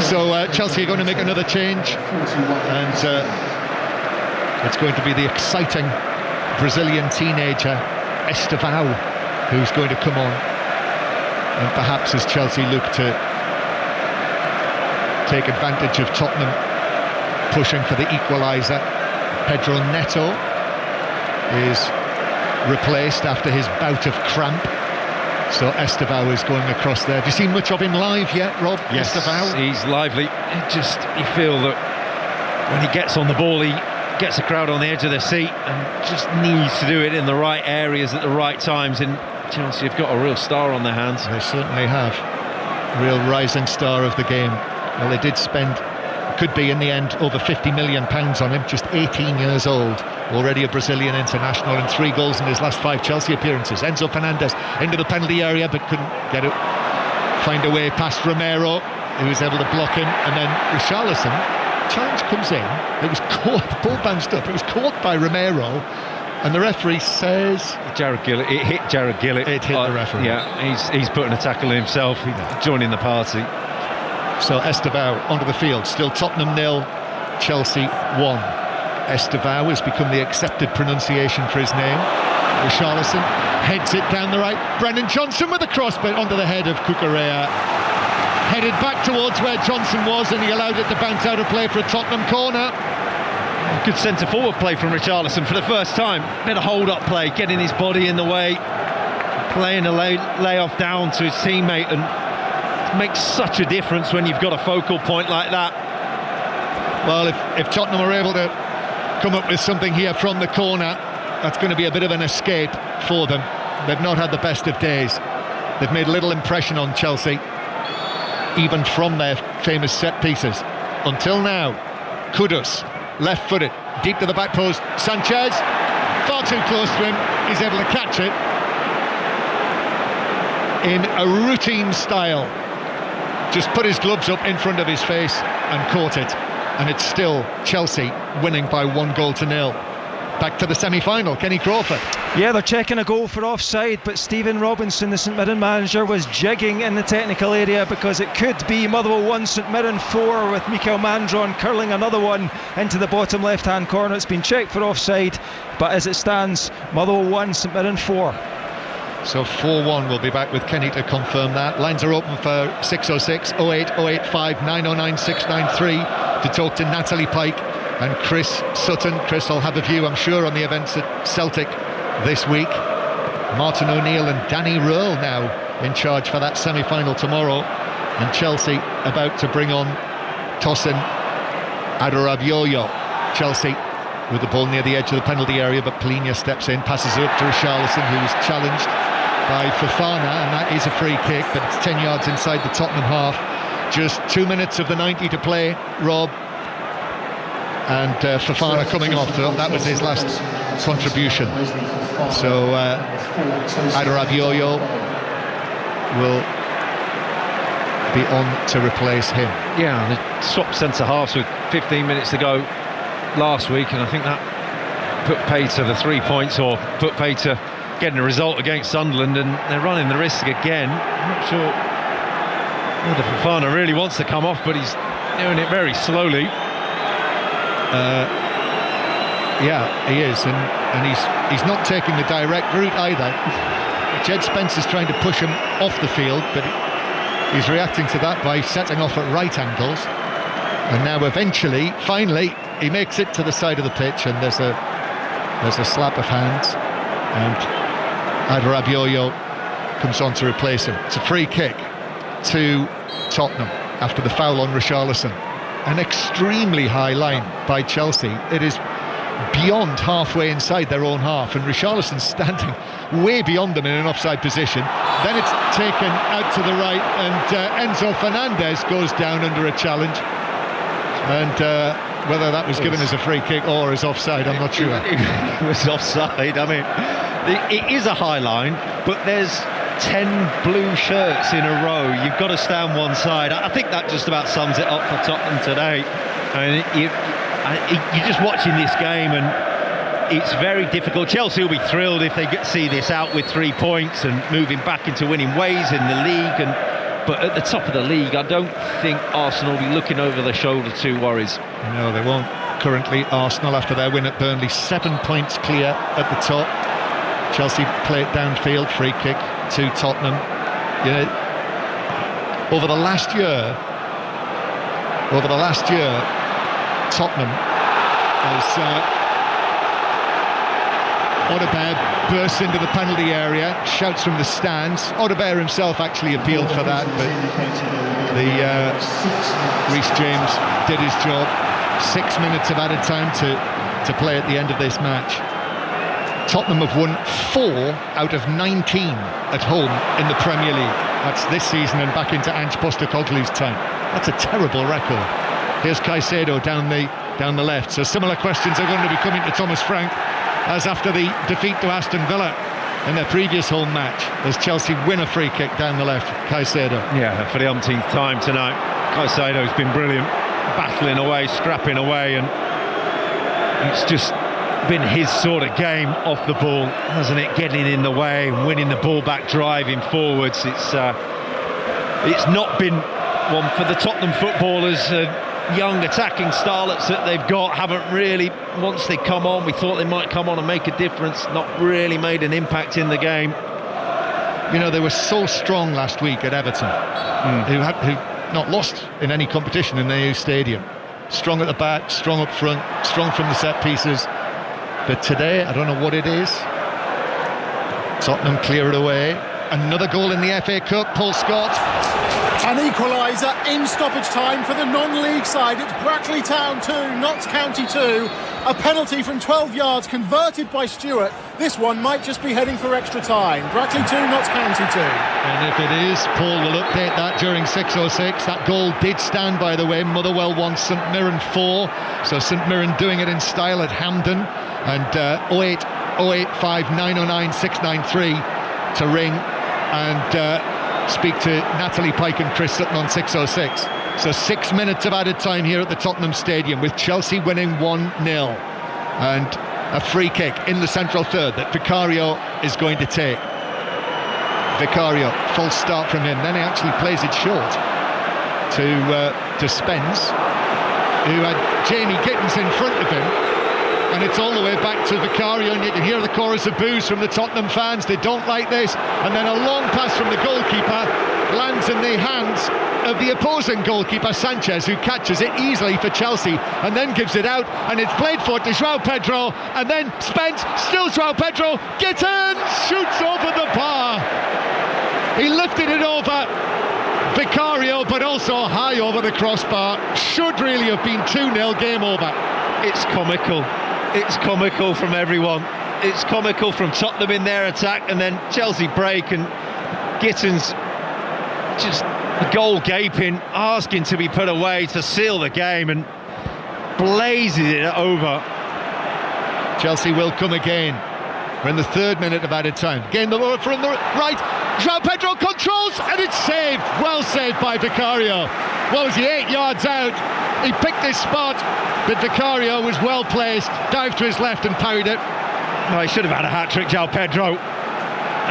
Speaker 2: So Chelsea are going to make another change, and it's going to be the exciting Brazilian teenager Estevão who's going to come on, and perhaps as Chelsea look to take advantage of Tottenham pushing for the equaliser. Pedro Neto is replaced after his bout of cramp. So Estevão is going across there. Have you seen much of him live yet, Rob?
Speaker 3: Yes,
Speaker 2: Estevão?
Speaker 3: he's lively. You feel that when he gets on the ball, he gets the crowd on the edge of their seat and just needs to do it in the right areas at the right times. And Chelsea have got a real star on their hands.
Speaker 2: They certainly have. Real rising star of the game. Well, they did spend, could be in the end, over £50 million on him, just 18 years old, already a Brazilian international, and 3 goals in his last 5 Chelsea appearances. Enzo Fernandez into the penalty area, but couldn't find a way past Romero, who was able to block him, and then Richarlison, challenge comes in, it was caught, the ball bounced up, it was caught by Romero, and the referee says
Speaker 3: Jared Gillett, it hit Jared Gillett.
Speaker 2: It hit the referee.
Speaker 3: Yeah, he's putting a tackle in himself, joining the party.
Speaker 2: So Estevao onto the field, still Tottenham 0, Chelsea 1. Estevao has become the accepted pronunciation for his name. Richarlison heads it down the right. Brennan Johnson with a cross, but onto the head of Cucurella. Headed back towards where Johnson was, and he allowed it to bounce out of play for a Tottenham corner.
Speaker 3: Good centre-forward play from Richarlison for the first time. Bit of hold-up play, getting his body in the way, playing a lay-off down to his teammate, and it makes such a difference when you've got a focal point like that.
Speaker 2: Well, if Tottenham are able to come up with something here from the corner, that's going to be a bit of an escape for them. They've not had the best of days. They've made little impression on Chelsea, even from their famous set pieces. Until now, Kudus, left-footed, deep to the back post. Sanchez, far too close to him. He's able to catch it in a routine style. Just put his gloves up in front of his face and caught it. And it's still Chelsea winning by 1-0. Back to the semi-final, Kenny Crawford.
Speaker 10: Yeah, they're checking a goal for offside, but Stephen Robinson, the St Mirren manager, was jigging in the technical area because it could be Motherwell 1, St Mirren 4, with Mikel Mandron curling another one into the bottom left-hand corner. It's been checked for offside, but as it stands, Motherwell 1, St Mirren 4.
Speaker 2: So 4-1, we'll be back with Kenny to confirm that. Lines are open for 606 08 085 909 693 to talk to Natalie Pike and Chris Sutton. Chris will have a view, I'm sure, on the events at Celtic this week. Martin O'Neill and Danny Röhl now in charge for that semi-final tomorrow, and Chelsea about to bring on Tosin Adarabioyo. Chelsea with the ball near the edge of the penalty area, but Palhinha steps in, passes it up to Richarlison, who is challenged by Fofana, and that is a free kick, but it's 10 yards inside the Tottenham half. Just 2 minutes of the 90 to play, Rob, and Fofana coming off. So that was his last contribution. So Adarabioyo will be on to replace him.
Speaker 3: Yeah, they swapped centre-halves with 15 minutes to go last week, and I think that put pay to the 3 points, or put pay to getting a result against Sunderland, and they're running the risk again. I'm not sure whether Fofana really wants to come off, but he's doing it very slowly.
Speaker 2: Yeah, he is, and he's not taking the direct route either. Jed Spencer's trying to push him off the field, but he's reacting to that by setting off at right angles, and now eventually, finally, he makes it to the side of the pitch, and there's a slap of hands, and Adarabioyo comes on to replace him. It's a free kick to Tottenham after the foul on Richarlison. An extremely high line by Chelsea. It is beyond halfway inside their own half, and Richarlison's standing way beyond them in an offside position. Then it's taken out to the right, and Enzo Fernandez goes down under a challenge, and whether that was given as a free kick or as offside, I'm not sure.
Speaker 3: It was offside. I mean, it is a high line, but there's 10 blue shirts in a row. You've got to stand one side. I think that just about sums it up for Tottenham today. I mean, you're just watching this game, and it's very difficult. Chelsea will be thrilled if they see this out with 3 points and moving back into winning ways in the league. But at the top of the league, I don't think Arsenal will be looking over their shoulder too worries.
Speaker 2: No, they won't. Currently, Arsenal, after their win at Burnley, 7 points clear at the top. Chelsea play it downfield, free kick to Tottenham. You know, over the last year, Tottenham has Audebert bursts into the penalty area, shouts from the stands. Audebert himself actually appealed for that, but Reece James did his job. 6 minutes of added time to play at the end of this match. Tottenham have won 4 out of 19 at home in the Premier League. That's this season and back into Ange Postecoglou's time. That's a terrible record. Here's Caicedo down the left. So similar questions are going to be coming to Thomas Frank as after the defeat to Aston Villa in their previous home match, as Chelsea win a free kick down the left. Caicedo.
Speaker 3: Yeah, for the umpteenth time tonight. Caicedo's been brilliant, battling away, scrapping away, and it's just been his sort of game off the ball, hasn't it? Getting in the way and winning the ball back, driving forwards. It's not been one for the Tottenham footballers. Young attacking starlets that they've got haven't really, once they come on, we thought they might come on and make a difference, not really made an impact in the game.
Speaker 2: You know, they were so strong last week at Everton, who not lost in any competition in their new stadium. Strong at the back, strong up front, strong from the set pieces. But today, I don't know what it is. Tottenham clear it away. Another goal in the FA Cup, Paul Scott.
Speaker 5: An equaliser in stoppage time for the non-league side. It's Brackley Town 2, Notts County 2. A penalty from 12 yards converted by Stewart. This one might just be heading for extra time. Brackley 2, Notts County 2.
Speaker 2: And if it is, Paul will update that during 6:06. That goal did stand, by the way. Motherwell 1, St Mirren 4. So St Mirren doing it in style at Hampden. And 08 085 909 693 to ring and speak to Natalie Pike and Chris Sutton on 6:06. So 6 minutes of added time here at the Tottenham Stadium, with Chelsea winning 1-0, and a free kick in the central third that Vicario is going to take. Vicario, false start from him, then he actually plays it short to Spence, who had Jamie Gittins in front of him. And it's all the way back to Vicario, and you can hear the chorus of boos from the Tottenham fans. They don't like this. And then a long pass from the goalkeeper lands in the hands of the opposing goalkeeper, Sanchez, who catches it easily for Chelsea and then gives it out. And it's played for to João Pedro. And then Spence, still João Pedro. Gittins shoots over the bar. He lifted it over Vicario, but also high over the crossbar. Should really have been 2-0, game over.
Speaker 3: It's comical. It's comical from everyone. It's comical from Tottenham in their attack, and then Chelsea break, and Gittins just goal gaping, asking to be put away to seal the game, and blazes it over.
Speaker 2: Chelsea will come again. We're in the 3rd minute of added time. Again, the ball from the right. João Pedro controls, and it's saved. Well saved by Vicario. What was he, 8 yards out? He picked his spot, but Vicario was well placed, dived to his left and parried it.
Speaker 3: No, he should have had a hat-trick, João Pedro.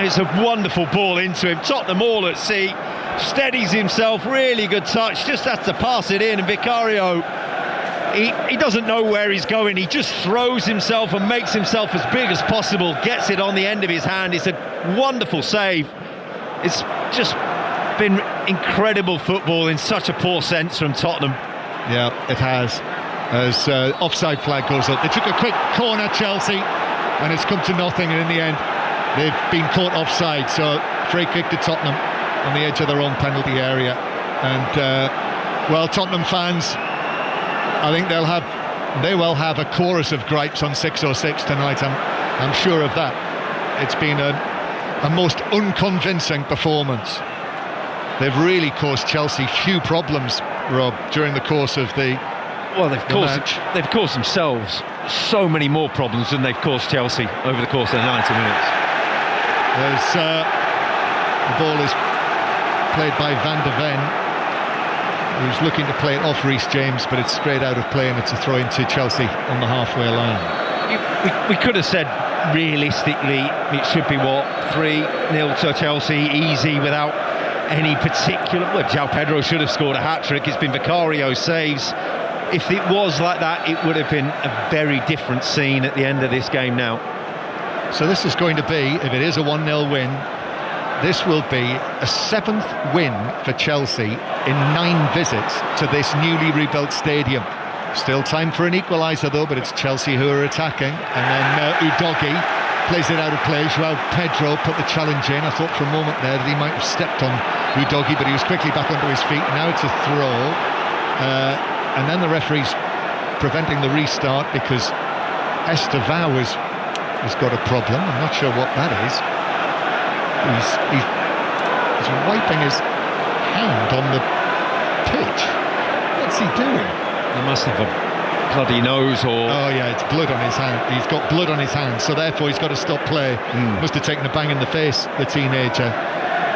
Speaker 3: It's a wonderful ball into him. Tottenham all at sea, steadies himself, really good touch, just has to pass it in, and Vicario, he doesn't know where he's going. He just throws himself and makes himself as big as possible, gets it on the end of his hand. It's a wonderful save. It's just been incredible football in such a poor sense from Tottenham.
Speaker 2: Yeah, it has. As offside flag goes up. They took a quick corner, Chelsea, and it's come to nothing, and in the end they've been caught offside. So free kick to Tottenham on the edge of their own penalty area. And well, Tottenham fans, I think they will have a chorus of gripes on 6:06 tonight. I'm sure of that. It's been a most unconvincing performance. They've really caused Chelsea few problems, Rob, during the course of the
Speaker 3: they've caused themselves so many more problems than they've caused Chelsea over the course of the 90 minutes.
Speaker 2: The ball is played by Van de Ven, who's looking to play it off Reece James, but it's straight out of play, and it's a throw into Chelsea on the halfway line.
Speaker 3: We could have said realistically it should be 3-0 to Chelsea, easy, without any particular. Well, João Pedro should have scored a hat-trick. It's been Vicario saves. If it was like that, it would have been a very different scene at the end of this game now.
Speaker 2: So this is going to be, if it is a 1-0 win, this will be a 7th win for Chelsea in 9 visits to this newly rebuilt stadium. Still time for an equaliser though, but it's Chelsea who are attacking, and then Udogie plays it out of play. João Pedro put the challenge in. I thought for a moment there that he might have stepped on Udogie, but he was quickly back onto his feet. Now it's a throw, and then the referee's preventing the restart because Estevao has got a problem. I'm not sure what that is. He's wiping his hand on the pitch. What's he doing?
Speaker 3: He must have a bloody nose or...
Speaker 2: Oh yeah, it's blood on his hand. He's got blood on his hand, so therefore he's got to stop play. Must have taken a bang in the face, the teenager,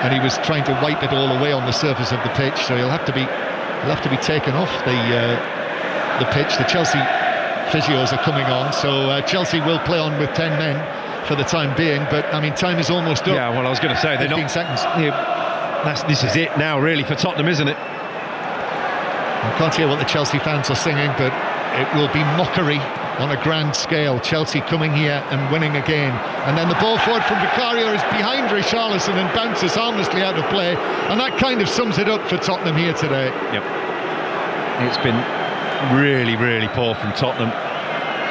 Speaker 2: and he was trying to wipe it all away on the surface of the pitch. So he'll have to be taken off the pitch. The Chelsea physios are coming on, so Chelsea will play on with 10 men for the time being. But I mean, time is almost up.
Speaker 3: Yeah, well, I was going to say
Speaker 2: 15 seconds.
Speaker 3: This is it now, really, for Tottenham, isn't it?
Speaker 2: I can't hear what the Chelsea fans are singing, but it will be mockery on a grand scale. Chelsea coming here and winning again. And then the ball forward from Vicario is behind Richarlison and bounces harmlessly out of play. And that kind of sums it up for Tottenham here today.
Speaker 3: Yep. It's been really, really poor from Tottenham.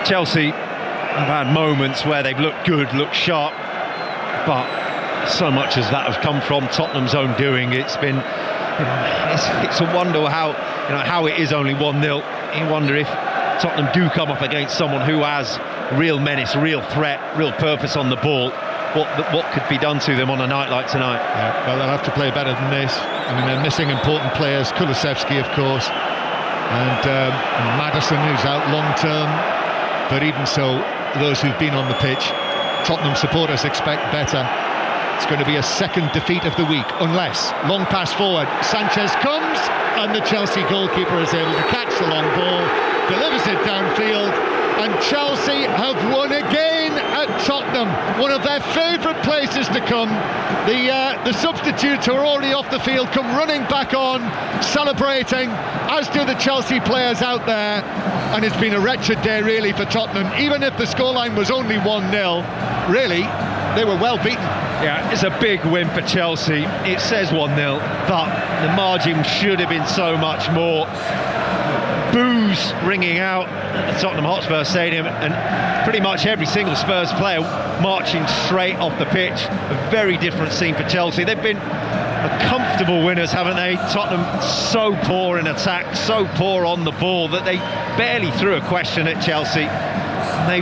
Speaker 3: Chelsea have had moments where they've looked good, looked sharp, but so much as that has come from Tottenham's own doing. It's been, it's a wonder how it is only 1-0. You wonder if Tottenham do come up against someone who has real menace, real threat, real purpose on the ball, what could be done to them on a night like tonight?
Speaker 2: Yeah, well, they'll have to play better than this. I mean, they're missing important players, Kulusevski, of course, and Maddison, who's out long term. But even so, those who've been on the pitch, Tottenham supporters expect better. It's going to be a second defeat of the week, unless long pass forward, Sanchez comes, and the Chelsea goalkeeper is able to catch the long ball, delivers it downfield, and Chelsea have won again at Tottenham, one of their favourite places to come. The substitutes who are already off the field come running back on, celebrating, as do the Chelsea players out there, and it's been a wretched day really for Tottenham. Even if the scoreline was only 1-0, really, they were well beaten.
Speaker 3: Yeah, it's a big win for Chelsea. It says 1-0, but the margin should have been so much more. Boos ringing out at the Tottenham Hotspur Stadium, and pretty much every single Spurs player marching straight off the pitch. A very different scene for Chelsea. They've been comfortable winners, haven't they? Tottenham so poor in attack, so poor on the ball that they barely threw a question at Chelsea. They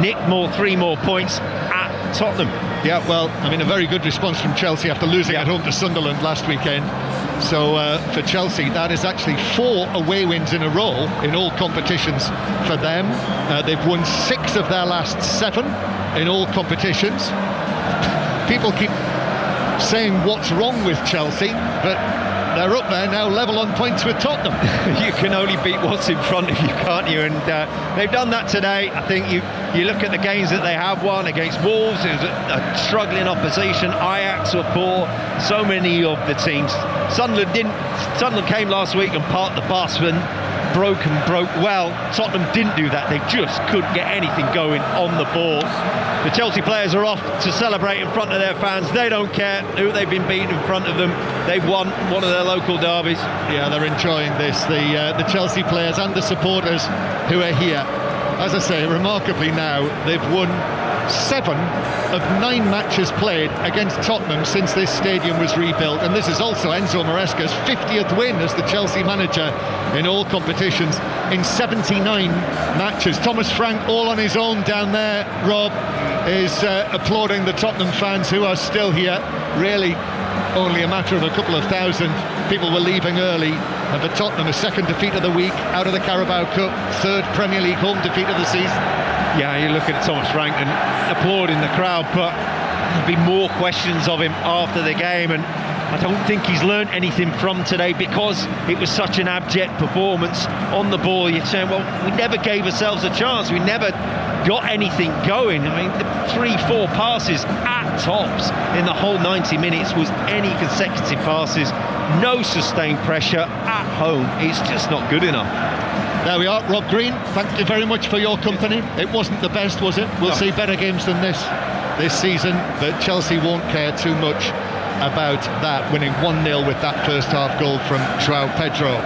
Speaker 3: nicked 3 more points at Tottenham.
Speaker 2: Yeah, well, I mean, a very good response from Chelsea after losing at home to Sunderland last weekend. So for Chelsea, that is actually 4 away wins in a row in all competitions for them. They've won 6 of their last 7 in all competitions. People keep saying what's wrong with Chelsea, but they're up there now, level on points with Tottenham.
Speaker 3: You can only beat what's in front of you, can't you? And they've done that today. I think you look at the games that they have won against Wolves, it was a struggling opposition. Ajax were poor. So many of the teams. Sunderland didn't. Sunderland came last week and parked the bus and broke well. Tottenham didn't do that. They just couldn't get anything going on the ball. The Chelsea players are off to celebrate in front of their fans. They don't care who they've been beaten in front of them. They've won one of their local derbies.
Speaker 2: Yeah, they're enjoying this. The Chelsea players and the supporters who are here. As I say, remarkably now, they've won 7 of 9 matches played against Tottenham since this stadium was rebuilt, and this is also Enzo Maresca's 50th win as the Chelsea manager in all competitions in 79 matches. Thomas Frank, all on his own down there, Rob, is applauding the Tottenham fans who are still here. Really only a matter of a couple of thousand people were leaving early, and for Tottenham, a second defeat of the week out of the Carabao Cup, 3rd Premier League home defeat of the season.
Speaker 3: Yeah, you look at Thomas Frank and applauding the crowd, but there'll be more questions of him after the game, and I don't think he's learnt anything from today because it was such an abject performance on the ball. You're saying, well, we never gave ourselves a chance, we never got anything going. I mean, the 3-4 passes at tops in the whole 90 minutes was any consecutive passes, no sustained pressure at home. It's just not good enough.
Speaker 2: There we are, Rob Green, thank you very much for your company. It wasn't the best, was it? We'll see better games than this season, but Chelsea won't care too much about that, winning 1-0 with that first half goal from João Pedro.